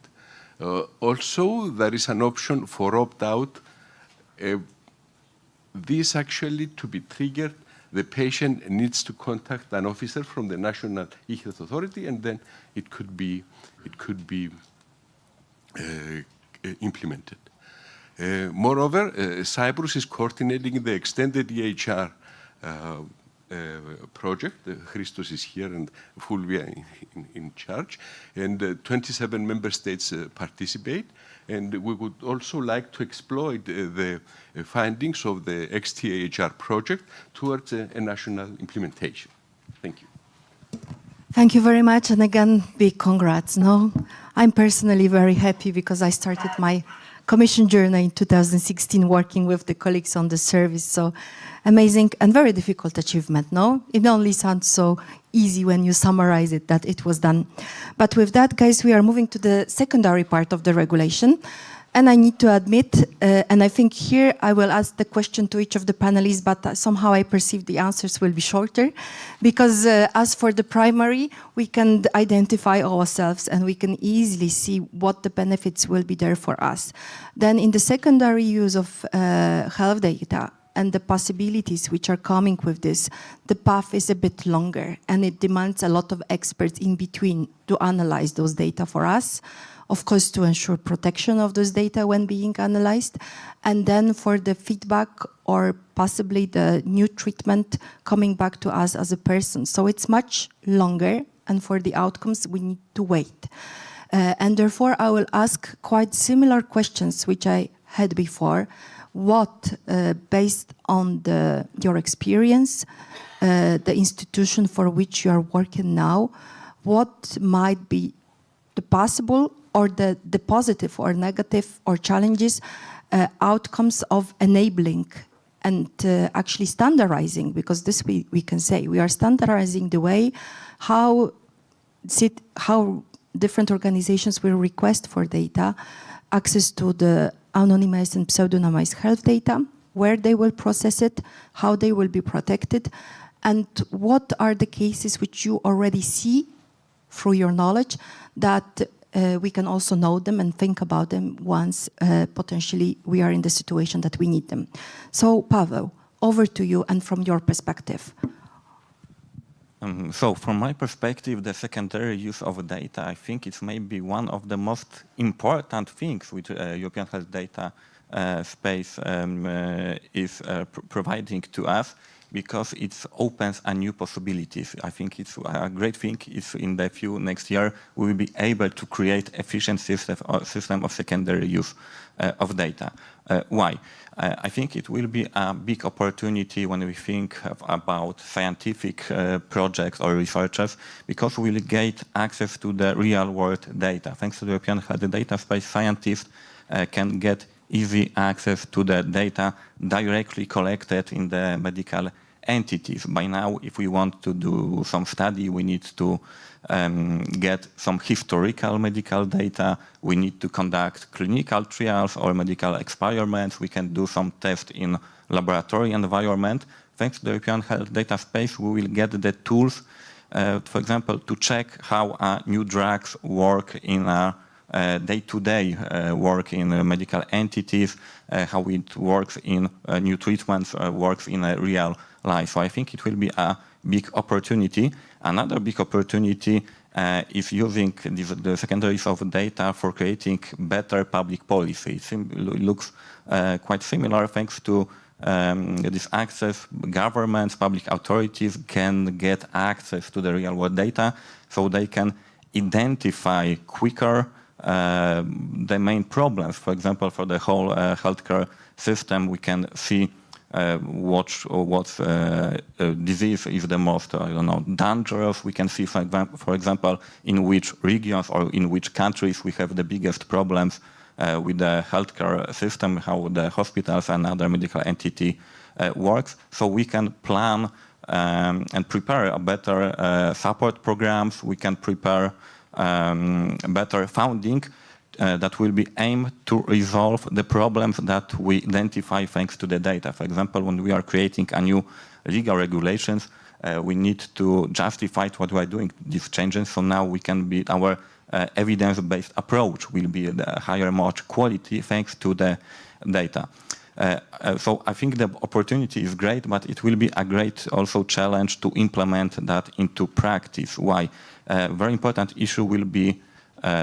Also, there is an option for opt-out. This actually, to be triggered, the patient needs to contact an officer from the National E-Health Authority, and then it could be implemented. Moreover, Cyprus is coordinating the extended EHR project. Christos is here and Fulvia in charge. And 27 member states participate. And we would also like to exploit the findings of the XTAHR project towards a national implementation. Thank you. Thank you very much. And again, big congrats. No, I'm personally very happy because I started my Commission journey in 2016 working with the colleagues on the service. So amazing and very difficult achievement, no? It only sounds so easy when you summarize it that it was done. But with that, guys, we are moving to the secondary part of the regulation. And I need to admit, and I think here I will ask the question to each of the panelists, but somehow I perceive the answers will be shorter. Because as for the primary, we can identify ourselves and we can easily see what the benefits will be there for us. Then in the secondary use of health data and the possibilities which are coming with this, the path is a bit longer and it demands a lot of experts in between to analyze those data for us. Of course, to ensure protection of those data when being analyzed, and then for the feedback or possibly the new treatment coming back to us as a person. So it's much longer, and for the outcomes, we need to wait. And therefore, I will ask quite similar questions which I had before. What, based on your experience, the institution for which you are working now, what might be the possible or the positive or negative or challenges, outcomes of enabling and actually standardizing, because this we can say, we are standardizing the way how different organizations will request for data, access to the anonymized and pseudonymized health data, where they will process it, how they will be protected, and what are the cases which you already see through your knowledge that we can also know them and think about them once potentially we are in the situation that we need them. So, Paweł, over to you and from your perspective. So from my perspective, the secondary use of data, I think it's maybe one of the most important things which European health data space is providing to us, because it opens a new possibilities. I think it's a great thing if in the next year we will be able to create efficient system of secondary use of data. Why? I think it will be a big opportunity when we think about scientific projects or researchers, because we will get access to the real world data. Thanks to the European health data space, scientists can get easy access to the data directly collected in the medical entities. By now, if we want to do some study, we need to get some historical medical data. We need to conduct clinical trials or medical experiments. We can do some tests in laboratory environment. Thanks to the European health data space, we will get the tools, for example, to check how new drugs work in a day-to-day work in medical entities, how it works in new treatments, works in real life. So I think it will be a big opportunity. Another big opportunity is using the secondaries of data for creating better public policy. It looks quite similar. Thanks to this access, governments, public authorities can get access to the real-world data, so they can identify quicker the main problems. For example, for the whole healthcare system, we can see what disease is the most, dangerous. We can see, for example, in which regions or in which countries we have the biggest problems with the healthcare system, how the hospitals and other medical entity works. So we can plan and prepare better support programs. We can prepare better funding that will be aimed to resolve the problems that we identify thanks to the data. For example, when we are creating a new legal regulations, we need to justify what we are doing, these changes. So now we can be, our evidence-based approach will be the higher much quality thanks to the data. So I think the opportunity is great, but it will be a great also challenge to implement that into practice. Why? Very important issue will be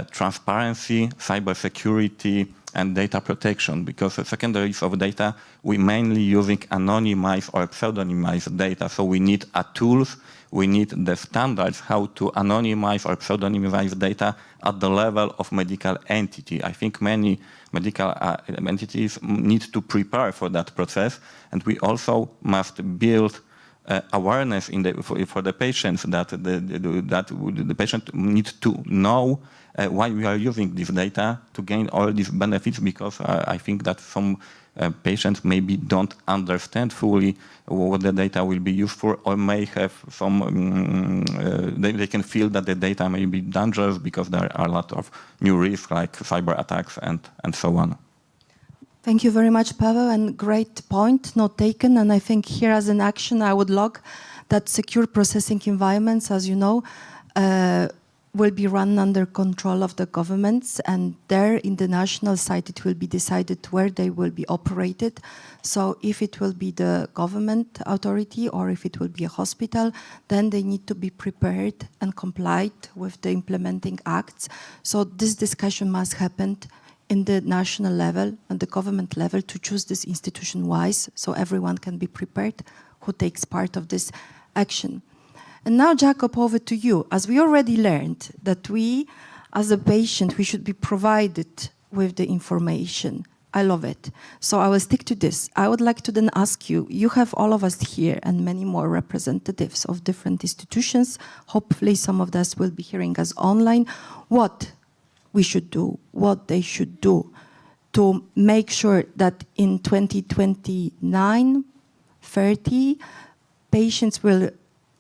transparency, cybersecurity, and data protection, because the secondaries of data, we mainly using anonymized or pseudonymized data. So we need tools, we need the standards how to anonymize or pseudonymize data at the level of medical entity. I think many medical entities need to prepare for that process, and we also must build awareness for the patients that the patient needs to know why we are using this data to gain all these benefits, because I think that some patients maybe don't understand fully what the data will be used for, or may have some, they can feel that the data may be dangerous because there are a lot of new risks like cyber attacks and so on. Thank you very much, Pavel, and great point, not taken. And I think here as an action, I would log that secure processing environments, as you know, will be run under control of the governments, and there in the national site it will be decided where they will be operated. So if it will be the government authority or if it will be a hospital, then they need to be prepared and complied with the implementing acts. So this discussion must happen in the national level and the government level to choose this institution wise, so everyone can be prepared who takes part of this action. And now, Jacob, over to you. As we already learned that we, as a patient, we should be provided with the information. I love it. So I will stick to this. I would like to then ask you, you have all of us here and many more representatives of different institutions. Hopefully some of us will be hearing us online. What we should do, what they should do to make sure that in 2029, 30, patients will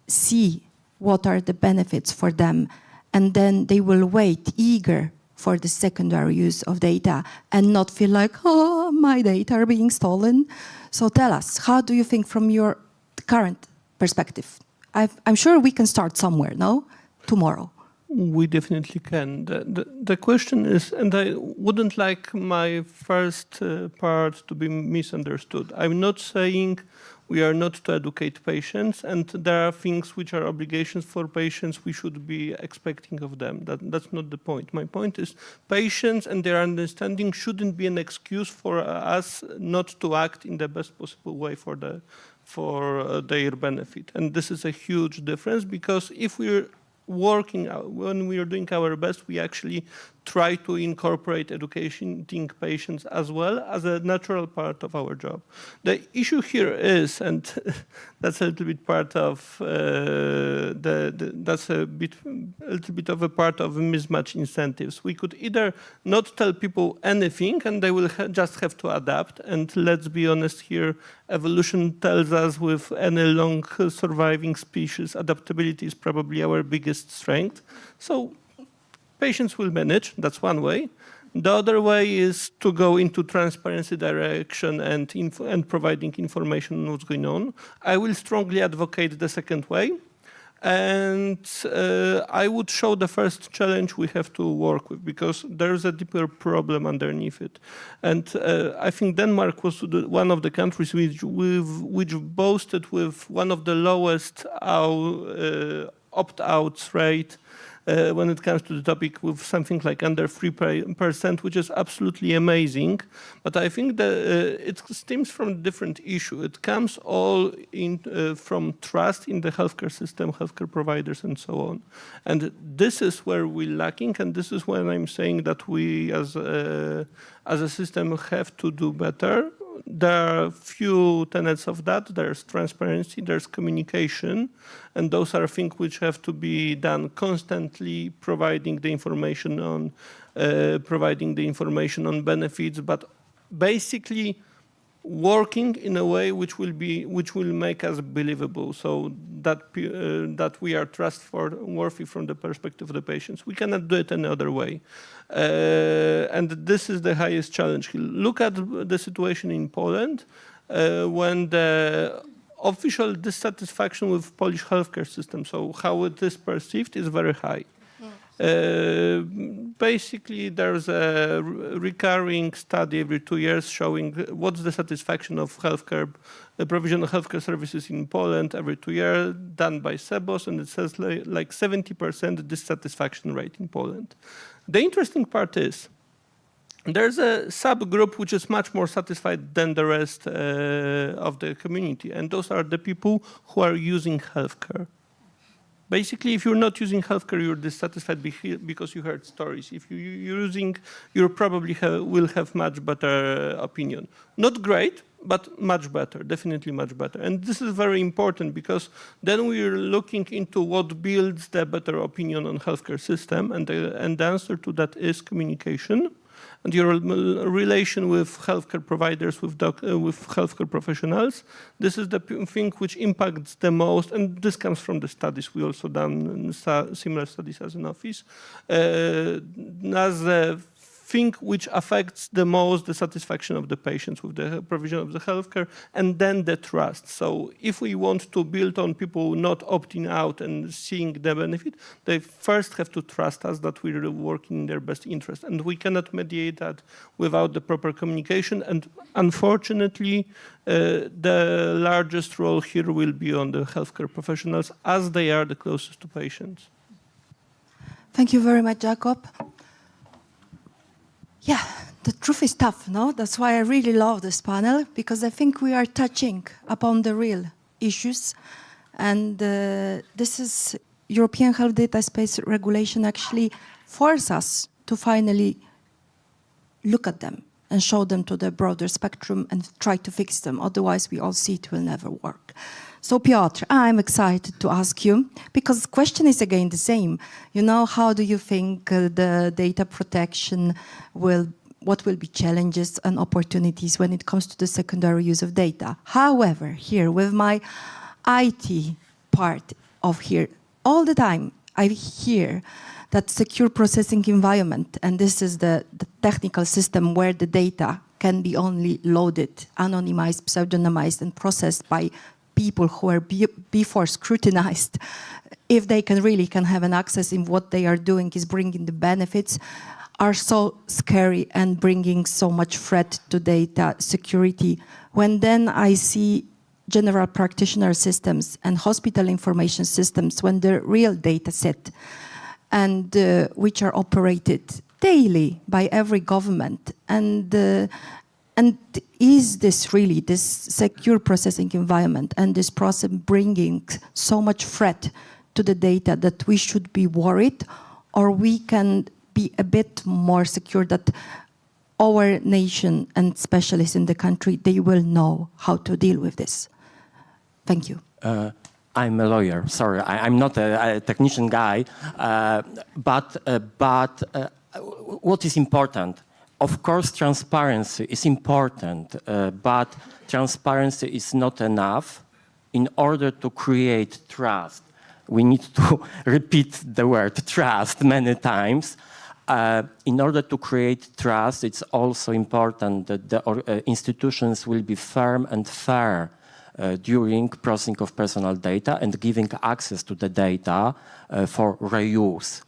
see what are the benefits for them, and then they will wait eager for the secondary use of data and not feel like, oh, my data are being stolen. So tell us, how do you think from your current perspective? I'm sure we can start somewhere, no? Tomorrow. We definitely can. The question is, and I wouldn't like my first part to be misunderstood. I'm not saying we are not to educate patients, and there are things which are obligations for patients we should be expecting of them. That's not the point. My point is patients and their understanding shouldn't be an excuse for us not to act in the best possible way for their benefit. And this is a huge difference, because if we're working out, when we are doing our best, we actually try to incorporate educating patients as well as a natural part of our job. The issue here is, and that's a little bit part of that's a little bit of a part of mismatch incentives. We could either not tell people anything and they will just have to adapt. And let's be honest here, evolution tells us with any long surviving species, adaptability is probably our biggest strength. So patients will manage, that's one way. The other way is to go into transparency direction and providing information on what's going on. I will strongly advocate the second way. And I would show the first challenge we have to work with, because there's a deeper problem underneath it. And I think Denmark was one of the countries which boasted with one of the lowest opt-out rate when it comes to the topic, with something like under 3%, which is absolutely amazing. But I think that it stems from a different issue. It comes all from trust in the healthcare system, healthcare providers, and so on. And this is where we're lacking, and this is when I'm saying that we as a system have to do better. There are few tenets of that. There's transparency, there's communication, and those are things which have to be done constantly, providing the information on benefits, but basically working in a way which will make us believable, so that we are trustworthy from the perspective of the patients. We cannot do it any other way. And this is the highest challenge. Look at the situation in Poland, when the official dissatisfaction with Polish healthcare system, so how it is perceived, is very high. Basically, there's a recurring study every 2 years showing what's the satisfaction of healthcare, the provision of healthcare services in Poland every 2 years, done by SEBOS, and it says like 70% dissatisfaction rate in Poland. The interesting part is there's a subgroup which is much more satisfied than the rest of the community, and those are the people who are using healthcare. Basically, if you're not using healthcare, you're dissatisfied because you heard stories. If you're using, you probably will have much better opinion. Not great, but much better, definitely much better. And this is very important because then we're looking into what builds the better opinion on healthcare system, and the answer to that is communication. And your relation with healthcare providers, with healthcare professionals, this is the thing which impacts the most, and this comes from the studies. We also done similar studies as an office. As the thing which affects the most the satisfaction of the patients with the provision of the healthcare, and then the trust. So if we want to build on people not opting out and seeing the benefit, they first have to trust us that we're working in their best interest. And we cannot mediate that without the proper communication. And unfortunately, the largest role here will be on the healthcare professionals, as they are the closest to patients. Thank you very much, Jakob. Yeah, the truth is tough, no? That's why I really love this panel, because I think we are touching upon the real issues. And this is European Health Data Space Regulation actually force us to finally look at them and show them to the broader spectrum and try to fix them. Otherwise, we all see it will never work. So Piotr, I'm excited to ask you, because the question is again the same. You know, how do you think the data protection what will be challenges and opportunities when it comes to the secondary use of data? However, here with my IT part of here, all the time I hear that secure processing environment, and this is the technical system where the data can be only loaded, anonymized, pseudonymized, and processed by people who are before scrutinized, if they can have an access in what they are doing is bringing the benefits, are so scary and bringing so much threat to data security. When then I see general practitioner systems and hospital information systems, when the real data set and which are operated daily by every government, and is this really, this secure processing environment and this process bringing so much threat to the data that we should be worried, or we can be a bit more secure that our nation and specialists in the country, they will know how to deal with this? Thank you. I'm a lawyer, sorry, I'm not a technician guy, but what is important? Of course, transparency is important, but transparency is not enough. In order to create trust, we need to repeat the word trust many times. In order to create trust, it's also important that the institutions will be firm and fair during processing of personal data and giving access to the data for reuse.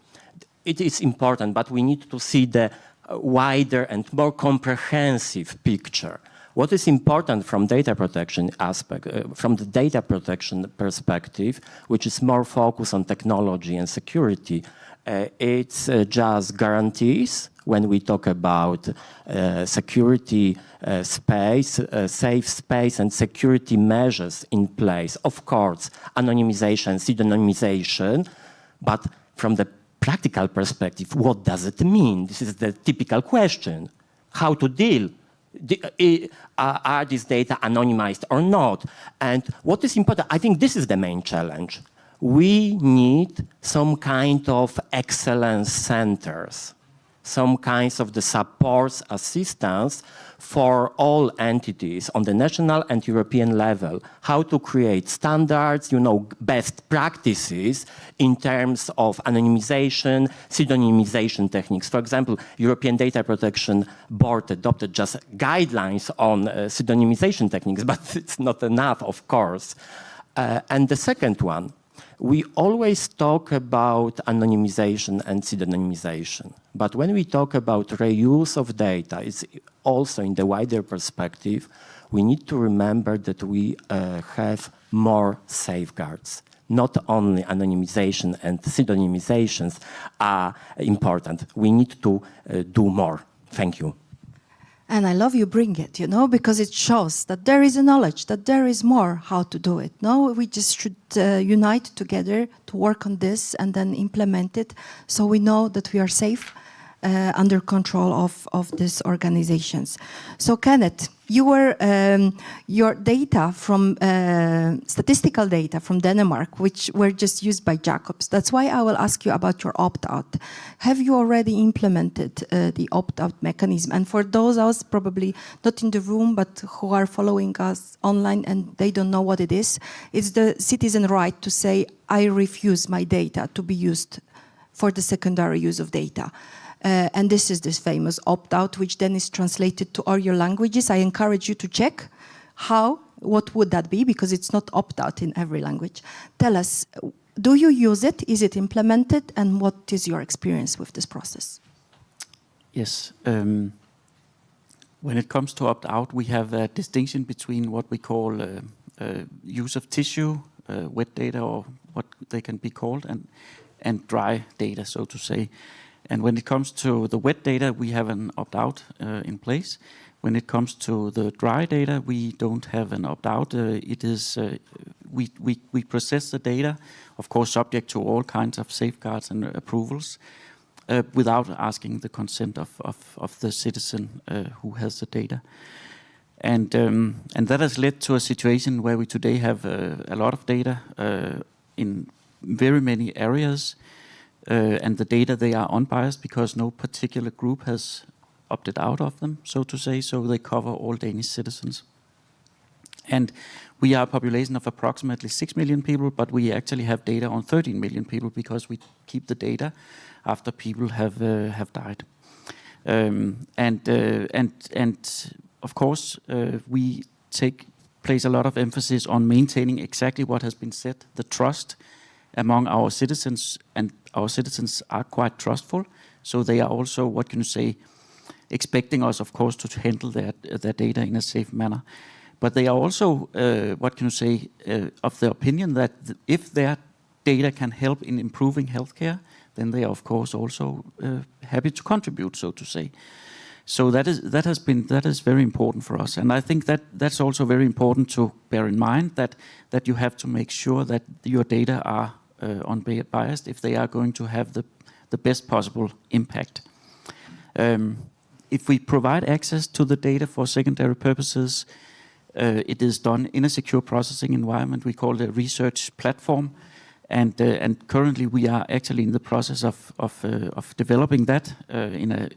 It is important, but we need to see the wider and more comprehensive picture. What is important from data protection aspect, from the data protection perspective, which is more focused on technology and security, it's just guarantees when we talk about security space, safe space and security measures in place. Of course, anonymization, pseudonymization, but from the practical perspective, what does it mean? This is the typical question. How to deal? Are these data anonymized or not? And what is important, I think this is the main challenge. We need some kind of excellence centers, some kinds of the supports, assistance for all entities on the national and European level, how to create standards, best practices in terms of anonymization, pseudonymization techniques. For example, European Data Protection Board adopted just guidelines on pseudonymization techniques, but it's not enough, of course. And the second one, we always talk about anonymization and pseudonymization. But when we talk about reuse of data, it's also in the wider perspective, we need to remember that we have more safeguards. Not only anonymization and pseudonymizations are important. We need to do more. Thank you. And I love you bring it, because it shows that there is a knowledge, that there is more how to do it. No, we just should unite together to work on this and then implement it so we know that we are safe under control of these organizations. So Kenneth, you were, your data from, statistical data from Denmark, which were just used by Jacobs. That's why I will ask you about your opt-out. Have you already implemented the opt-out mechanism? And for those of us probably not in the room, but who are following us online and they don't know what it is, it's the citizen right to say, I refuse my data to be used for the secondary use of data. And this is this famous opt-out, which then is translated to all your languages. I encourage you to check what would that be, because it's not opt-out in every language. Tell us, do you use it? Is it implemented? And what is your experience with this process? Yes. When it comes to opt-out, we have a distinction between what we call use of tissue, wet data, or what they can be called, and dry data, so to say. And when it comes to the wet data, we have an opt-out in place. When it comes to the dry data, we don't have an opt-out. It is we process the data, of course, subject to all kinds of safeguards and approvals, without asking the consent of the citizen who has the data. And that has led to a situation where we today have a lot of data in very many areas. And the data, they are unbiased because no particular group has opted out of them, so to say, so they cover all Danish citizens. And we are a population of approximately 6 million people, but we actually have data on 13 million people because we keep the data after people have died. And of course, we place a lot of emphasis on maintaining exactly what has been said, the trust among our citizens, and our citizens are quite trustful. So they are also, what can you say, expecting us, of course, to handle their data in a safe manner. But they are also, what can you say, of the opinion that if their data can help in improving healthcare, then they are, of course, also happy to contribute, so to say. So that is very important for us, and I think that's also very important to bear in mind that you have to make sure that your data are unbiased if they are going to have the best possible impact. If we provide access to the data for secondary purposes, it is done in a secure processing environment. We call it a research platform, and currently we are actually in the process of developing that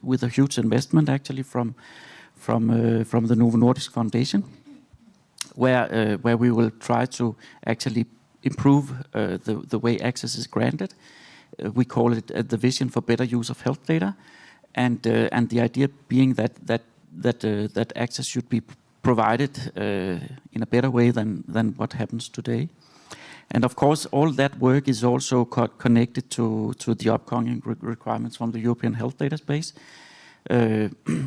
with a huge investment actually from the Novo Nordisk Foundation, where we will try to actually improve the way access is granted. We call it the vision for better use of health data, and the idea being that access should be provided in a better way than what happens today. And of course, all that work is also connected to the upcoming requirements from the European Health Data Space,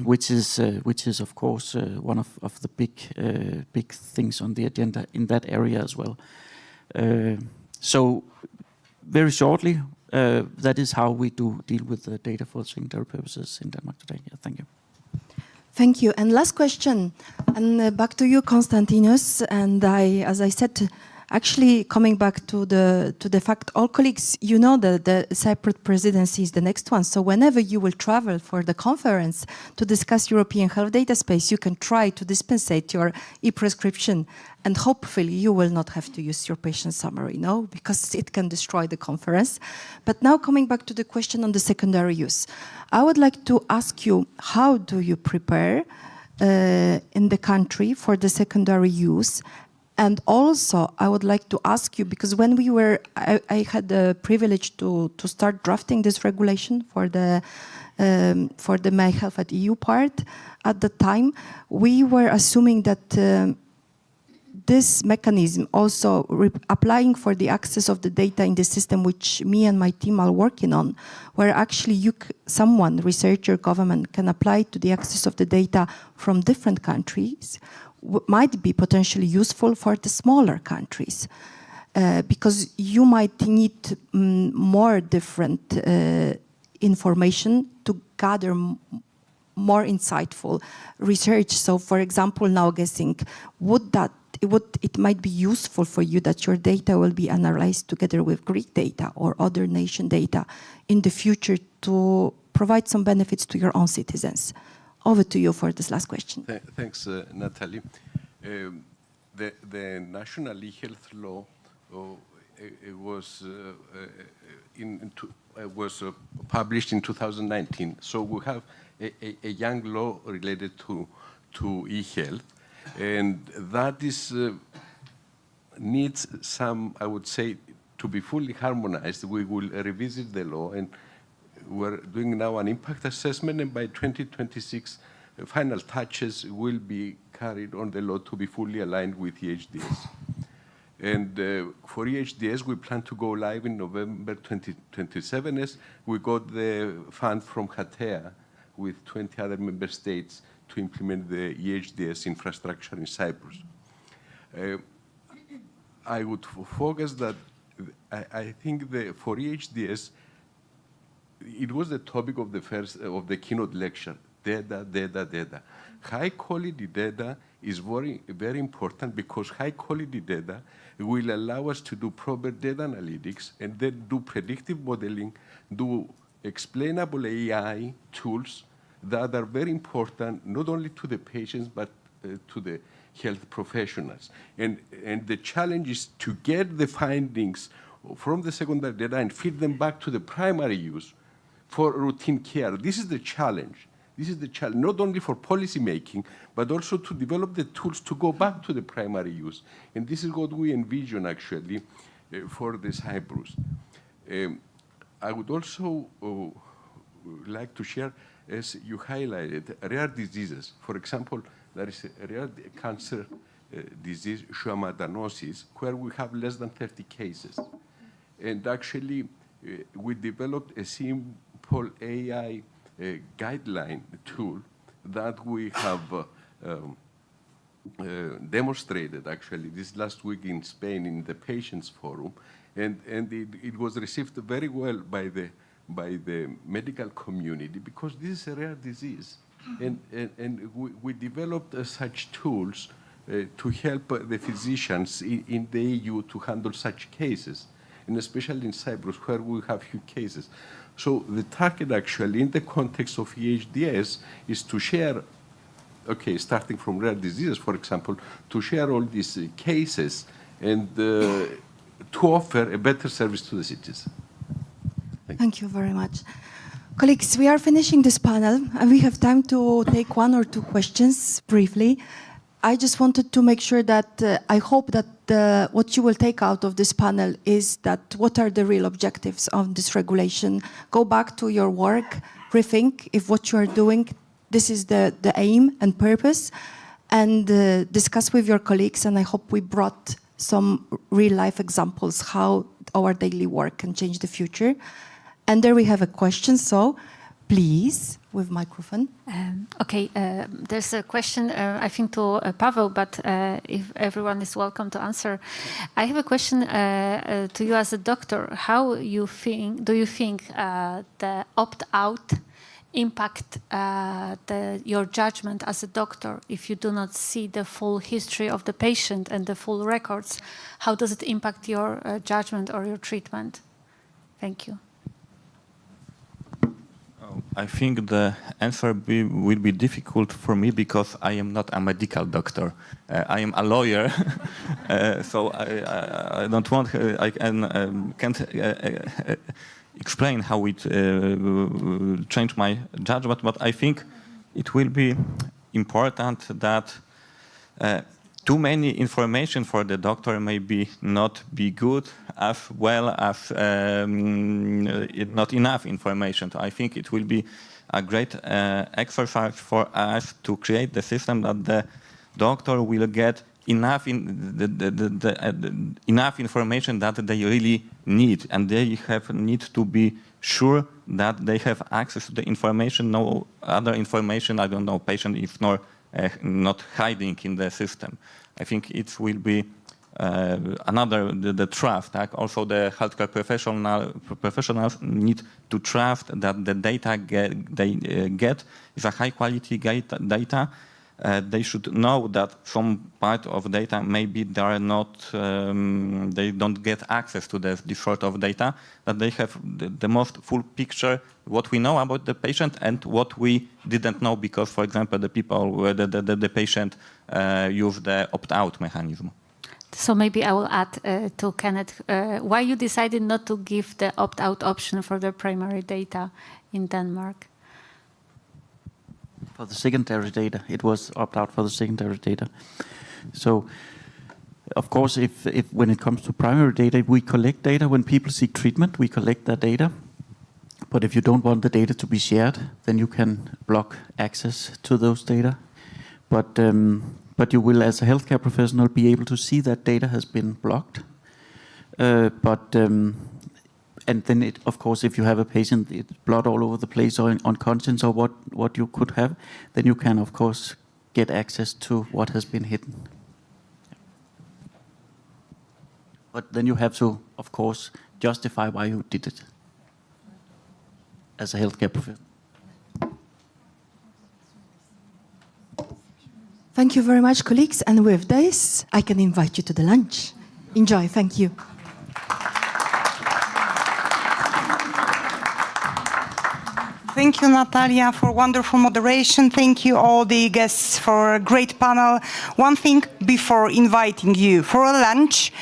which is of course one of the big things on the agenda in that area as well. So, very shortly, that is how we deal with the data for secondary purposes in Denmark today. Yeah, thank you. Thank you. And last question, and back to you, Konstantinos. And as I said, actually coming back to the fact, all colleagues, you know that the Cyprus presidency is the next one. So whenever you will travel for the conference to discuss European health data space, you can try to dispensate your e-prescription, and hopefully you will not have to use your patient summary, no? Because it can destroy the conference. But now coming back to the question on the secondary use, I would like to ask you, how do you prepare in the country for the secondary use? And also, I would like to ask you, because when I had the privilege to start drafting this regulation for the My Health at EU part, at the time, we were assuming that this mechanism also applying for the access of the data in the system, which me and my team are working on, where actually someone, researcher, government, can apply to the access of the data from different countries, might be potentially useful for the smaller countries, because you might need more different information to gather more insightful research. So for example, now guessing, it might be useful for you that your data will be analyzed together with Greek data or other nation data in the future to provide some benefits to your own citizens. Over to you for this last question. Thanks, Natalie. The national e-health law was published in 2019. So we have a young law related to e-health, and that is needs some, I would say, to be fully harmonized. We will revisit the law, and we're doing now an impact assessment, and by 2026, final touches will be carried on the law to be fully aligned with EHDS. And for EHDS, we plan to go live in November 2027 as we got the fund from HATEA with 20 other member states to implement the EHDS infrastructure in Cyprus. I would focus that I think for EHDS, it was the topic of the keynote lecture. Data. High quality data is very important because high quality data will allow us to do proper data analytics and then do predictive modeling, do explainable AI tools that are very important not only to the patients but to the health professionals. And the challenge is to get the findings from the secondary data and feed them back to the primary use for routine care. This is the challenge. This is the challenge, not only for policy making, but also to develop the tools to go back to the primary use. And this is what we envision, actually, for the Cyprus. I would also like to share, as you highlighted, rare diseases. For example, there is a rare cancer disease, schwannomatosis, where we have less than 30 cases. And actually, we developed a simple AI guideline tool that we have demonstrated actually this last week in Spain in the Patients Forum, and it was received very well by the medical community because this is a rare disease, and we developed such tools to help the physicians in the EU to handle such cases, and especially in Cyprus where we have few cases. So the target actually in the context of EHDS is to share, starting from rare diseases, for example, to share all these cases and to offer a better service to the citizens. Thank you very much. Colleagues, we are finishing this panel and we have time to take one or two questions briefly. I just wanted to make sure that I hope that what you will take out of this panel is that what are the real objectives of this regulation. Go back to your work, rethink if what you are doing, this is the aim and purpose, and discuss with your colleagues. And I hope we brought some real life examples how our daily work can change the future. And there we have a question, so please, with microphone. There's a question, I think, to Pavel, but if everyone is welcome to answer. I have a question to you as a doctor. How do you think the opt-out impact your judgment as a doctor if you do not see the full history of the patient and the full records? How does it impact your judgment or your treatment? Thank you. I think the answer will be difficult for me because I am not a medical doctor. I am a lawyer, so I don't want. I can't explain how it changed my judgment, but I think it will be important that too many information for the doctor maybe not be good as well as not enough information. So I think it will be a great exercise for us to create the system that the doctor will get enough enough information that they really need, and they need to be sure that they have access to the information. No other information, I don't know, patient is not hiding in the system. I think it will be another the trust. Also, the healthcare professionals need to trust that the data they get is a high quality data. They should know that some part of data maybe they are not, they don't get access to this sort of data. That they have the most full picture what we know about the patient and what we didn't know because, for example, the people the patient use the opt-out mechanism. So maybe I will add to Kenneth, why you decided not to give the opt-out option for the primary data in Denmark? For the secondary data, it was opt-out for the secondary data. So, of course, if when it comes to primary data, we collect data when people seek treatment, we collect that data. But if you don't want the data to be shared, then you can block access to those data. But you will, as a healthcare professional, be able to see that data has been blocked. And then, of course, if you have a patient, it's blood all over the place or unconscious or what you could have, then you can, of course, get access to what has been hidden. But then you have to, of course, justify why you did it as a healthcare professional. Thank you very much, colleagues. And with this, I can invite you to the lunch. Enjoy. Thank you. Thank you, Natalia, for wonderful moderation. Thank you, all the guests, for a great panel. One thing before inviting you for a lunch,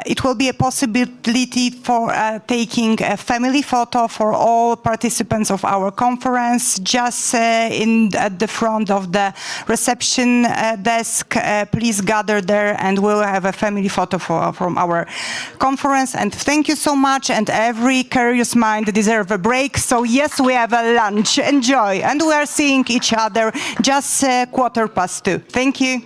it will be a possibility for taking a family photo for all participants of our conference. Just at the front of the reception desk, please gather there and we'll have a family photo from our conference. And thank you so much. And every curious mind deserves a break. So yes, we have a lunch. Enjoy. And we are seeing each other just 2:15. Thank you.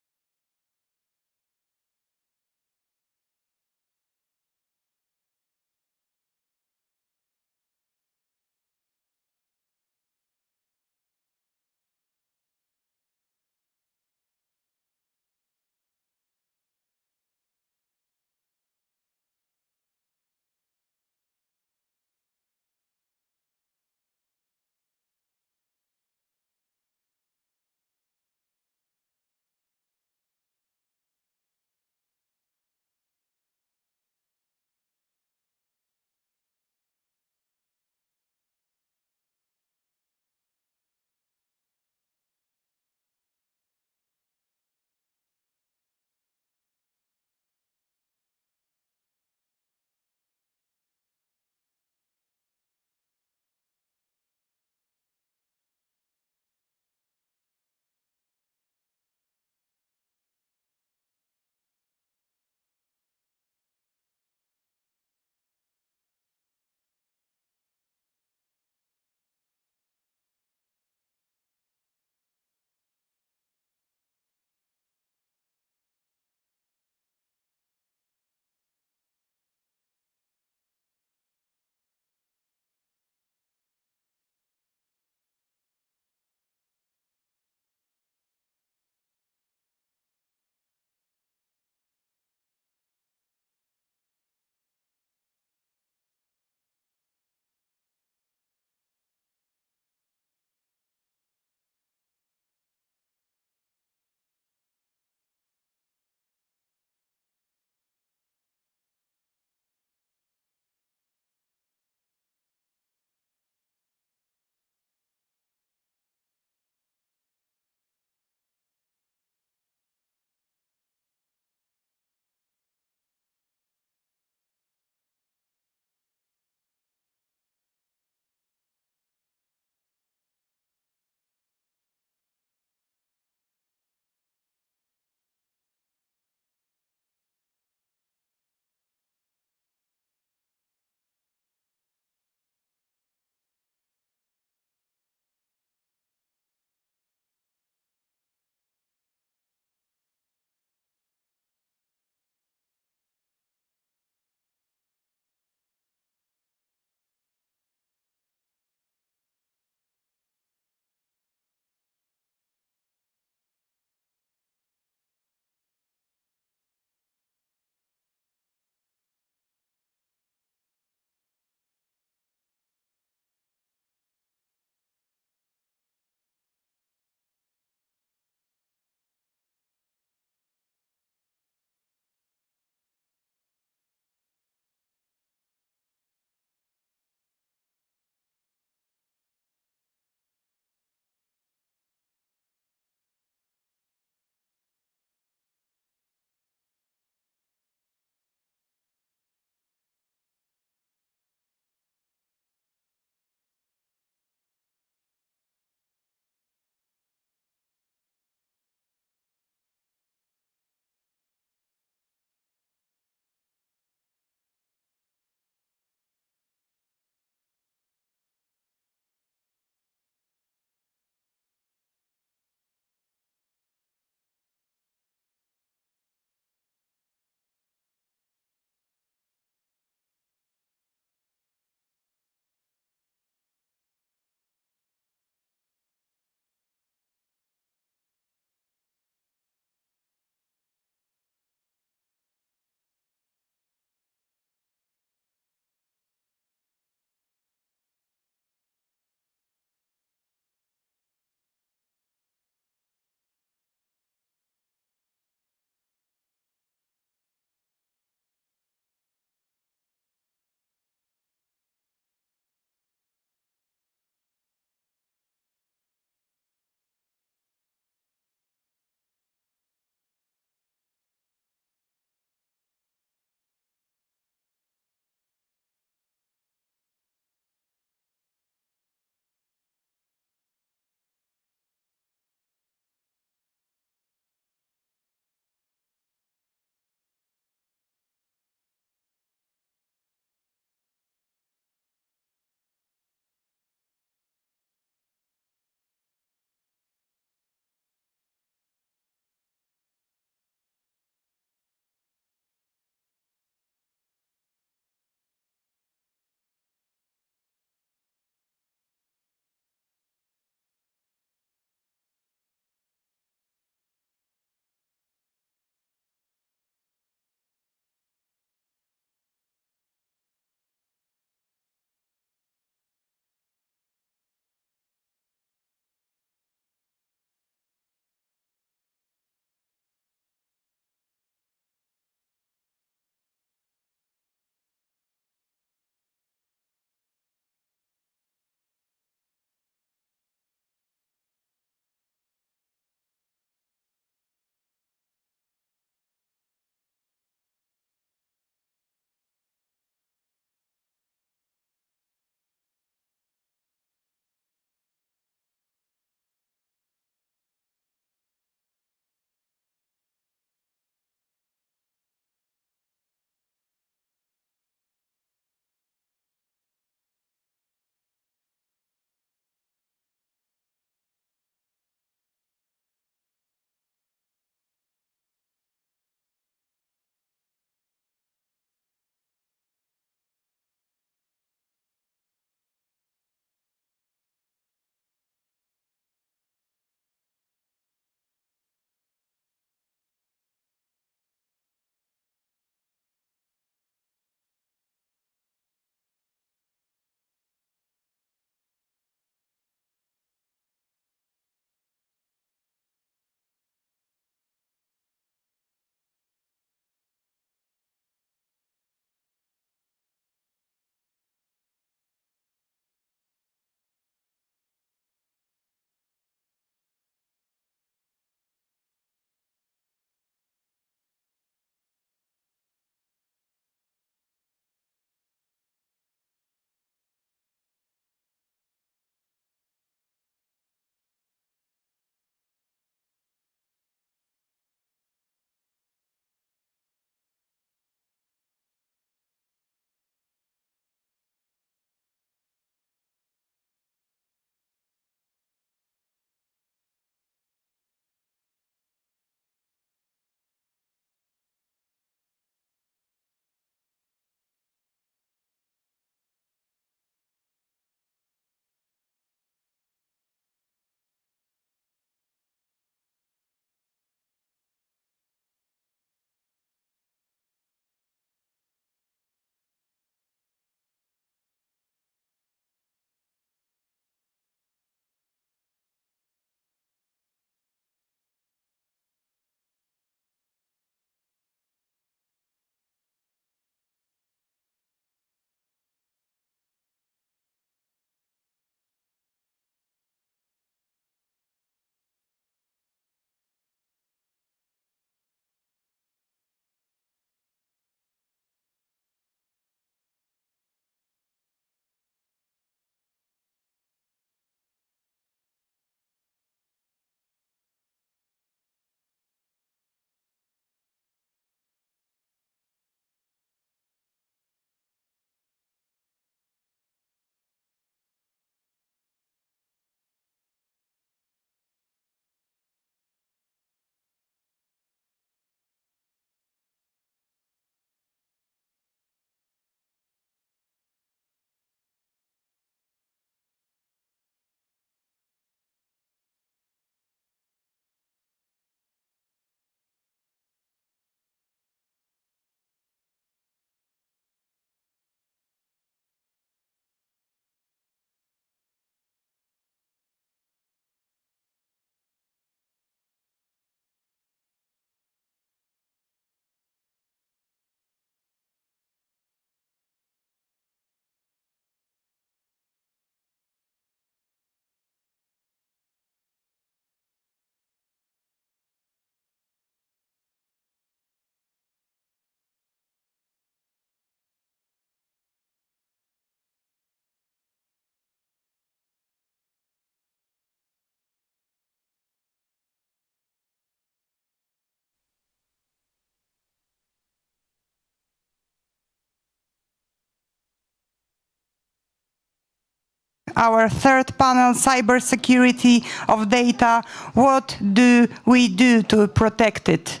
our third panel, cybersecurity of data. What do we do to protect it?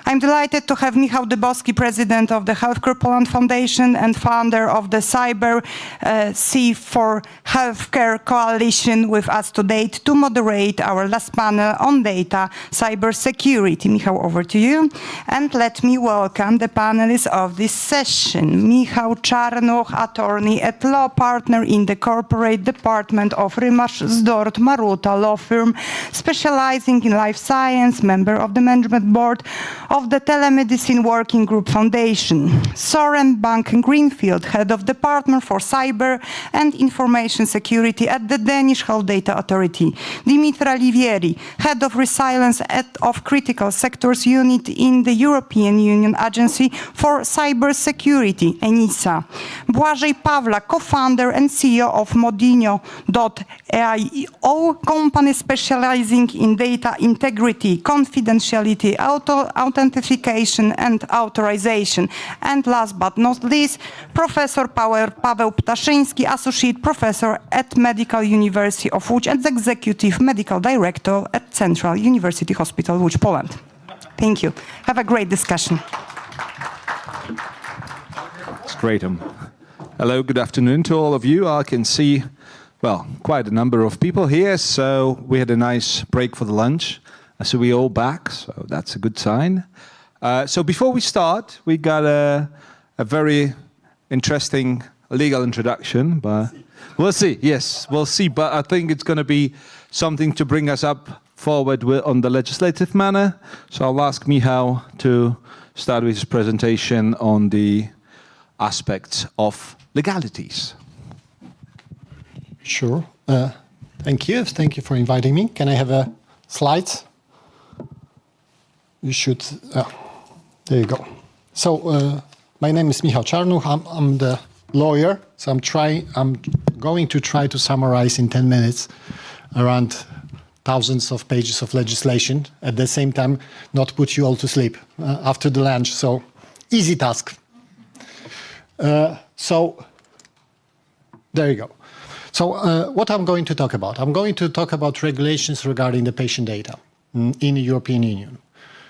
I'm delighted to have Michał Dybowski, President of the Healthcare Poland Foundation and founder of the Cyber C for Healthcare Coalition with us today to moderate our last panel on data cybersecurity. Michał, over to you. And let me welcome the panelists of this session. Michał Czarnuch, attorney at law, partner in the corporate department of Rymasz Zdort Maruta law firm, specializing in life science, member of the management board of the Telemedicine Working Group Foundation. Soren Bank-Greenfield, Head of Department for Cyber and Information Security at the Danish Health Data Authority. Dimitra Livieri, Head of Resilience of Critical Sectors Unit in the European Union Agency for Cybersecurity, ENISA. Błażej Pawla, Co-founder and CEO of Modinio.io, company specializing in data integrity, confidentiality, authentication and authorization. And last but not least, Professor Paweł Ptaszyński, Associate Professor at Medical University of Łódź and Executive Medical Director at Central University Hospital Łódź, Poland. Thank you. Have a great discussion. It's great. Hello, good afternoon to all of you. I can see, well, quite a number of people here, so we had a nice break for the lunch. So we're all back, so that's a good sign. So before we start, we got a very interesting legal introduction, but we'll see. Yes, we'll see, but I think it's going to be something to bring us up forward on the legislative manner. So I'll ask Michał to start with his presentation on the aspects of legalities. Sure. Thank you. Thank you for inviting me. Can I have slides? You should. There you go. So my name is Michał Czarnuch. I'm the lawyer. So I'm going to try to summarize in 10 minutes around thousands of pages of legislation. At the same time, not put you all to sleep after the lunch. So easy task. So there you go. So what I'm going to talk about? I'm going to talk about regulations regarding the patient data in the European Union.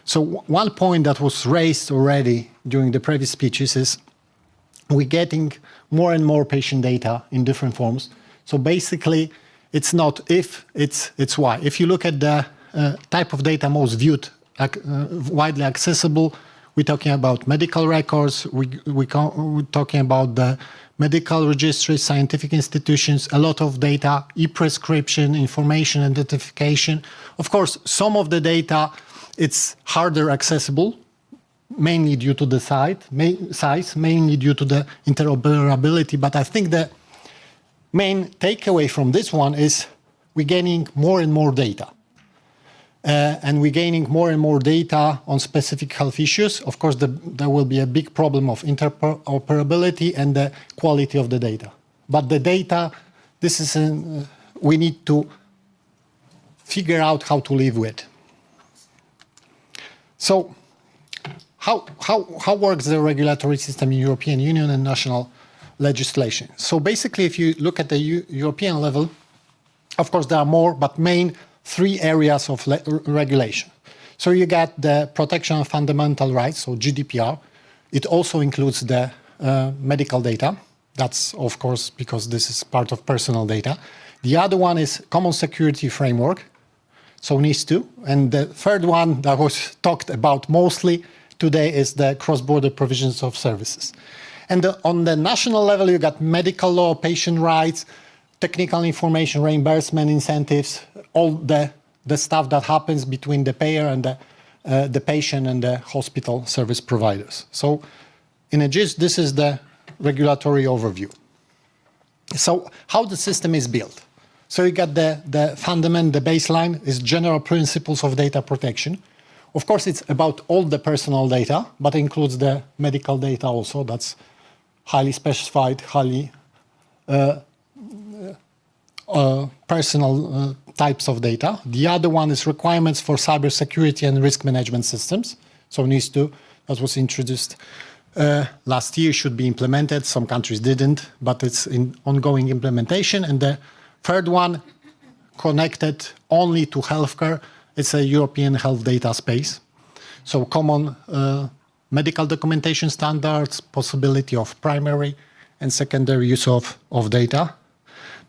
So one point that was raised already during the previous speeches is we're getting more and more patient data in different forms. So basically, it's not if, it's why. If you look at the type of data most viewed, widely accessible, we're talking about medical records, we're talking about the medical registries, scientific institutions, a lot of data, e-prescription, information identification. Of course, some of the data, it's harder accessible, mainly due to the size, mainly due to the interoperability. But I think the main takeaway from this one is we're gaining more and more data. And we're gaining more and more data on specific health issues. Of course, there will be a big problem of interoperability and the quality of the data. But the data, this is we need to figure out how to live with. So how works the regulatory system in European Union and national legislation? So basically, if you look at the European level, of course, there are more, but main three areas of regulation. So you get the protection of fundamental rights, so GDPR. It also includes the medical data. That's, of course, because this is part of personal data. The other one is common security framework, so NIS2. And the third one that was talked about mostly today is the cross-border provisions of services. And on the national level, you got medical law, patient rights, technical information, reimbursement incentives, all the stuff that happens between the payer and the patient and the hospital service providers. So in a gist, this is the regulatory overview. So how the system is built. So you got the fundament, the baseline is general principles of data protection. Of course, it's about all the personal data, but includes the medical data also. That's highly specified, highly personal types of data. The other one is requirements for cybersecurity and risk management systems. So NIS2, that was introduced last year, should be implemented. Some countries didn't, but it's in ongoing implementation. And the Third one, connected only to healthcare. It's a European health data space. So common medical documentation standards, possibility of primary and secondary use of data.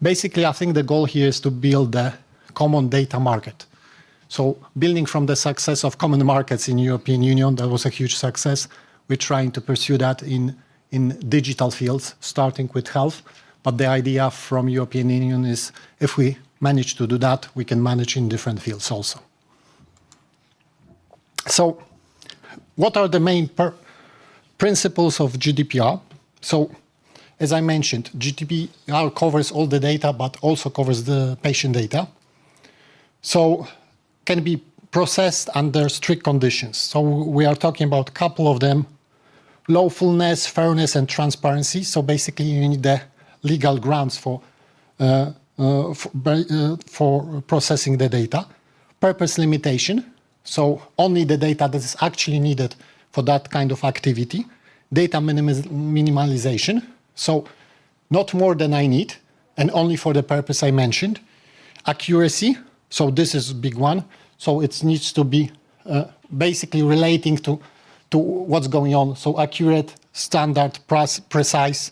Basically, I think the goal here is to build a common data market. So building from the success of common markets in European Union, that was a huge success. We're trying to pursue that in digital fields, starting with health. But the idea from European Union is if we manage to do that, we can manage in different fields also. So what are the main principles of GDPR? So as I mentioned, GDPR covers all the data, but also covers the patient data. So can be processed under strict conditions. So we are talking about a couple of them: lawfulness, fairness, and transparency. So basically, you need the legal grounds for processing the data. Purpose limitation. So only the data that is actually needed for that kind of activity. Data minimalization. So not more than I need, and only for the purpose I mentioned. Accuracy. So this is a big one. So it needs to be basically relating to what's going on. So accurate, standard, precise.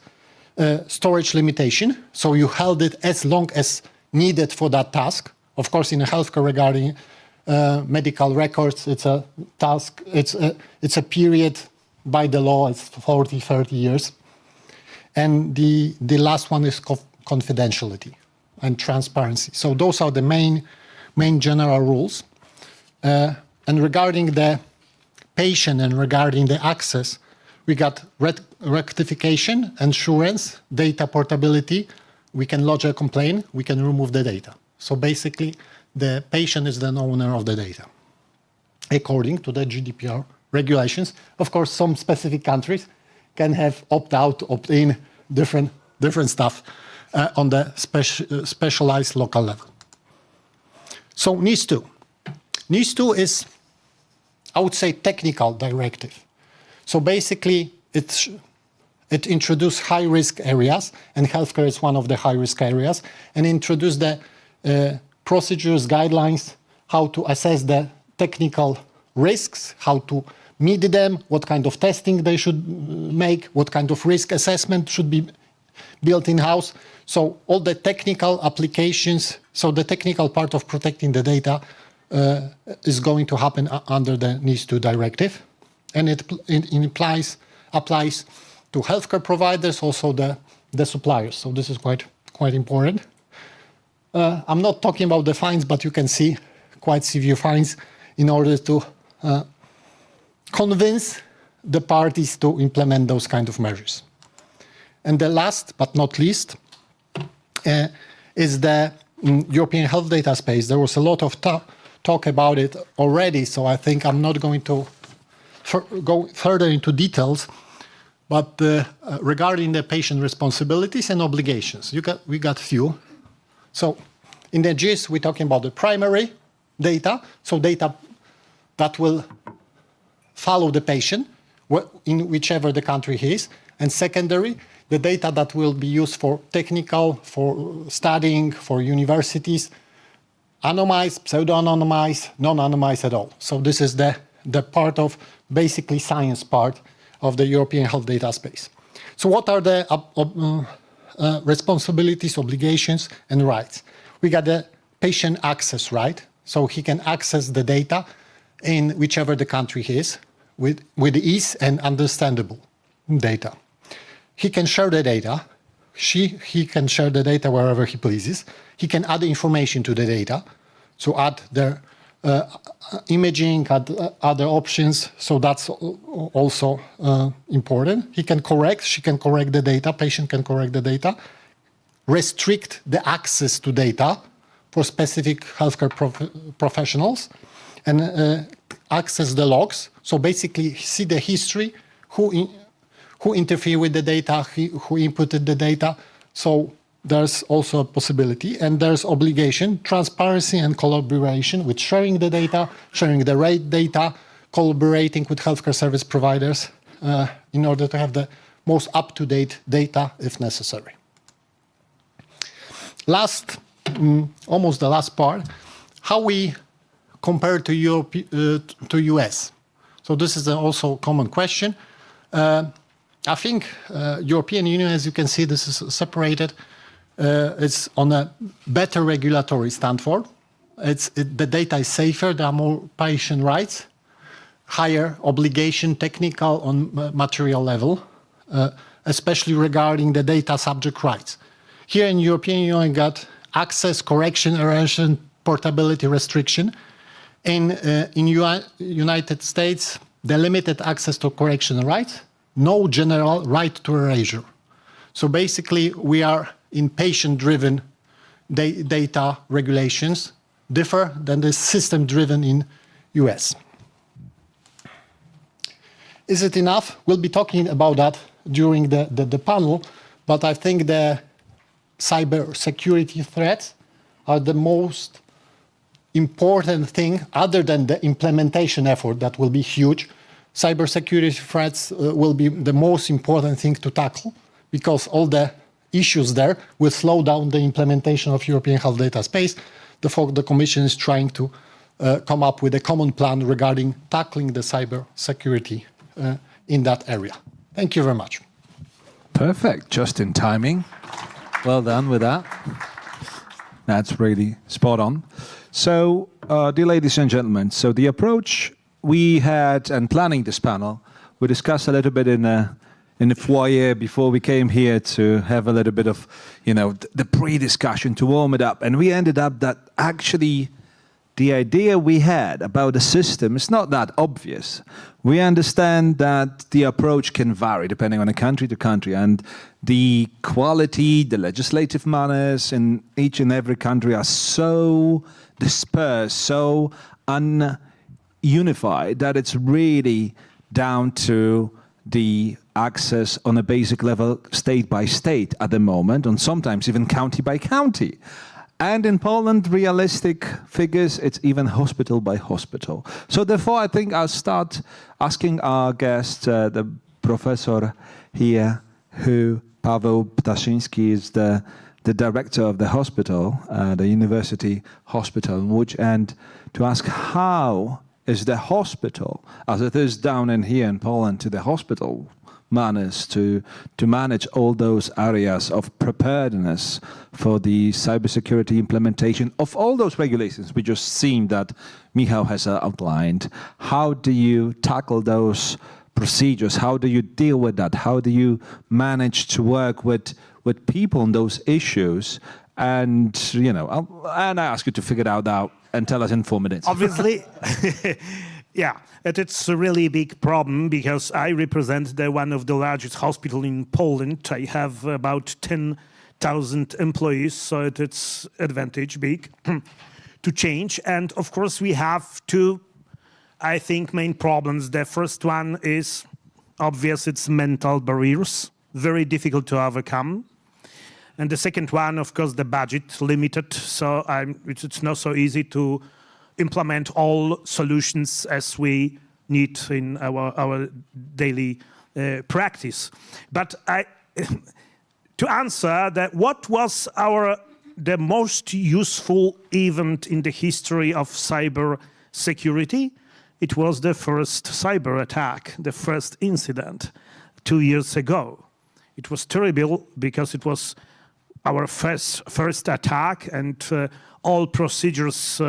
Storage limitation. So you held it as long as needed for that task. Of course, in healthcare regarding medical records, it's a task. It's a period by the law. It's 40, 30 years. And the last one is confidentiality and transparency. So those are the main general rules. And regarding the patient and regarding the access, we got rectification, assurance, data portability. We can lodge a complaint. We can remove the data. So basically, the patient is the owner of the data, according to the GDPR regulations. Of course, some specific countries can have opt-out, opt-in, different stuff on the specialized local level. So NIS2. NIS2 is, I would say, technical directive. So basically, it introduced high-risk areas, and healthcare is one of the high-risk areas, and introduced the procedures, guidelines, how to assess the technical risks, how to meet them, what kind of testing they should make, what kind of risk assessment should be built in-house. So all the technical applications, so the technical part of protecting the data is going to happen under the NIS2 directive. And it applies to healthcare providers, also the suppliers. So this is quite important. I'm not talking about the fines, but you can see quite severe fines in order to convince the parties to implement those kind of measures. And the last but not least is the European health data space. There was a lot of talk about it already, so I think I'm not going to go further into details. But regarding the patient responsibilities and obligations, we got few. So in the GIS, we're talking about the primary data, so data that will follow the patient in whichever the country he is, and secondary, the data that will be used for technical, for studying, for universities, anonymized, pseudo-anonymized, non-anonymized at all. So this is the part of basically science part of the European health data space. So what are the responsibilities, obligations, and rights? We got the patient access right, so he can access the data in whichever the country he is with ease and understandable data. He can share the data. He can share the data wherever he pleases. He can add information to the data, so add their imaging, add other options, so that's also important. She can correct the data, patient can correct the data, restrict the access to data for specific healthcare professionals, and access the logs. So basically see the history, who interfered with the data, who inputted the data. So there's also a possibility, and there's obligation, transparency and collaboration with sharing the data, sharing the right data, collaborating with healthcare service providers in order to have the most up-to-date data if necessary. Last almost the last part, how we compare to Europe, to US. So this is also a common question. I think European Union, as you can see, this is separated. It's on a better regulatory standpoint. The data is safer, there are more patient rights, higher obligation, technical on material level, especially regarding the data subject rights. Here in European Union, got access, correction, erosion, portability restriction. In United States, the limited access to correction rights, no general right to erasure. So basically, we are in patient-driven data regulations, differ than the system-driven in US. Is it enough? We'll be talking about that during the panel, but I think the cybersecurity threats are the most important thing, other than the implementation effort that will be huge. Cybersecurity threats will be the most important thing to tackle, because all the issues there will slow down the implementation of European health data space. Therefore, the Commission is trying to come up with a common plan regarding tackling the cybersecurity in that area. Thank you very much. Perfect, just in timing. Well done with that. That's really spot on. So, dear ladies and gentlemen, so the approach we had and planning this panel, we discussed a little bit in the foyer before we came here to have a little bit of, the pre-discussion to warm it up. And we ended up that actually the idea we had about the system is not that obvious. We understand that the approach can vary depending on a country to country, and the quality, the legislative manners in each and every country are so dispersed, so ununified, that it's really down to the access on a basic level, state by state at the moment, and sometimes even county by county. And in Poland, realistic figures, it's even hospital by hospital. So therefore, I think I'll start asking our guest, the professor here, who Paweł Ptaszyński is the director of the hospital, the university hospital in Łódź, and to ask how is the hospital, as it is down in here in Poland, to the hospital manners to manage all those areas of preparedness for the cybersecurity implementation of all those regulations we just seen that Michał has outlined. How do you tackle those procedures? How do you deal with that? How do you manage to work with people on those issues? And, and I ask you to figure it out and tell us in 4 minutes. Obviously, yeah, it's a really big problem because I represent one of the largest hospitals in Poland. I have about 10,000 employees, so it's advantage big to change. And of course, we have two, I think, main problems. The first one is obvious, it's mental barriers, very difficult to overcome. And the second one, of course, the budget limited, so it's not so easy to implement all solutions as we need in our daily practice. But to answer that, what was the most useful event in the history of cyber security? It was the first cyber attack, the first incident 2 years ago. It was terrible because it was our first attack, and all procedures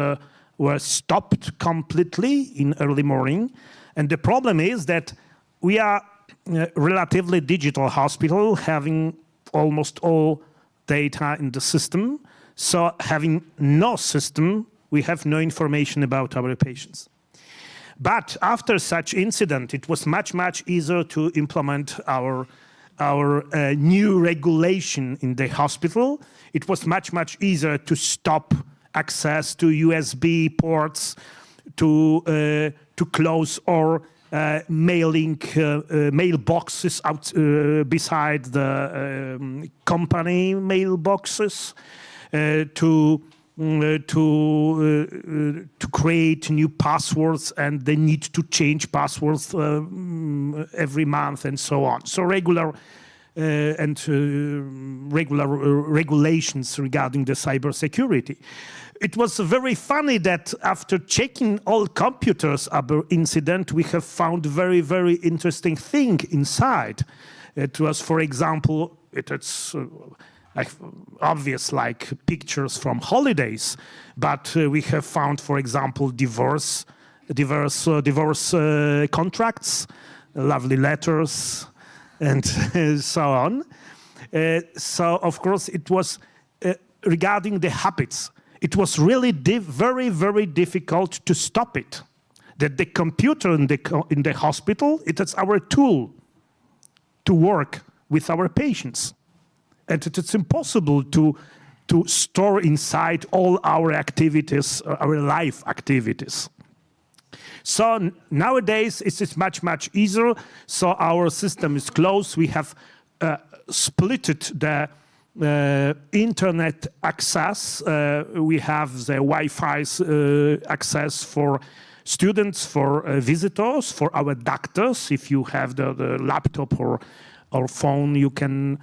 were stopped completely in early morning. And the problem is that we are a relatively digital hospital, having almost all data in the system. So having no system, we have no information about our patients. But after such incident, it was much, much easier to implement our new regulation in the hospital. It was much, much easier to stop access to USB ports, to close or mailing mailboxes out beside the company mailboxes, to create new passwords, and they need to change passwords every month and so on. So regular and regulations regarding the cybersecurity. It was very funny that after checking all computers about incident, we have found very, very interesting thing inside. It was, for example, it's obvious, like pictures from holidays, but we have found, for example, divorce contracts, lovely letters, and so on. So, of course, it was regarding the habits. It was really very, very difficult to stop it. That the computer in the hospital, it is our tool to work with our patients. And it's impossible to store inside all our activities, our life activities. So nowadays it's much, much easier. So our system is closed. We have splitted the internet access. We have the Wi-Fi access for students, for visitors, for our doctors. If you have the laptop or phone, you can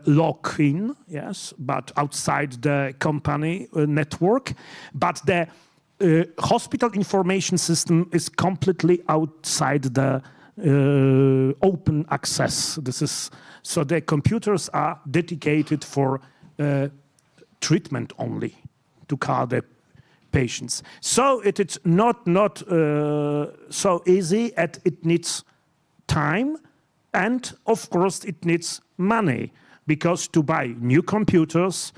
log in, yes, but outside the company network. But the hospital information system is completely outside the open access. This is so the computers are dedicated for treatment only, to care the patients. So it's not so easy, and it needs time, and of course it needs money, because to buy new computers,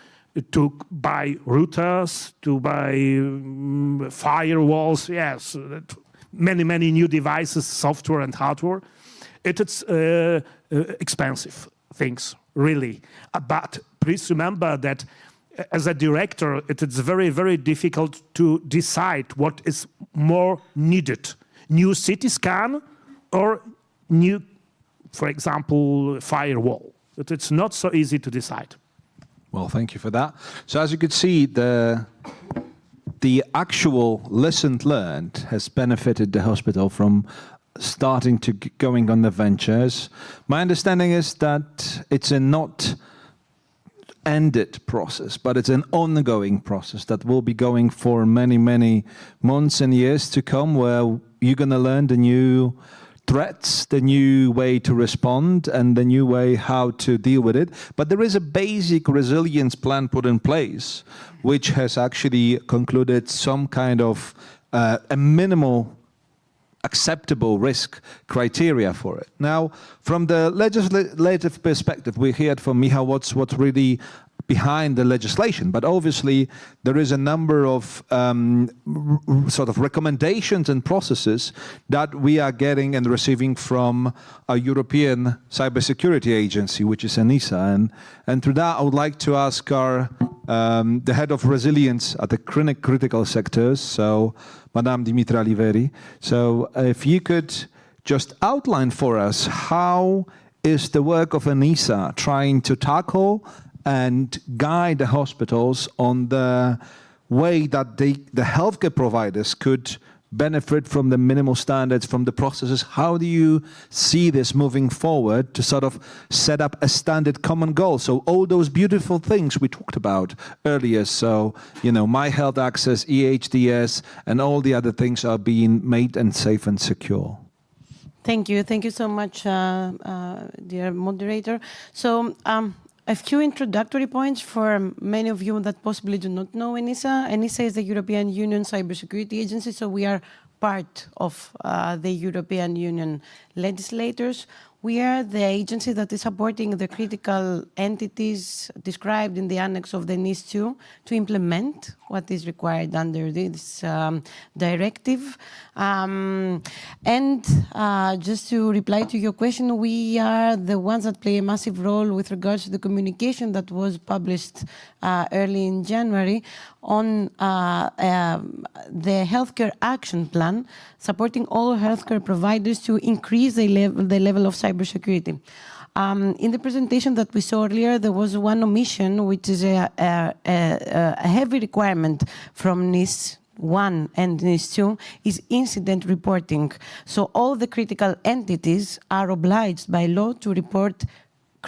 to buy routers, to buy firewalls, yes, many new devices, software and hardware. It's expensive things, really. But please remember that as a director, it is very, very difficult to decide what is more needed. New CT scan or new, for example, firewall. It's not so easy to decide. Well, thank you for that. So as you could see, the actual lesson learned has benefited the hospital from starting to going on the ventures. My understanding is that it's a not ended process, but it's an ongoing process that will be going for many, many months and years to come, where you're going to learn the new threats, the new way to respond, and the new way how to deal with it. But there is a basic resilience plan put in place, which has actually concluded some kind of a minimal acceptable risk criteria for it. Now, from the legislative perspective, we heard from Michał what's really behind the legislation, but obviously there is a number of sort of recommendations and processes that we are getting and receiving from a European Cybersecurity Agency, which is ENISA. And to that, I would like to ask our the head of resilience at the critical sectors, so Madame Dimitra Liveri. So if you could just outline for us, how is the work of ENISA trying to tackle and guide the hospitals on the way that the healthcare providers could benefit from the minimal standards, from the processes? How do you see this moving forward to sort of set up a standard common goal? So all those beautiful things we talked about earlier, so, you know, My Health Access, EHDS, and all the other things are being made and safe and secure. Thank you. Thank you so much, dear moderator. So, a few introductory points for many of you that possibly do not know ENISA. ENISA is the European Union Cybersecurity Agency, so we are part of the European Union legislators. We are the agency that is supporting the critical entities described in the annex of the NIS 2 to implement what is required under this directive. Just to reply to your question, we are the ones that play a massive role with regards to the communication that was published early in January on the healthcare action plan, supporting all healthcare providers to increase the level of cybersecurity. In the presentation that we saw earlier, there was one omission, which is a heavy requirement from NIS 1 and NIS 2, is incident reporting. So all the critical entities are obliged by law to report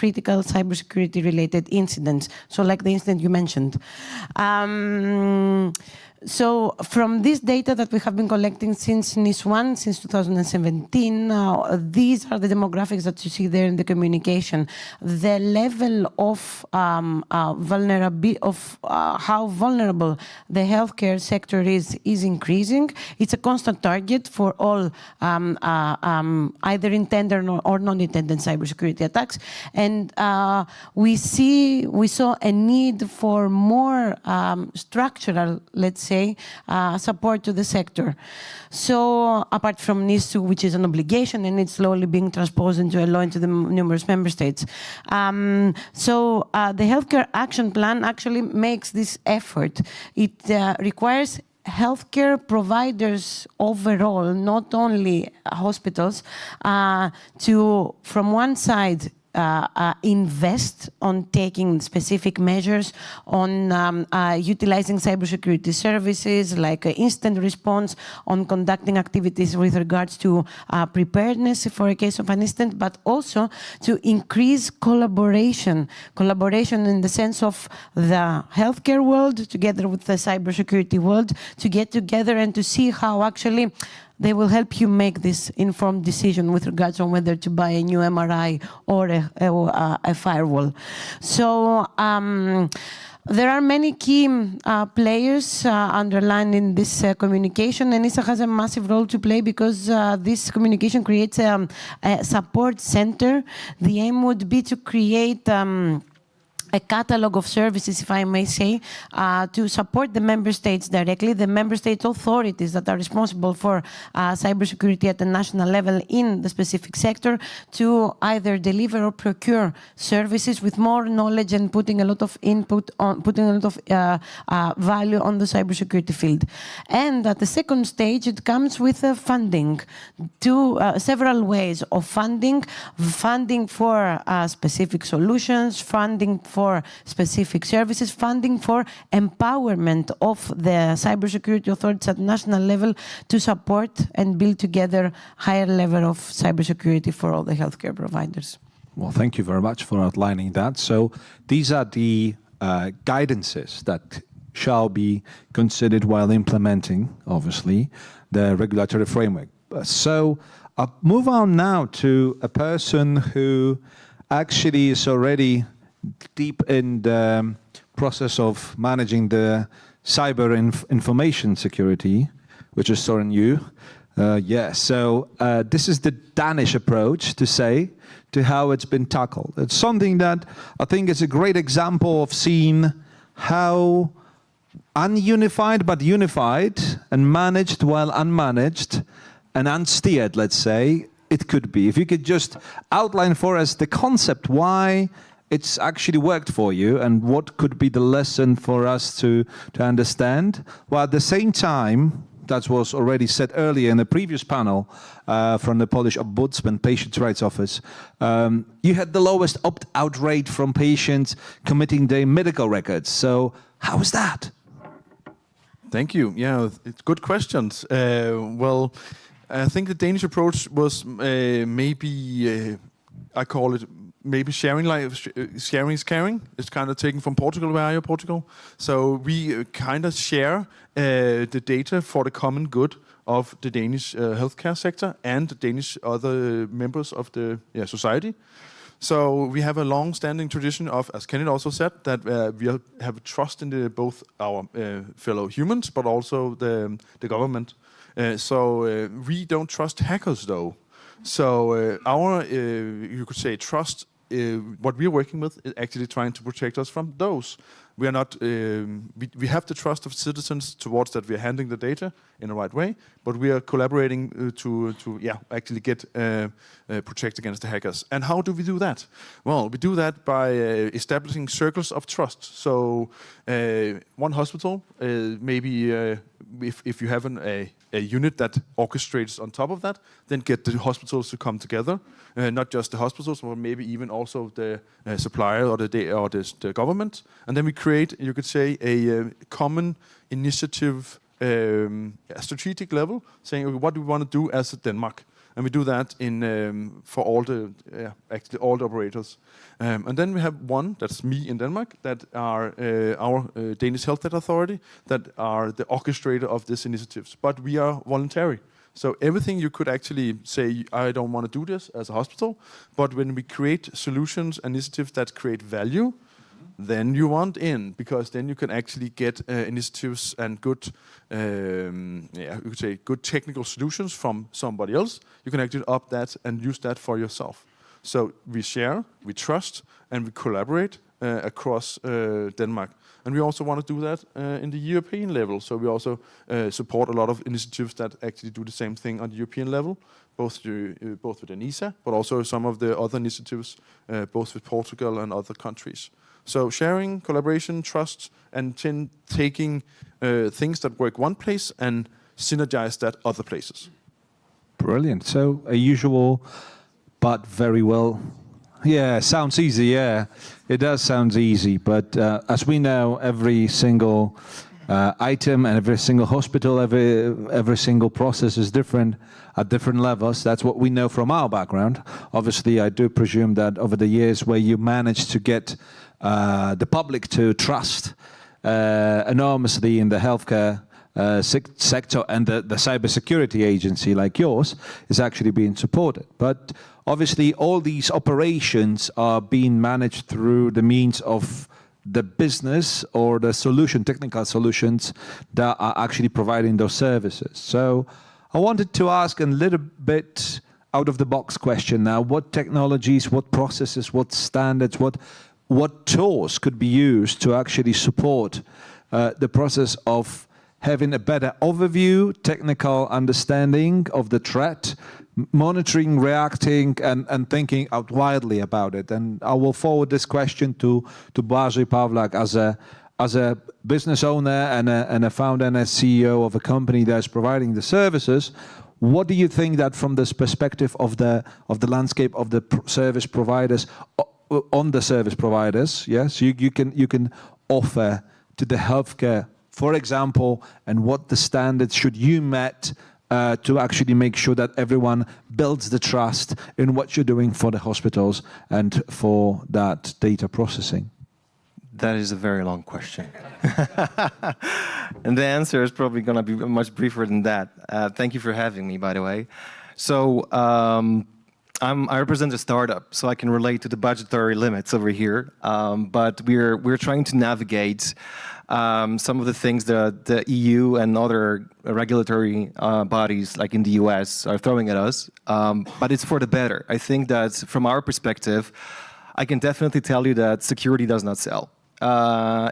critical cybersecurity related incidents. So like the incident you mentioned. So from this data that we have been collecting since NIS1, since 2017, these are the demographics that you see there in the communication. The level of vulnerability, of how vulnerable the healthcare sector is increasing. It's a constant target for all either intended or non-intended cybersecurity attacks. And we saw a need for more structural, let's say, support to the sector. So apart from NIS2, which is an obligation and it's slowly being transposed into a law into the numerous member states. The Healthcare Action Plan actually makes this effort. It requires healthcare providers overall, not only hospitals, to, from one side, invest on taking specific measures on utilizing cybersecurity services like instant response, on conducting activities with regards to preparedness for a case of an incident, but also to increase collaboration in the sense of the healthcare world together with the cybersecurity world to get together and to see how actually they will help you make this informed decision with regards on whether to buy a new MRI or a firewall. So there are many key players underlined in this communication, and NISA has a massive role to play because this communication creates a support center. The aim would be to create a catalog of services, if I may say, to support the member states directly, the member state authorities that are responsible for cybersecurity at the national level in the specific sector, to either deliver or procure services with more knowledge and putting a lot of input on, putting a lot of value on the cybersecurity field. And at the second stage, it comes with funding, several ways of funding for specific solutions, funding for specific services, funding for empowerment of the cybersecurity authorities at national level to support and build together higher level of cybersecurity for all the healthcare providers. Well, thank you very much for outlining that. So these are the guidances that shall be considered while implementing, obviously, the regulatory framework. So I'll move on now to a person who actually is already deep in the process of managing the cyber information security, which is Søren Yu. So this is the Danish approach to how it's been tackled. It's something that I think is a great example of seeing how ununified but unified and managed while unmanaged and unsteered, let's say, it could be. If you could just outline for us the concept, why it's actually worked for you and what could be the lesson for us to understand, while at the same time, that was already said earlier in the previous panel from the Polish Ombudsman Patient Rights Office, you had the lowest opt-out rate from patients committing their medical records. So how is that? Thank you. Yeah, it's good questions. Well, I think the Danish approach was maybe, I call it, maybe sharing is caring. It's kind of taken from Portugal, where are you, Portugal? So we kind of share the data for the common good of the Danish healthcare sector and the Danish other members of the society. So we have a long-standing tradition of, as Kenneth also said, that we have trust in both our fellow humans, but also the government. So we don't trust hackers, though. So our, you could say, trust, what we're working with is actually trying to protect us from those. We are not, we have the trust of citizens towards that we are handling the data in the right way, but we are collaborating to actually get protect against the hackers. And how do we do that? Well, we do that by establishing circles of trust. So one hospital, maybe if you have a unit that orchestrates on top of that, then get the hospitals to come together, not just the hospitals, but maybe even also the supplier or the government. And then we create, you could say, a common initiative, a strategic level, saying, okay, what do we want to do as Denmark? and we do that for all the actually all the operators. And then we have one, that's me in Denmark, that are our Danish Health Data Authority, that are the orchestrator of these initiatives. But we are voluntary. So everything you could actually say, I don't want to do this as a hospital, but when we create solutions, initiatives that create value, then you want in, because then you can actually get initiatives and good, you could say good technical solutions from somebody else. You can actually up that and use that for yourself. So we share, we trust, and we collaborate across Denmark. And we also want to do that in the European level. So we also support a lot of initiatives that actually do the same thing on the European level, both with ENISA, but also some of the other initiatives, both with Portugal and other countries. So sharing, collaboration, trust, and taking things that work one place and synergize that other places. Brilliant. So a usual, but very well. Yeah, sounds easy. Yeah, it does sound easy. But as we know, every single item and every single hospital, every single process is different at different levels. That's what we know from our background. Obviously, I do presume that over the years where you managed to get the public to trust enormously in the healthcare sector, and the cybersecurity agency like yours is actually being supported. But obviously all these operations are being managed through the means of the business or the technical solutions that are actually providing those services. So I wanted to ask a little bit out of the box question now. What technologies, what processes, what standards, what tools could be used to actually support the process of having a better overview, technical understanding of the threat, monitoring, reacting, and thinking out widely about it? And I will forward this question to Błażej Pawlak as a business owner and a founder and a CEO of a company that's providing the services. What do you think that from this perspective of the landscape of the service providers, on the service providers, yes, you can offer to the healthcare, for example, and what the standards should you met to actually make sure that everyone builds the trust in what you're doing for the hospitals and for that data processing? That is a very long question. And the answer is probably going to be much briefer than that. Thank you for having me, by the way. So I represent a startup, so I can relate to the budgetary limits over here. But we're trying to navigate some of the things that the EU and other regulatory bodies, like in the US, are throwing at us. But it's for the better. I think that from our perspective, I can definitely tell you that security does not sell.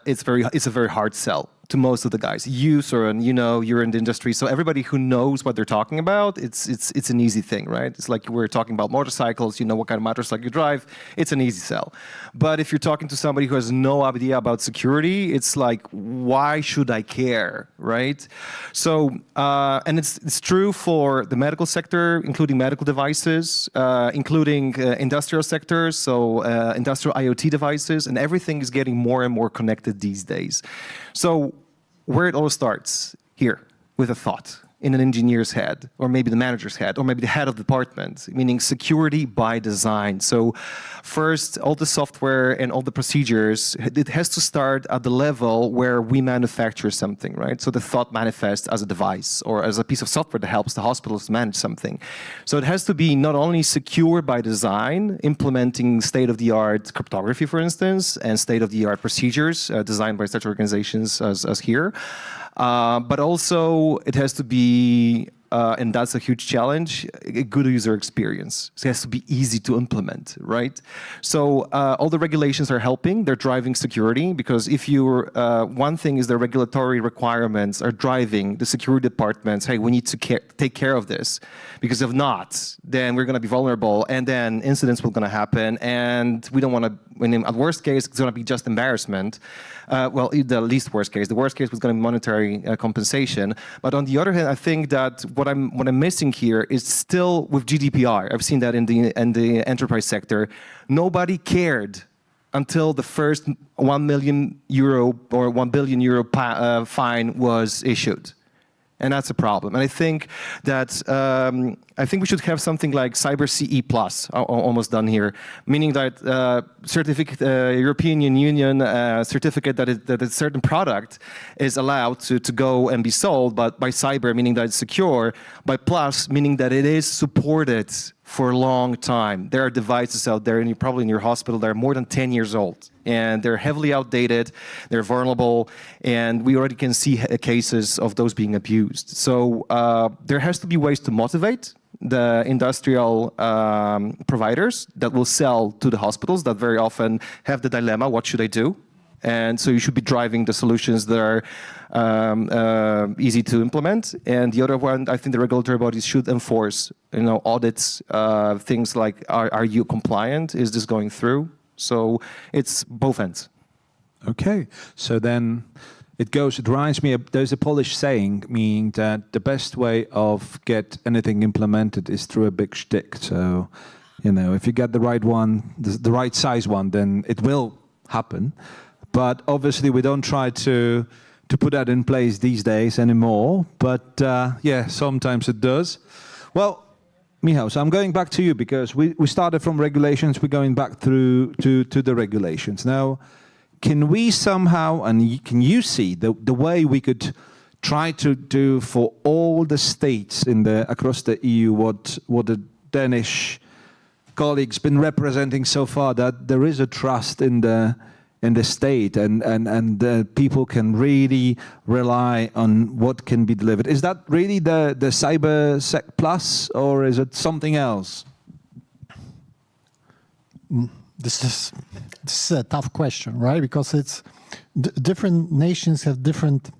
It's a very hard sell to most of the guys. You, Søren, you're in the industry, so everybody who knows what they're talking about, it's an easy thing, right? It's like we're talking about motorcycles, you know what kind of motorcycle you drive, it's an easy sell. But if you're talking to somebody who has no idea about security, it's like, why should I care, right? So, and it's true for the medical sector, including medical devices, including industrial sectors, so industrial IoT devices, and everything is getting more and more connected these days. So where it all starts, here, with a thought in an engineer's head, or maybe the manager's head, or maybe the head of the department, meaning security by design. So first, all the software and all the procedures, it has to start at the level where we manufacture something, right? So the thought manifests as a device or as a piece of software that helps the hospitals manage something. So it has to be not only secure by design, implementing state-of-the-art cryptography, for instance, and state-of-the-art procedures designed by such organizations as here, but also it has to be, and that's a huge challenge, a good user experience. So it has to be easy to implement, right? So all the regulations are helping. They're driving security, because if you're, one thing is the regulatory requirements are driving the security departments, hey, we need to take care of this, because if not, then we're going to be vulnerable, and then incidents will going to happen, and we don't want to, at worst case, it's going to be just embarrassment. Well, the least worst case. The worst case was going to be monetary compensation. But on the other hand, I think that what I'm missing here is still with GDPR. I've seen that in the enterprise sector. Nobody cared until the first 1 million euro or 1 billion euro fine was issued. And that's a problem. And I think that we should have something like Cyber CE Plus, almost done here, meaning that certificate, European Union certificate that a certain product is allowed to go and be sold, but by cyber, meaning that it's secure, by plus, meaning that it is supported for a long time. There are devices out there, and you're probably in your hospital, that are more than 10 years old. And they're heavily outdated, they're vulnerable, and we already can see cases of those being abused. So there has to be ways to motivate the industrial providers that will sell to the hospitals that very often have the dilemma, what should I do? And so you should be driving the solutions that are easy to implement. And the other one, I think the regulatory bodies should enforce, audits, things like, are you compliant? Is this going through? So it's both ends. Okay, so then it reminds me of, there's a Polish saying, meaning that the best way of get anything implemented is through a big shtick. So, if you get the right one, the right size one, then it will happen. But obviously we don't try to put that in place these days anymore. But yeah, sometimes it does. Well, Michał, so I'm going back to you because we started from regulations, we're going back through to the regulations. Now, can we somehow, and can you see the way we could try to do for all the states across the EU what the Danish colleagues been representing so far, that there is a trust in the state and people can really rely on what can be delivered. Is that really the CyberSec Plus, or is it something else? This is a tough question, right? Because it's different nations have different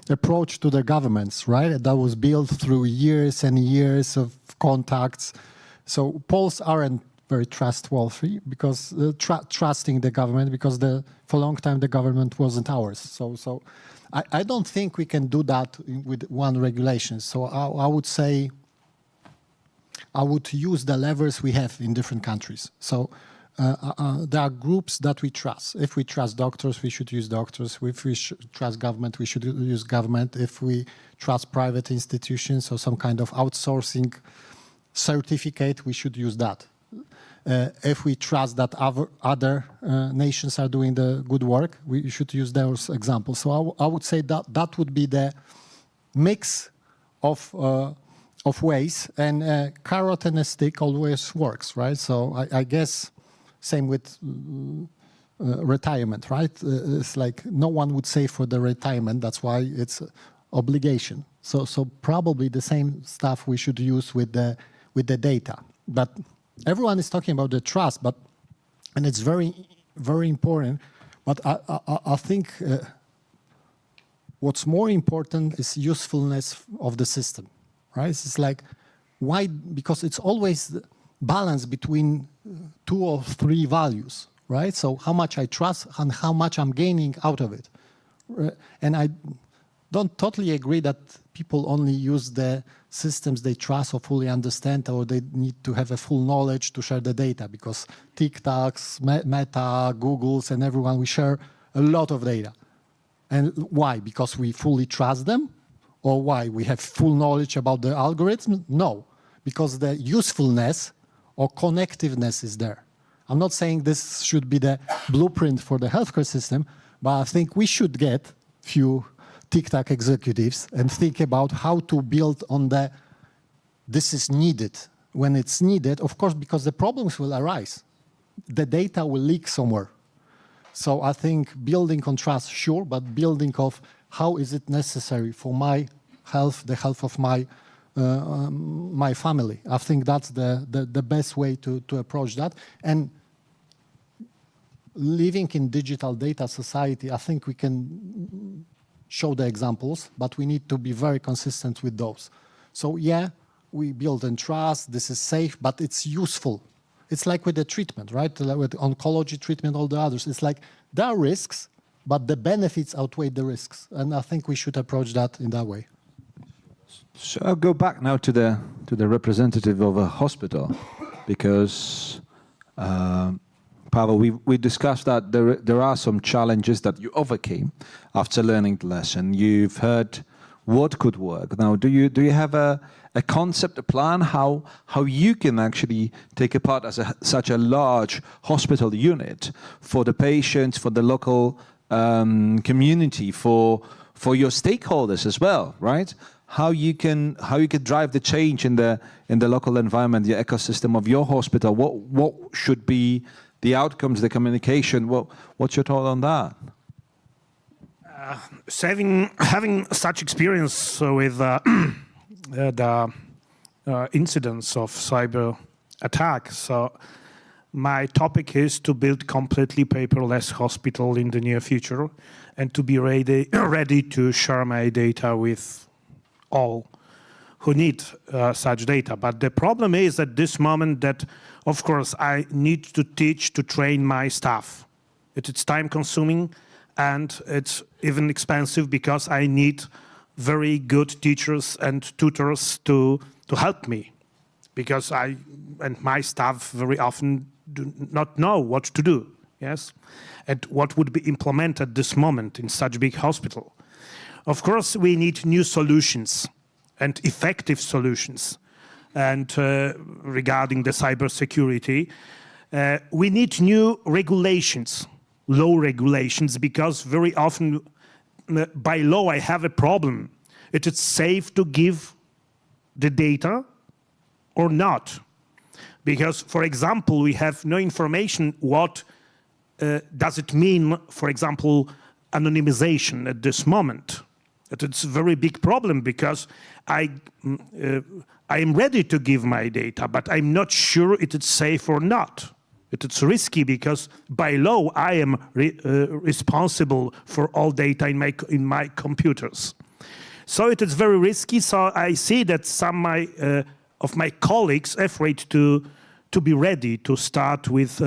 approach to the governments, right? That was built through years and years of contacts. So Poles aren't very trustworthy because trusting the government, because for a long time the government wasn't ours. So I don't think we can do that with one regulation. So I would say I would use the levers we have in different countries. So there are groups that we trust. If we trust doctors, we should use doctors. If we trust government, we should use government. If we trust private institutions or some kind of outsourcing certificate, we should use that. If we trust that other nations are doing the good work, we should use those examples. So I would say that would be the mix of ways, and carrot and a stick always works, right? So I guess same with retirement, right? It's like no one would save for the retirement. That's why it's obligation. So probably the same stuff we should use with the data. But everyone is talking about the trust, and it's very, very important. But I think what's more important is usefulness of the system, right? It's like, why? Because it's always balance between 2 or 3 values, right? So how much I trust and how much I'm gaining out of it. And I don't totally agree that people only use the systems they trust or fully understand, or they need to have a full knowledge to share the data, because TikToks, Meta, Googles, and everyone, we share a lot of data. And why? Because we fully trust them? Or why? We have full knowledge about the algorithms? No, because the usefulness or connectiveness is there. I'm not saying this should be the blueprint for the healthcare system, but I think we should get few TikTok executives and think about how to build on this is needed when it's needed, of course, because the problems will arise. The data will leak somewhere. So I think building on trust, sure, but building of how is it necessary for my health, the health of my family. I think that's the best way to approach that. And living in digital data society, I think we can show the examples, but we need to be very consistent with those. So yeah, we build on trust, this is safe, but it's useful. It's like with the treatment, right? With oncology treatment, all the others. It's like there are risks, but the benefits outweigh the risks. And I think we should approach that in that way. So I'll go back now to the representative of a hospital, because Pavel, we discussed that there are some challenges that you overcame after learning the lesson. You've heard what could work. Now, do you have a concept, a plan, how you can actually take a part as such a large hospital unit for the patients, for the local community, for your stakeholders as well, right? How you can drive the change in the local environment, the ecosystem of your hospital? What should be the outcomes, the communication? What's your thought on that? So having such experience with the incidents of cyber attacks, so my topic is to build completely paperless hospital in the near future, and to be ready to share my data with all who need such data. But the problem is at this moment that, of course, I need to teach, to train my staff. It's time consuming, and it's even expensive because I need very good teachers and tutors to help me, because I and my staff very often do not know what to do, yes, and what would be implemented at this moment in such a big hospital. Of course, we need new solutions and effective solutions. And regarding the cybersecurity, we need new regulations, law regulations, because very often by law I have a problem. It is safe to give the data or not. Because, for example, we have no information what does it mean, for example, anonymization at this moment. It's a very big problem, because I am ready to give my data, but I'm not sure it is safe or not. It's risky, because by law I am responsible for all data in my computers. So it is very risky. So I see that some of my colleagues are afraid to be ready to start with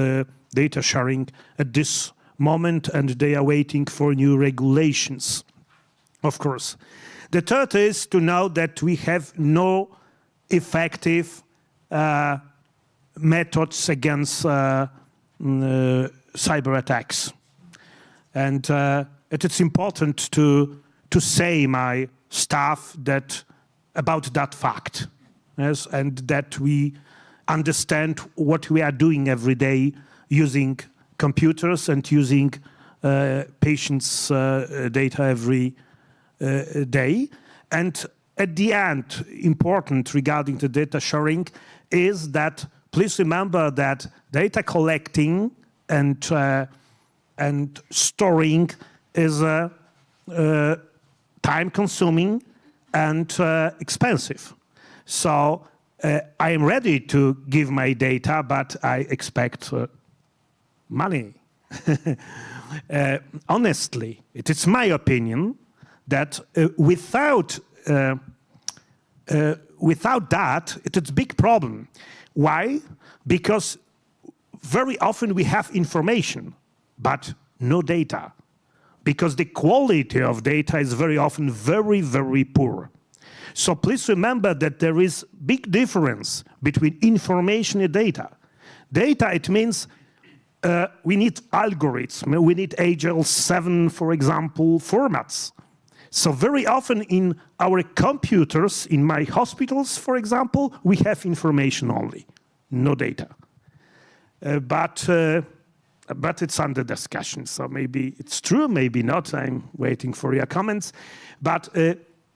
data sharing at this moment, and they are waiting for new regulations, of course. The third is to know that we have no effective methods against cyber attacks. And it is important to say my staff that about that fact, yes, and that we understand what we are doing every day using computers and using patients' data every day. And at the end, important regarding the data sharing is that please remember that data collecting and storing is time-consuming and expensive. So I am ready to give my data, but I expect money. Honestly, it is my opinion that without that, it's a big problem. Why? Because very often we have information, but no data. Because the quality of data is very often very, very poor. So please remember that there is big difference between information and data. Data, it means we need algorithms. We need HL7, for example, formats. So very often in our computers, in my hospitals, for example, we have information only, no data. But it's under discussion, so maybe it's true, maybe not. I'm waiting for your comments. But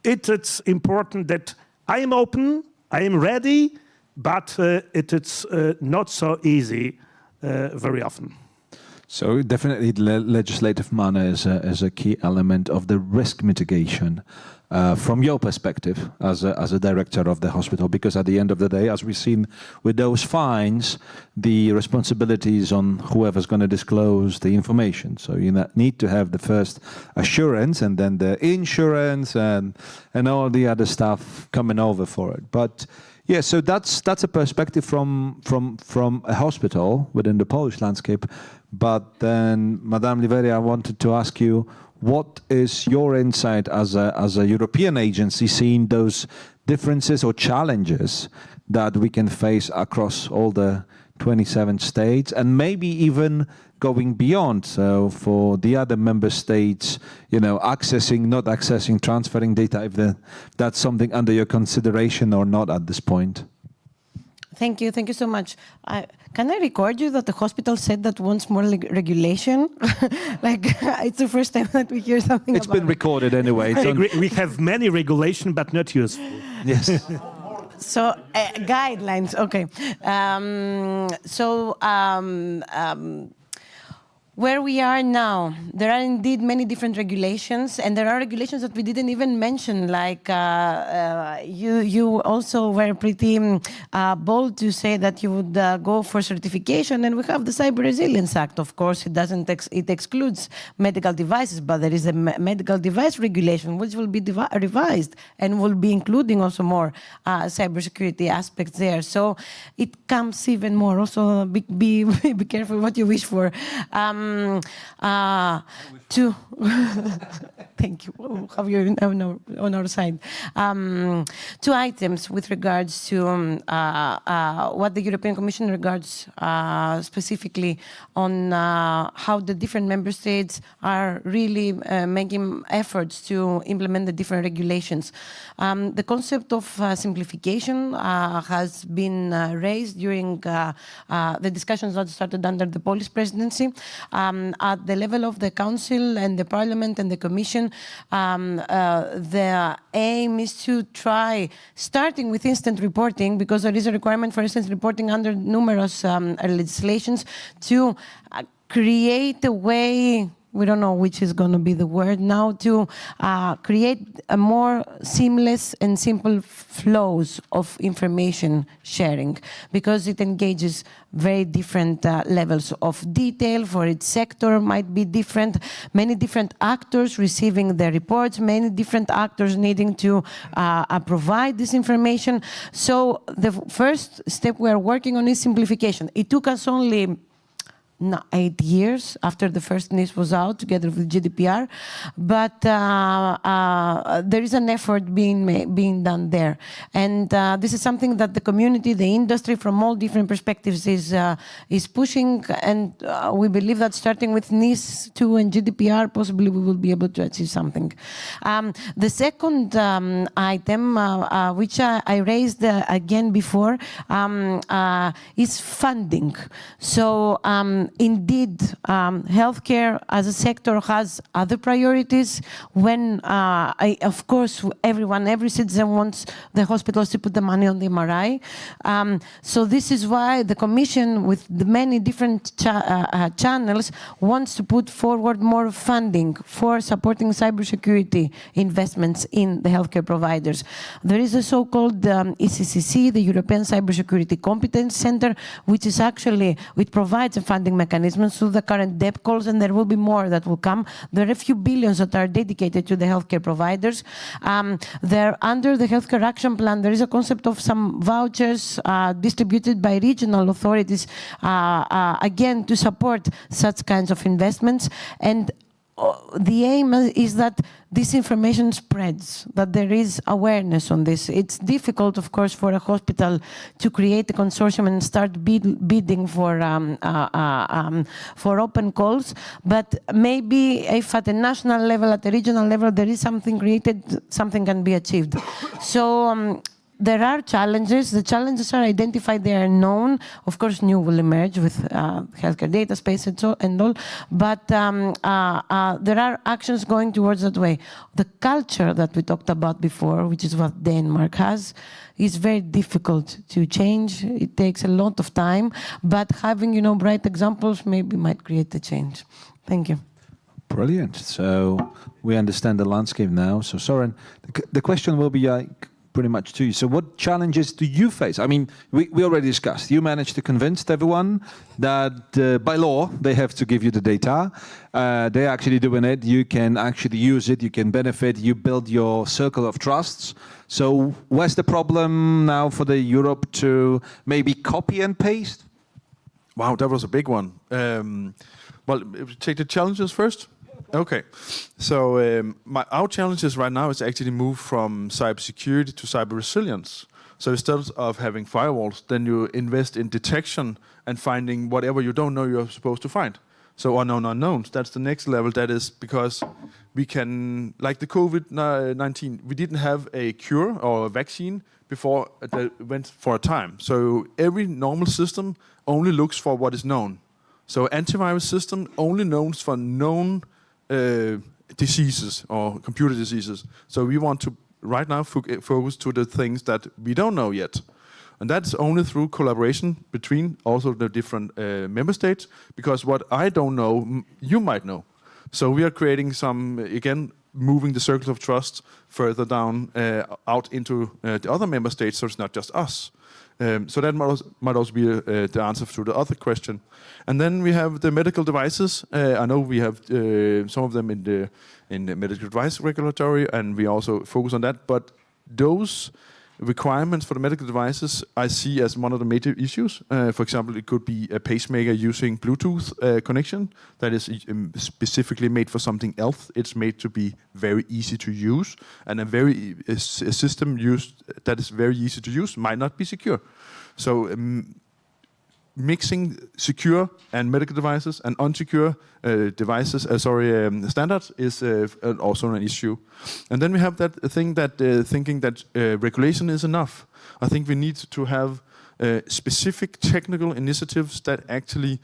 it's important that I am open, I am ready, but it's not so easy very often. So definitely legislative manner is a key element of the risk mitigation from your perspective as a director of the hospital, because at the end of the day, as we've seen with those fines, the responsibility is on whoever's going to disclose the information. So you need to have the first assurance and then the insurance and all the other stuff coming over for it. But yeah, so that's a perspective from a hospital within the Polish landscape. But then, Madame Liveria, I wanted to ask you, what is your insight as a European agency, seeing those differences or challenges that we can face across all the 27 states, and maybe even going beyond. So for the other member states, accessing, not accessing, transferring data, if that's something under your consideration or not at this point. Thank you so much. Can I record you that the hospital said that wants more regulation? It's the first time that we hear something It's been recorded anyway. We have many regulation, but not useful. Yes. So guidelines, okay. Where we are now, there are indeed many different regulations, and there are regulations that we didn't even mention, like you also were pretty bold to say that you would go for certification, and we have the Cyber Resilience Act. Of course, it excludes medical devices, but there is a medical device regulation which will be revised and will be including also more cybersecurity aspects there. So it comes even more. Also, be careful what you wish for. Thank you. We'll have you on our side. 2 items with regards to what the European Commission regards specifically on how the different member states are really making efforts to implement the different regulations. The concept of simplification has been raised during the discussions that started under the Polish Presidency. At the level of the Council and the Parliament and the Commission, the aim is to try, starting with instant reporting, because there is a requirement for instant reporting under numerous legislations, to create a way, we don't know which is going to be the word now, to create a more seamless and simple flows of information sharing, because it engages very different levels of detail. For each sector might be different, many different actors receiving the reports, many different actors needing to provide this information. So the first step we are working on is simplification. It took us only 8 years after the first NIS was out, together with GDPR, but there is an effort being done there, and this is something that the community, the industry, from all different perspectives is pushing, and we believe that starting with NIS 2 and GDPR, possibly we will be able to achieve something. The second item, which I raised again before, is funding. So. Indeed, healthcare as a sector has other priorities. When, of course, every citizen wants the hospitals to put the money on the MRI. So this is why the Commission, with the many different channels, wants to put forward more funding for supporting cybersecurity investments in the healthcare providers. There is a so-called ECCC, the European Cybersecurity Competence Center, which provides a funding mechanism through the current debt calls, and there will be more that will come. There are a few billions that are dedicated to the healthcare providers. Under the Healthcare Action Plan, there is a concept of some vouchers distributed by regional authorities, again, to support such kinds of investments. And the aim is that this information spreads, that there is awareness on this. It's difficult, of course, for a hospital to create a consortium and start bidding for open calls, but maybe if at a national level, at a regional level, there is something created, something can be achieved. So there are challenges. The challenges are identified, they are known. Of course, new will emerge with healthcare data space and all, but there are actions going towards that way. The culture that we talked about before, which is what Denmark has, is very difficult to change. It takes a lot of time, but having, bright examples maybe might create the change. Thank you. Brilliant. So we understand the landscape now. So Soren, the question will be pretty much to you. So what challenges do you face? I mean, we already discussed. You managed to convince everyone that by law, they have to give you the data. They're actually doing it. You can actually use it. You can benefit. You build your circle of trusts. So where's the problem now for the Europe to maybe copy and paste? Wow, that was a big one. Well, take the challenges first. Okay, so our challenges right now is actually move from cybersecurity to cyber resilience. So instead of having firewalls, then you invest in detection and finding whatever you don't know you're supposed to find. So unknown unknowns, that's the next level. That is because we can, like the COVID-19, we didn't have a cure or a vaccine before that went for a time. So every normal system only looks for what is known. So antivirus system only knows for known diseases or computer diseases. So we want to right now focus to the things that we don't know yet. And that's only through collaboration between also the different member states, because what I don't know, you might know. So we are creating some, again, moving the circles of trust further down out into the other member states, so it's not just us. So that might also be the answer to the other question. And then we have the medical devices. I know we have some of them in the medical device regulatory, and we also focus on that. But those requirements for the medical devices I see as one of the major issues. For example, it could be a pacemaker using Bluetooth connection that is specifically made for something else. It's made to be very easy to use, and a system used that is very easy to use might not be secure. So mixing secure and medical devices and unsecure devices, standards is also an issue. And then we have that thing that thinking that regulation is enough. I think we need to have specific technical initiatives that actually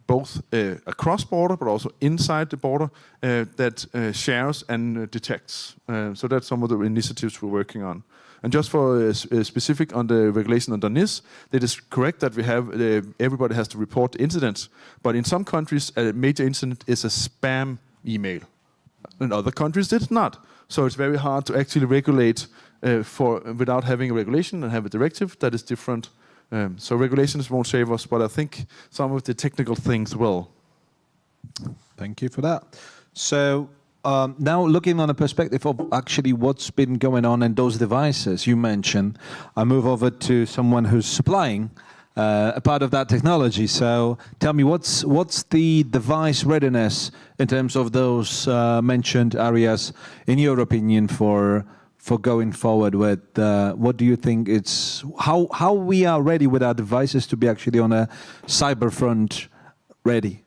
both across border but also inside the border that shares and detects. So that's some of the initiatives we're working on. And just for specific on the regulation under NIS, it is correct that we have everybody has to report incidents, but in some countries a major incident is a spam email. In other countries it's not. So it's very hard to actually regulate without having a regulation and have a directive that is different. So regulations won't save us, but I think some of the technical things will. Thank you for that. So now looking on a perspective of actually what's been going on in those devices you mentioned, I move over to someone who's supplying a part of that technology. So tell me, what's the device readiness in terms of those mentioned areas, in your opinion, for going forward with, what do you think it's, how we are ready with our devices to be actually on a cyber front ready?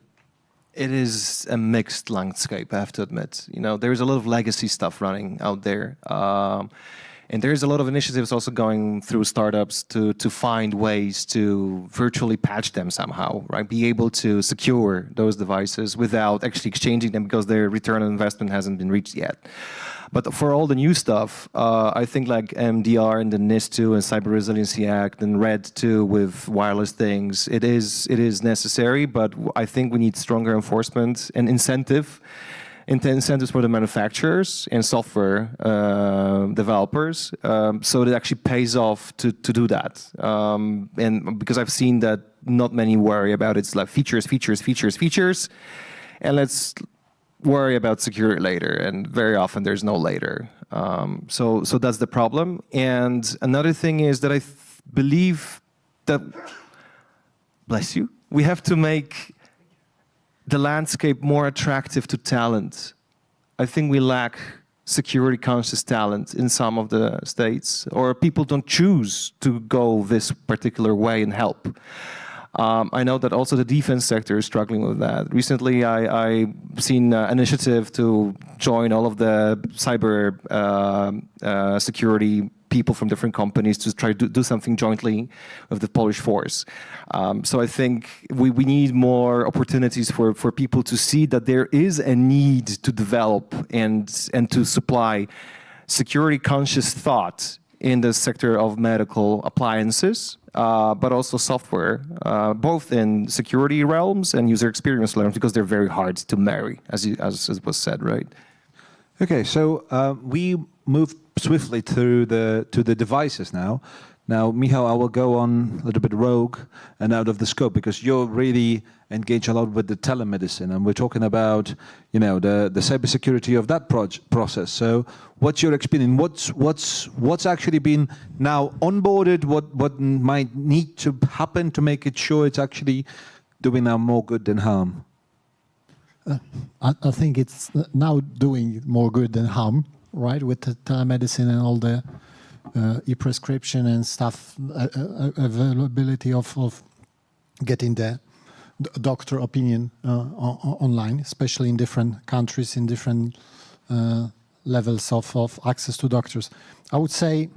It is a mixed landscape, I have to admit. You know, there is a lot of legacy stuff running out there. And there's a lot of initiatives also going through startups to find ways to virtually patch them somehow, right? Be able to secure those devices without actually exchanging them because their return on investment hasn't been reached yet. But for all the new stuff, I think like MDR and the NIS2 and Cyber Resiliency Act and RED 2 with wireless things, it is necessary, but I think we need stronger enforcement and incentives for the manufacturers and software developers, so it actually pays off to do that. And because I've seen that not many worry about it's like features, and let's worry about security later, and very often there's no later. So that's the problem. And another thing is that I believe that, bless you, we have to make the landscape more attractive to talent. I think we lack security conscious talent in some of the states, or people don't choose to go this particular way and help. I know that also the defense sector is struggling with that. Recently, I've seen an initiative to join all of the cyber security people from different companies to try to do something jointly with the Polish force. So I think we need more opportunities for people to see that there is a need to develop and to supply security conscious thought in the sector of medical appliances, but also software, both in security realms and user experience realms, because they're very hard to marry, as was said, right? Okay, so we move swiftly to the devices now. Now, Michał, I will go on a little bit rogue and out of the scope, because you're really engaged a lot with the telemedicine, and we're talking about, you know, the cybersecurity of that process. So, what's your experience? What's actually been now onboarded? What might need to happen to make it sure it's actually doing now more good than harm? I think it's now doing more good than harm, right? With the telemedicine and all the e-prescription and stuff, availability of getting the doctor opinion online, especially in different countries, in different levels of access to doctors. I would say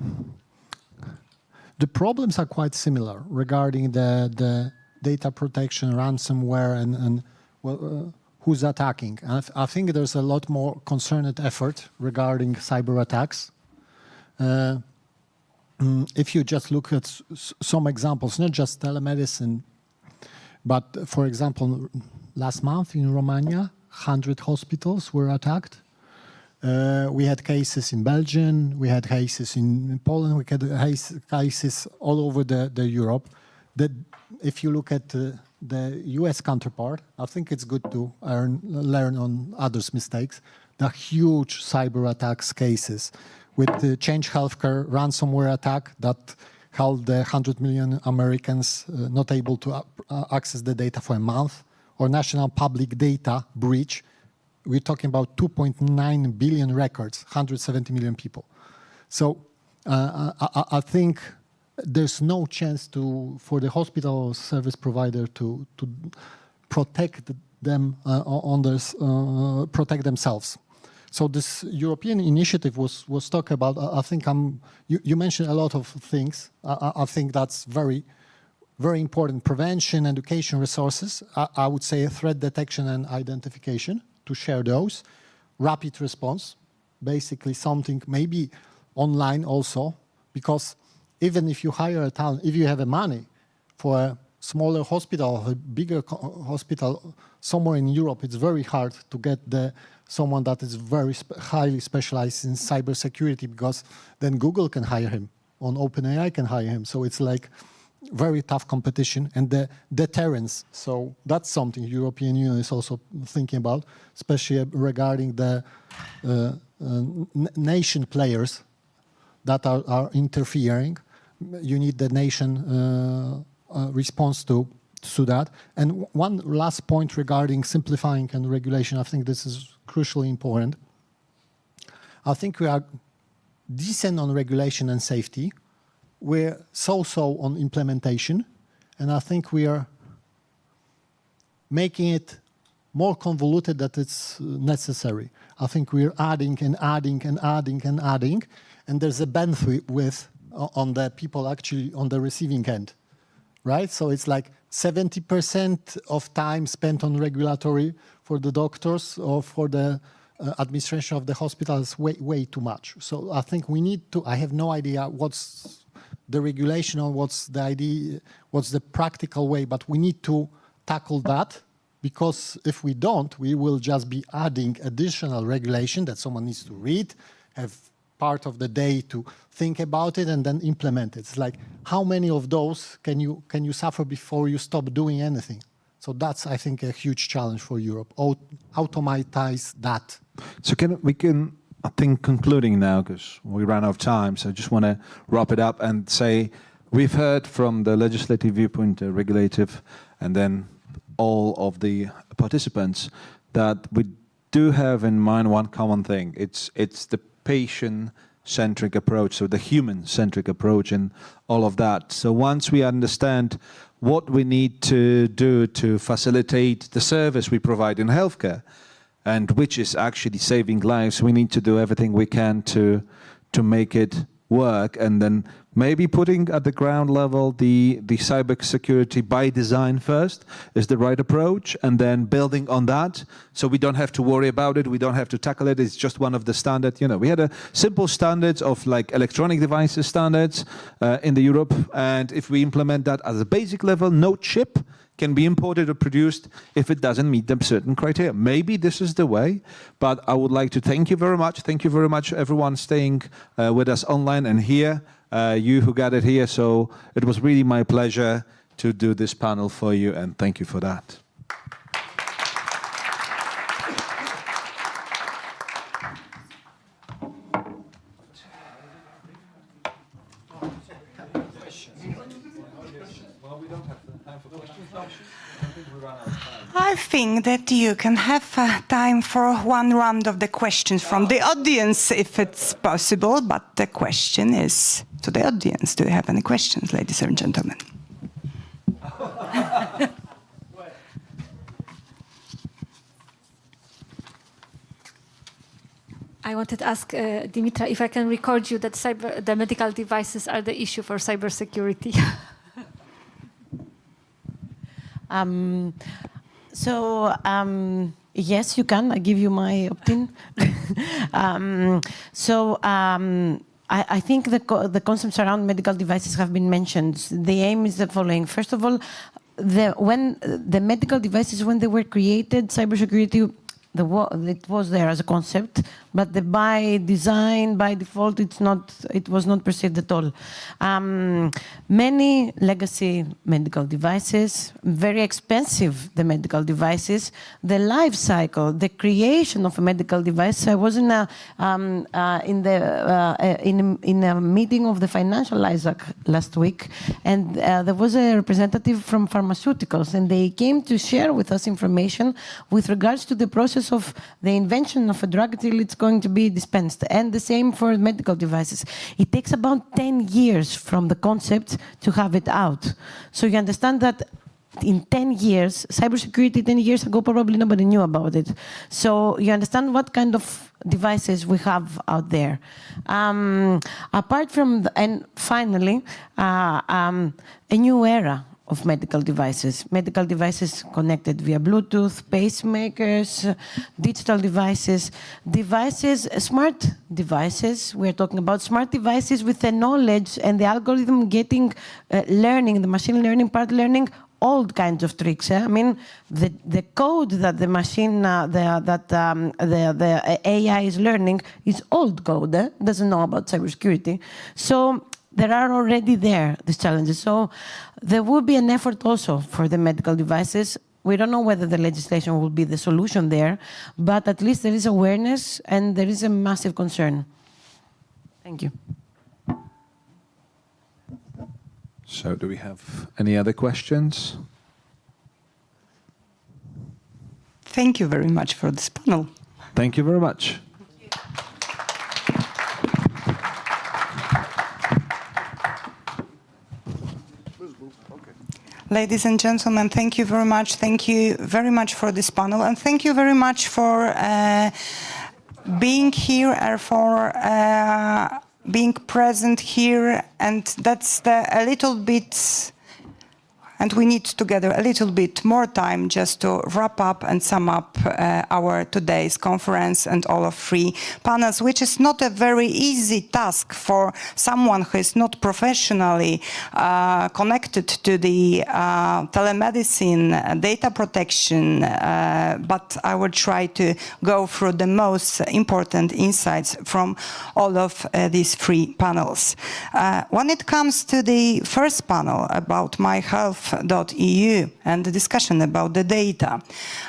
the problems are quite similar regarding the data protection, ransomware, and who's attacking. I think there's a lot more concerted effort regarding cyber attacks. If you just look at some examples, not just telemedicine, but for example, last month in Romania, 100 hospitals were attacked. We had cases in Belgium, we had cases in Poland, we had cases all over the Europe. That if you look at the US counterpart, I think it's good to learn on others' mistakes. The huge cyber attacks cases with the Change Healthcare ransomware attack that held the 100 million Americans not able to access the data for a month, or national public data breach. We're talking about 2.9 billion records, 170 million people. So I think there's no chance for the hospital service provider to protect them protect themselves. So this European initiative was talked about. I think you mentioned a lot of things. I think that's very, very important. Prevention, education, resources. I would say threat detection and identification, to share those. Rapid response, basically something maybe online also, because even if you hire a talent, if you have the money for a smaller hospital, a bigger hospital somewhere in Europe, it's very hard to get someone that is very highly specialized in cybersecurity, because then Google can hire him, on OpenAI can hire him. So it's like very tough competition, and the deterrence. So that's something European Union is also thinking about, especially regarding the nation players that are interfering. You need the nation response to that. And one last point regarding simplifying and regulation, I think this is crucially important. I think we are decent on regulation and safety. We're so-so on implementation, and I think we are making it more convoluted than it's necessary. I think we're adding and adding and adding and adding, and there's a bandwidth on the people actually on the receiving end, right? So it's like 70% of time spent on regulatory for the doctors or for the administration of the hospital is way too much. So I think we need to, I have no idea what's the regulation or what's the idea, what's the practical way, but we need to tackle that, because if we don't, we will just be adding additional regulation that someone needs to read, have part of the day to think about it, and then implement it. It's like, how many of those can you suffer before you stop doing anything? So that's, I think, a huge challenge for Europe. Automatize that. So I think concluding now, because we ran out of time, so I just want to wrap it up and say we've heard from the legislative viewpoint, the regulative, and then all of the participants that we do have in mind one common thing. It's the patient-centric approach, so the human-centric approach and all of that. So once we understand what we need to do to facilitate the service we provide in healthcare, and which is actually saving lives, we need to do everything we can to make it work, and then maybe putting at the ground level the cybersecurity by design first is the right approach, and then building on that so we don't have to worry about it, we don't have to tackle it, it's just one of the standards. You know, we had a simple standards of like electronic devices standards in the Europe, and if we implement that as a basic level, no chip can be imported or produced if it doesn't meet them certain criteria. Maybe this is the way, but I would like to thank you very much. Thank you very much, everyone staying with us online and here, you who gathered here. So it was really my pleasure to do this panel for you, and thank you for that. Well, we don't have time for questions. I think we run out of time. I think that you can have time for one round of the questions from the audience, if it's possible. But the question is to the audience. Do you have any questions, ladies and gentlemen? I wanted to ask Dimitra if I can record you that the medical devices are the issue for cybersecurity. Yes, you can. I give you my opt-in. I think the concepts around medical devices have been mentioned. The aim is the following. First of all, when the medical devices, when they were created, cybersecurity, it was there as a concept, but by design, by default, it was not perceived at all. Many legacy medical devices, very expensive, the medical devices, the life cycle, the creation of a medical device. I was in a meeting of the Financial ISAC last week, and there was a representative from pharmaceuticals, and they came to share with us information with regards to the process of the invention of a drug until it's going to be dispensed. And the same for medical devices. It takes about 10 years from the concept to have it out. So you understand that in 10 years, cybersecurity 10 years ago, probably nobody knew about it. So you understand what kind of devices we have out there. Apart from, and finally, a new era of medical devices connected via Bluetooth, pacemakers, digital devices, smart devices. We're talking about smart devices with the knowledge and the algorithm getting learning, the machine learning part learning old kinds of tricks. I mean, the code that the machine, the AI is learning is old code. Doesn't know about cybersecurity. So there are already these challenges. So there will be an effort also for the medical devices. We don't know whether the legislation will be the solution there, but at least there is awareness and there is a massive concern. Thank you. So do we have any other questions? Thank you very much for this panel. Thank you very much. Ladies and gentlemen, thank you very much. Thank you very much for this panel, and thank you very much for being here and for being present here. And that's a little bit, and we need together a little bit more time just to wrap up and sum up our today's conference and all of 3 panels, which is not a very easy task for someone who is not professionally connected to the telemedicine, data protection, but I will try to go through the most important insights from all of these 3 panels. When it comes to the first panel about myhealth.eu and the discussion about the data,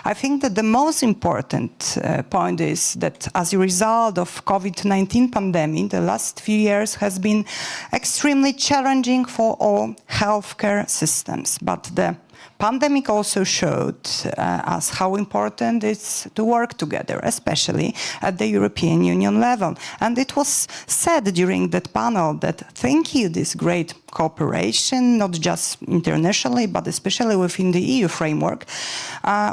I think that the most important point is that as a result of COVID-19 pandemic, the last few years has been extremely challenging for all healthcare systems. But the pandemic also showed us how important it is to work together, especially at the European Union level. And it was said during that panel that thank you this great cooperation, not just internationally, but especially within the EU framework,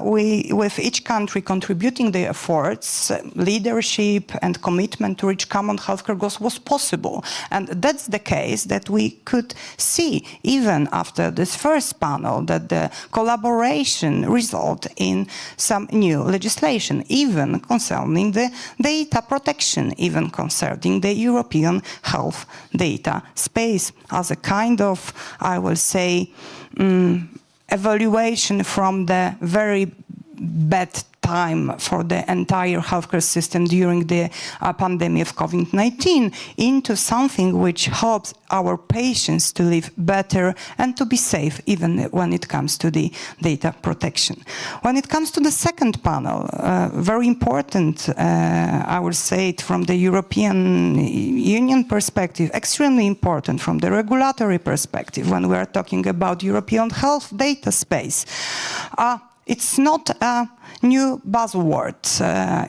with each country contributing their efforts, leadership and commitment to reach common healthcare goals was possible. And that's the case that we could see even after this first panel, that the collaboration result in some new legislation, even concerning the data protection, even concerning the European health data space as a kind of, I will say, evaluation from the very bad time for the entire healthcare system during the pandemic of COVID-19 into something which helps our patients to live better and to be safe, even when it comes to the data protection. When it comes to the second panel, very important, I would say it from the European Union perspective, extremely important from the regulatory perspective when we are talking about European health data space. It's not a new buzzword.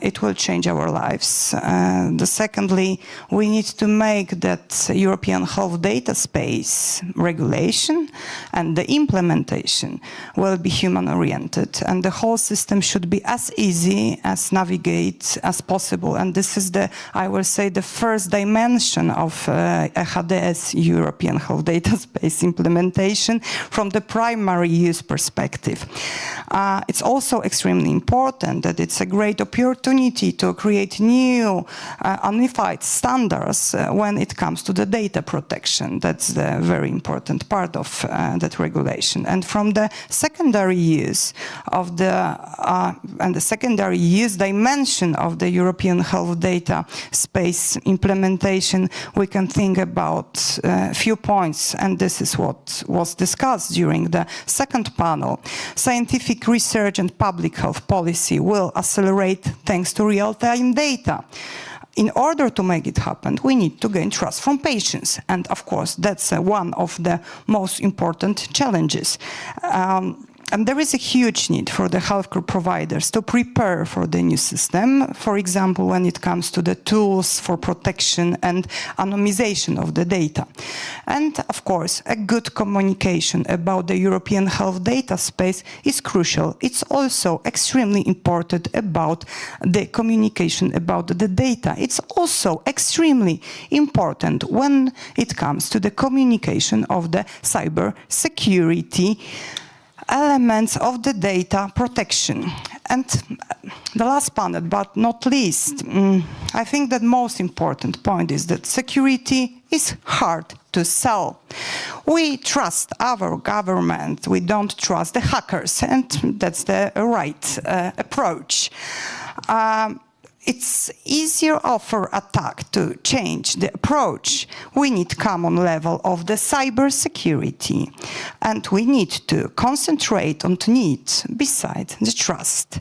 It will change our lives. Secondly, we need to make that European health data space regulation and the implementation will be human-oriented, and the whole system should be as easy as navigate as possible. And this is the, I will say, the first dimension of EHDS, European Health Data Space implementation from the primary use perspective. It's also extremely important that it's a great opportunity to create new unified standards when it comes to the data protection. That's the very important part of that regulation. And from the secondary use of the secondary use dimension of the European health data space implementation, we can think about a few points, and this is what was discussed during the second panel. Scientific research and public health policy will accelerate thanks to real-time data. In order to make it happen, we need to gain trust from patients. And of course, that's one of the most important challenges. And there is a huge need for the healthcare providers to prepare for the new system, for example, when it comes to the tools for protection and anonymization of the data. And of course, a good communication about the European health data space is crucial. It's also extremely important about the communication about the data. It's also extremely important when it comes to the communication of the cybersecurity elements of the data protection. And the last panel, but not least, I think that most important point is that security is hard to sell. We trust our government, we don't trust the hackers, and that's the right approach. It's easier for attack to change the approach. We need common level of the cybersecurity, and we need to concentrate on needs besides the trust.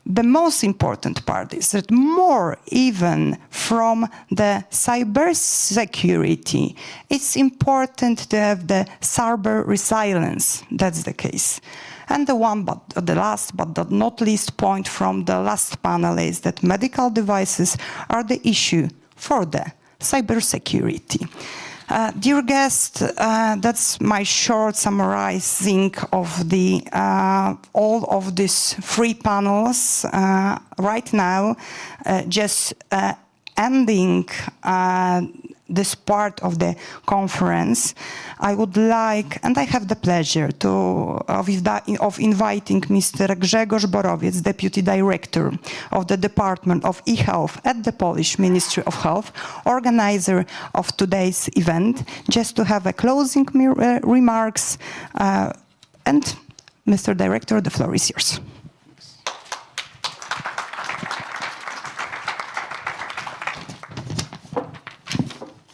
The most important part is that more even from the cybersecurity, it's important to have the cyber resilience. That's the case. And the last but not least point from the last panel is that medical devices are the issue for the cybersecurity. Dear guests, that's my short summarizing of the all of these three panels. Right now, just ending this part of the conference, I would like, and I have the pleasure of inviting Mr. Grzegorz Borowiec, Deputy Director of the Department of eHealth at the Polish Ministry of Health, organizer of today's event, just to have a closing remarks. And Mr. Director, the floor is yours.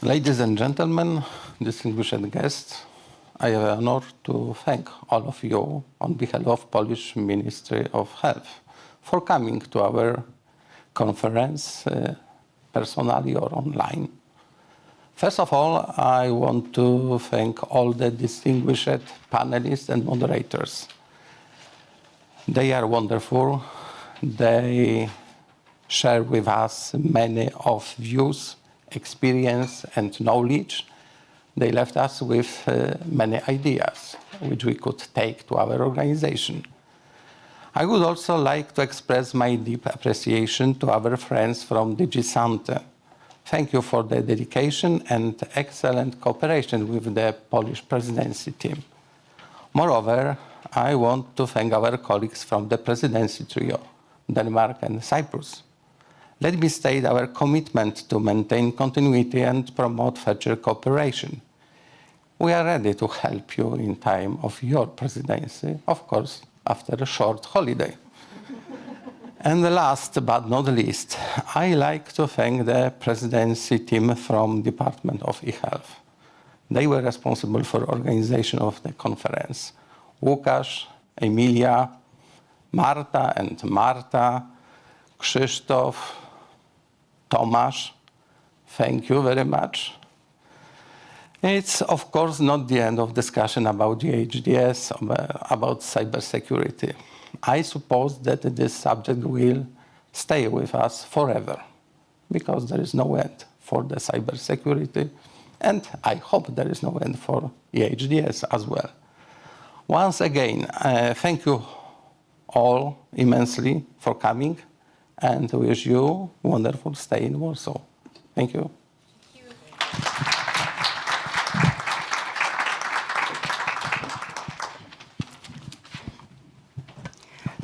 Ladies and gentlemen, distinguished guests, I have the honor to thank all of you on behalf of Polish Ministry of Health for coming to our conference, personally or online. First of all, I want to thank all the distinguished panelists and moderators. They are wonderful. They share with us many of views, experience and knowledge. They left us with many ideas which we could take to our organization. I would also like to express my deep appreciation to our friends from DG Sante. Thank you for the dedication and excellent cooperation with the Polish Presidency team. Moreover, I want to thank our colleagues from the Presidency trio, Denmark and Cyprus. Let me state our commitment to maintain continuity and promote future cooperation. We are ready to help you in time of your presidency, of course, after a short holiday. And the last but not least, I like to thank the presidency team from Department of eHealth. They were responsible for organization of the conference. Łukasz, Emilia, Marta and Marta, Krzysztof, Tomasz, thank you very much. It's of course not the end of discussion about the HDS, about cybersecurity. I suppose that this subject will stay with us forever because there is no end for the cybersecurity, and I hope there is no end for EHDS as well. Once again, thank you all immensely for coming, and wish you a wonderful stay in Warsaw. Thank you.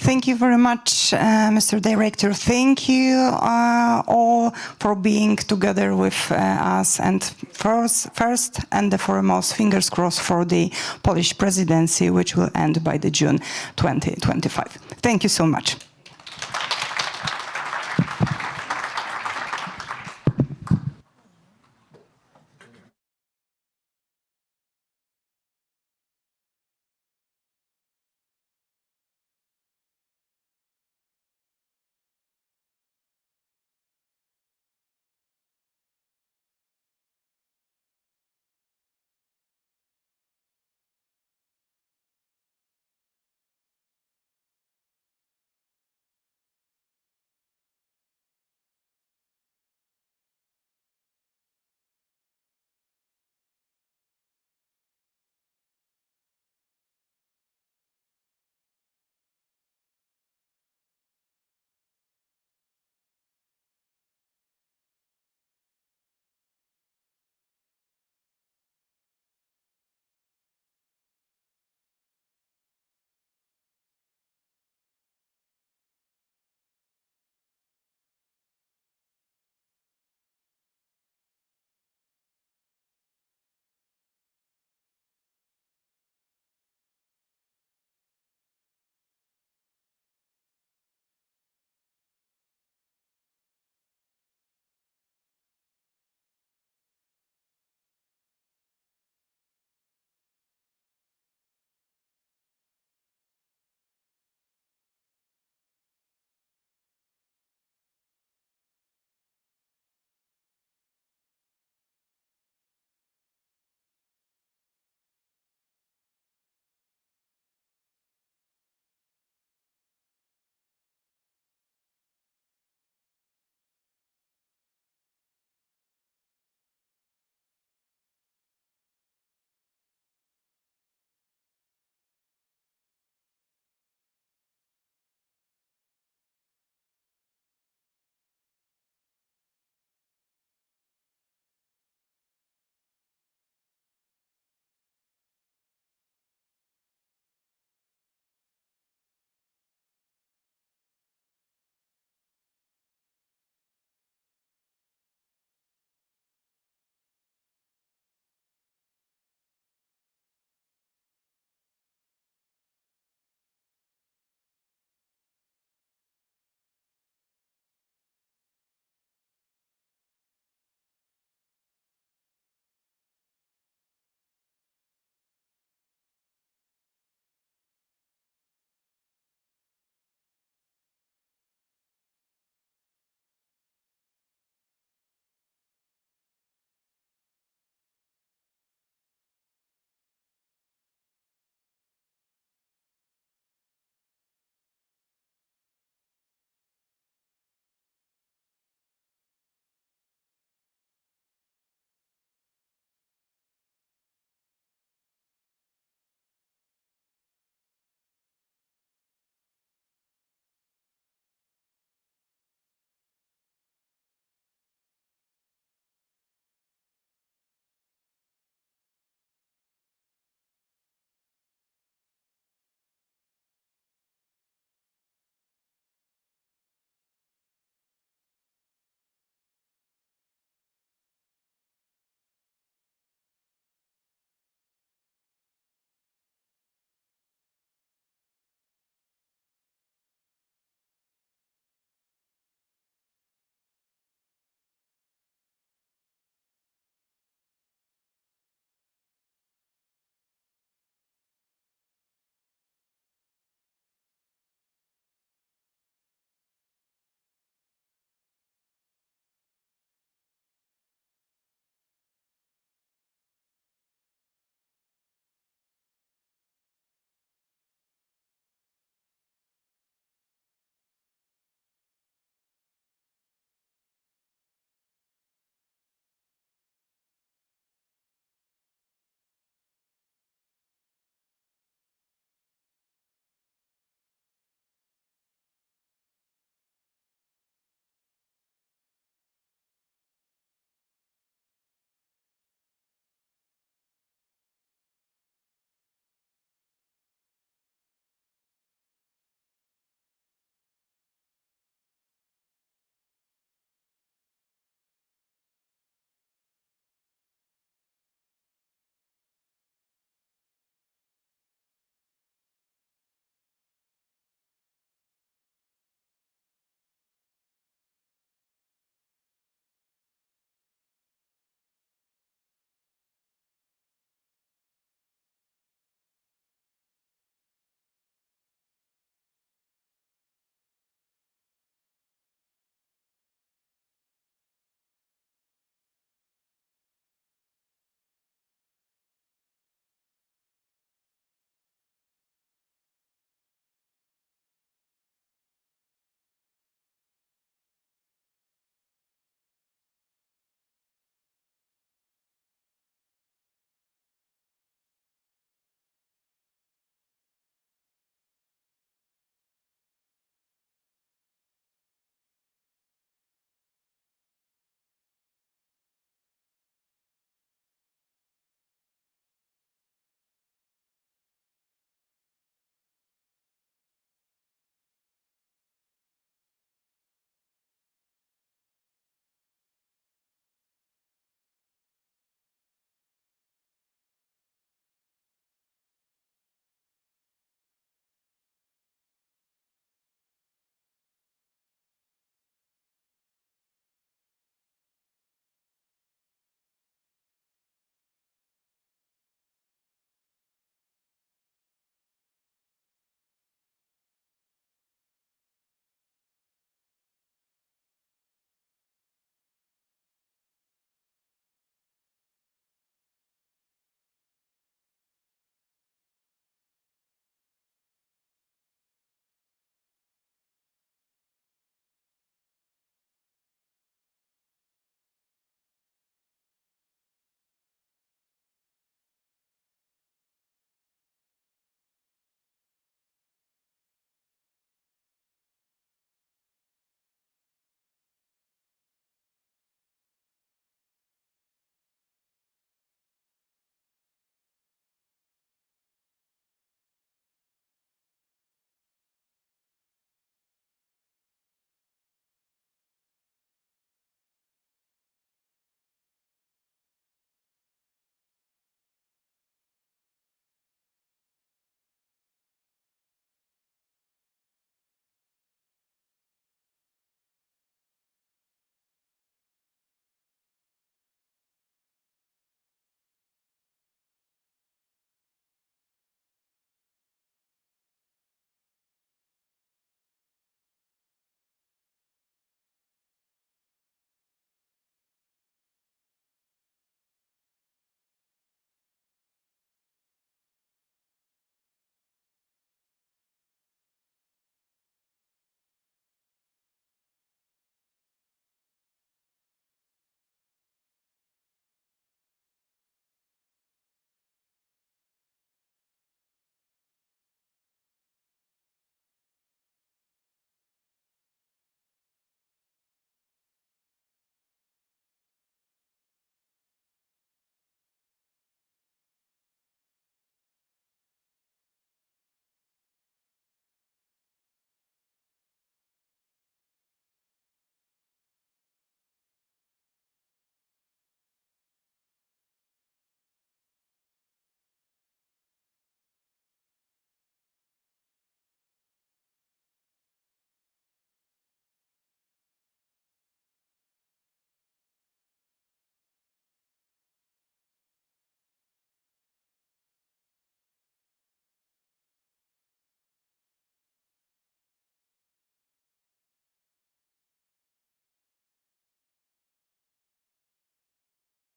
Thank you very much, Mr. Director. Thank you all for being together with us. And first and the foremost, fingers crossed for the Polish Presidency, which will end by the June 2025. Thank you so much.